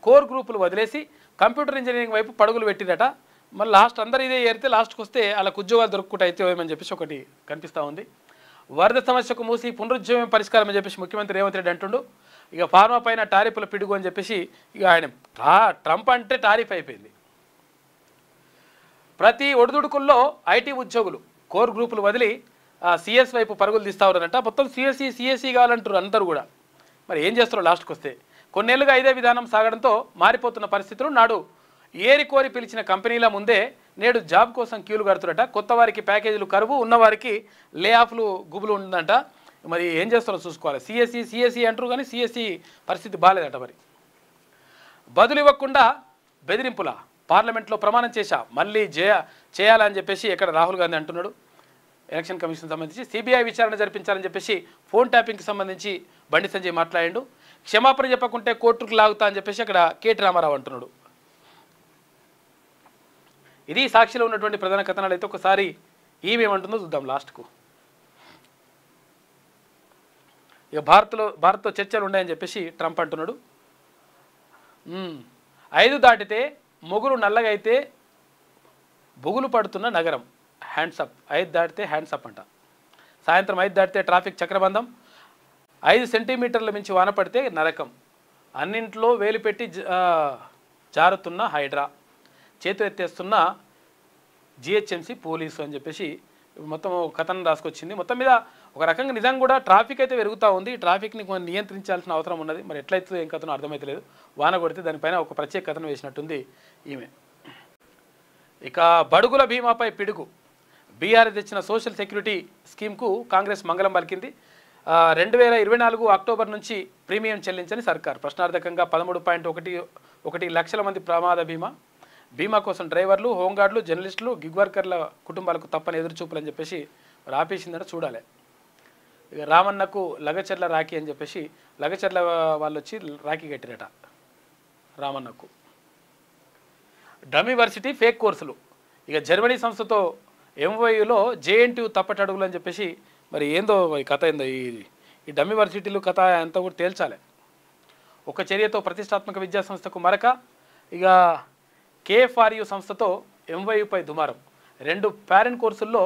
కోర్ గ్రూపులు వదిలేసి కంప్యూటర్ ఇంజనీరింగ్ వైపు పరుగులు పెట్టిరట. మళ్ళీ లాస్ట్ అందరూ ఇదే ఏరితే లాస్ట్కి వస్తే వాళ్ళకు ఉద్యోగాలు దొరుకుకుంటే అయితే ఏమని చెప్పేసి ఒకటి కనిపిస్తూ ఉంది. వరద సమస్యకు మూసి పునరుజ్జీవం పరిష్కారం అని చెప్పేసి ముఖ్యమంత్రి రేవంత్ రెడ్డి అంటుండు. ఇక ఫార్మా పైన టారిఫ్ల పిడుగు అని చెప్పేసి ఇక ఆయన ట్రంప్ అంటే టారిఫ్ అయిపోయింది. ప్రతి ఒడిదుడుకుల్లో ఐటీ ఉద్యోగులు కోర్ గ్రూపులు వదిలి సిఎస్ వైపు పరుగులు తీస్తూ ఉన్నారంట. మొత్తం సిఎస్సి కావాలంటారు అందరూ కూడా. మరి ఏం చేస్తారో లాస్ట్కి వస్తే. కొన్నేళ్లుగా ఇదే విధానం సాగడంతో మారిపోతున్న పరిస్థితులు నాడు ఏరి కోరి పిలిచిన కంపెనీల ముందే నేడు జాబ్ కోసం క్యూలు కడుతురట. కొత్త వారికి ప్యాకేజీలు కరువు, ఉన్నవారికి లే ఆఫ్లు గుబులు ఉందంట. మరి ఏం చేస్తారో చూసుకోవాలి. సిఎస్సి అంటారు కానీ సిఎస్సి పరిస్థితి బాగాలేదట. మరి బదులు ఇవ్వకుండా బెదిరింపుల పార్లమెంట్లో ప్రమాణం చేశా మళ్ళీ చేయాలని చెప్పేసి ఇక్కడ రాహుల్ గాంధీ అంటున్నాడు. ఎలక్షన్ కమిషన్ సంబంధించి సిబిఐ విచారణ జరిపించాలని చెప్పేసి ఫోన్ ట్యాపింగ్కి సంబంధించి బండి సంజయ్ మాట్లాడిండు. క్షమాపణ చెప్పకుంటే కోర్టుకు లాగుతా అని చెప్పేసి అక్కడ కేటీ రామారావు అంటున్నాడు. ఇది సాక్షిలో ఉన్నటువంటి ప్రధాన కథనాలు. అయితే ఒకసారి ఈమెమంటుందో చూద్దాం లాస్ట్కు. ఇక భారత్తో చర్చలు ఉన్నాయని చెప్పేసి ట్రంప్ అంటున్నాడు. 5 దాటితే మొగులు నల్లగైతే బొగులు పడుతున్న నగరం హ్యాండ్సప్. 5 దాటితే హ్యాండ్సప్ అంట. సాయంత్రం 5 దాటితే ట్రాఫిక్ చక్రబంధం. 5 సెంటీమీటర్ల మించి వాన పడితే నరకం. అన్నింట్లో వేలు పెట్టి జారుతున్న హైడ్రా. చేతులు ఎత్తేస్తున్న జిహెచ్ఎంసీ పోలీసు అని చెప్పేసి మొత్తం కథనం రాసుకొచ్చింది. మొత్తం మీద ఒక రకంగా నిజంగా కూడా ట్రాఫిక్ అయితే పెరుగుతూ ఉంది. ఈ ట్రాఫిక్ని కొంచెం నియంత్రించాల్సిన అవసరం ఉన్నది. మరి ఎట్లయితే ఏం కథనో అర్థమైతే వాన కొడితే దానిపైన ఒక ప్రత్యేక కథనం వేసినట్టుంది ఈమె. ఇక బడుగుల బీమాపై పిడుగు. బీఆర్ తెచ్చిన సోషల్ సెక్యూరిటీ స్కీమ్కు కాంగ్రెస్ మంగళం పలికింది. 2024 అక్టోబర్ నుంచి ప్రీమియం చెల్లించని సర్కార్. ప్రశ్నార్థకంగా 13.1 లక్షల మంది ప్రమాద బీమా కోసం డ్రైవర్లు, హోంగార్డులు, జర్నలిస్టులు, గిగ్ వర్కర్ల కుటుంబాలకు తప్పని ఎదురుచూపులు అని చెప్పేసి ఆపేసిందంటే చూడాలి. ఇక రామన్నకు లగచర్ల రాఖీ అని చెప్పేసి లగచర్ల వాళ్ళు వచ్చి రాఖీ కట్టిరట రామన్నకు. డమ్యూనివర్సిటీ ఫేక్ కోర్సులు. ఇక జర్మనీ సంస్థతో ఎంఓయూలో జేఎన్టీయూ తప్పటడుగులు అని చెప్పేసి మరి ఏందో ఈ కథ ఏందో ఈ డమ్యూనివర్సిటీలు కథ అంతా కూడా తేల్చాలి. ఒక చర్యతో ప్రతిష్టాత్మక విద్యా సంస్థకు మరక. ఇక కేఎఫ్ఆర్యు సంస్థతో ఎంవైయుపై దుమారం. 2 ప్యారెంట్ కోర్సుల్లో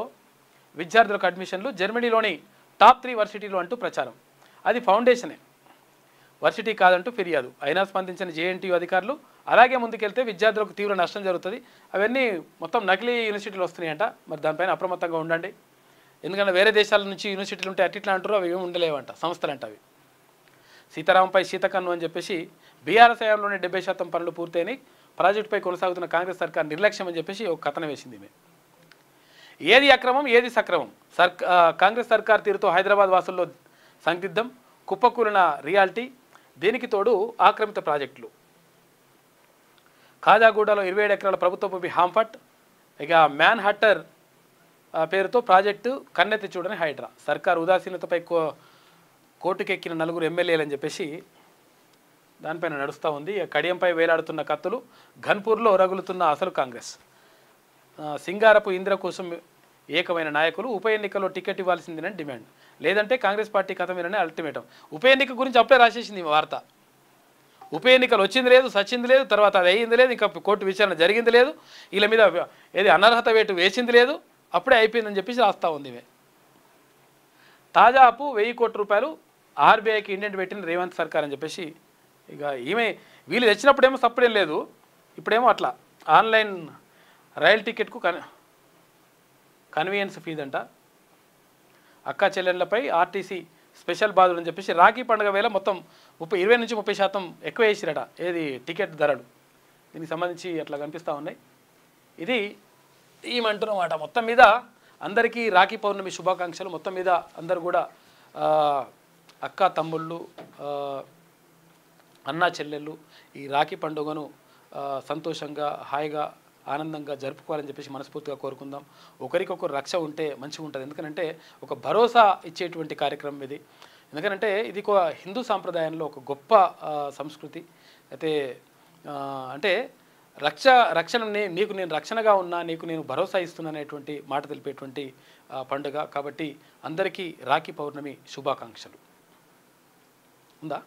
విద్యార్థులకు అడ్మిషన్లు. జర్మనీలోని టాప్ 3 వర్సిటీలు అంటూ ప్రచారం. అది ఫౌండేషనే, వర్సిటీ కాదంటూ ఫిర్యాదు. అయినా స్పందించిన జేఎన్టీయూ అధికారులు. అలాగే ముందుకెళ్తే విద్యార్థులకు తీవ్ర నష్టం జరుగుతుంది. అవన్నీ మొత్తం నకిలీ యూనివర్సిటీలు వస్తున్నాయంట. మరి దానిపైన అప్రమత్తంగా ఉండండి. ఎందుకంటే వేరే దేశాల నుంచి యూనివర్సిటీలు ఉంటే అట్లా అంటారు, అవి ఏమి ఉండలేవంట, సంస్థలు అంట అవి. సీతారాంపై శీతకన్ను అని చెప్పేసి బీఆర్ఎస్ హయాంలోనే 70% పనులు పూర్తయినాయి. ప్రాజెక్టుపై కొనసాగుతున్న కాంగ్రెస్ సర్కార్ నిర్లక్ష్యం అని చెప్పేసి ఒక కథనం వేసింది. ఏది అక్రమం ఏది సక్రమం. కాంగ్రెస్ సర్కార్ తీరుతో హైదరాబాద్ వాసుల్లో సందిగ్ధం. కుప్పకూలిన రియాలిటీ. దీనికి తోడు ఆక్రమిత ప్రాజెక్టులు. ఖాజాగూడలో 27 ఎకరాల ప్రభుత్వ భూమి హాంఫట్. ఇక మ్యాన్ హట్టర్ పేరుతో ప్రాజెక్టు కన్నెత్తి చూడని హైడ్రా. సర్కార్ ఉదాసీనతపై కోర్టుకెక్కిన 4 ఎమ్మెల్యేలు అని చెప్పేసి దానిపైన నడుస్తూ ఉంది. కడియంపై వేలాడుతున్న కత్తులు. ఘన్పూర్లో రగులుతున్న అసలు కాంగ్రెస్. సింగారపు ఇందిర కోసం ఏకమైన నాయకులు. ఉప ఎన్నికల్లో టికెట్ ఇవ్వాల్సిందేనని డిమాండ్. లేదంటే కాంగ్రెస్ పార్టీ కథమేనని అల్టిమేటం. ఉప ఎన్నిక గురించి అప్పుడే రాసేసింది వార్త. ఉప ఎన్నికలు వచ్చింది లేదు, సచ్చింది లేదు, తర్వాత అది అయ్యింది లేదు, ఇంకా కోర్టు విచారణ జరిగింది లేదు, వీళ్ళ మీద ఏది అనర్హత వేటు వేసింది లేదు, అప్పుడే అయిపోయిందని చెప్పేసి రాస్తూ ఉంది. తాజా అప్పు 1000 కోట్ల రూపాయలు ఆర్బీఐకి ఇండెంట్ పెట్టిన రేవంత్ సర్కార్ అని చెప్పేసి. ఇక వీళ్ళు తెచ్చినప్పుడేమో సప్పుడేం లేదు, ఇప్పుడేమో అట్లా ఆన్లైన్ రైల్ టికెట్కు కన్వీనియన్స్ ఫీజు అంట. అక్కా చెల్లెళ్లపై ఆర్టీసీ స్పెషల్ బాధలు అని చెప్పేసి రాఖీ పండుగ వేళ మొత్తం 20 నుంచి 30% ఎక్కువ వేసిరట ఏది టికెట్ ధరలు. దీనికి సంబంధించి అట్లా కనిపిస్తూ ఉన్నాయి. ఇది ఏమంటున్నమాట. మొత్తం మీద అందరికీ రాఖీ పౌర్ణమి శుభాకాంక్షలు. మొత్తం మీద అందరు కూడా అక్క తమ్ముళ్ళు, అన్నా చెల్లెళ్ళు ఈ రాఖీ పండుగను సంతోషంగా హాయిగా ఆనందంగా జరుపుకోవాలని చెప్పేసి మనస్ఫూర్తిగా కోరుకుందాం. ఒకరికొకరు రక్ష ఉంటే మంచిగా ఉంటుంది. ఎందుకంటే ఒక భరోసా ఇచ్చేటువంటి కార్యక్రమం ఇది. ఎందుకంటే ఇది హిందూ సాంప్రదాయంలో ఒక గొప్ప సంస్కృతి. అయితే అంటే రక్షణని నీకు నేను రక్షణగా ఉన్నా, నీకు నేను భరోసా ఇస్తున్నా అనేటువంటి మాట తెలిపేటువంటి పండుగ. కాబట్టి అందరికీ రాఖీ పౌర్ణమి శుభాకాంక్షలు. ఉందా?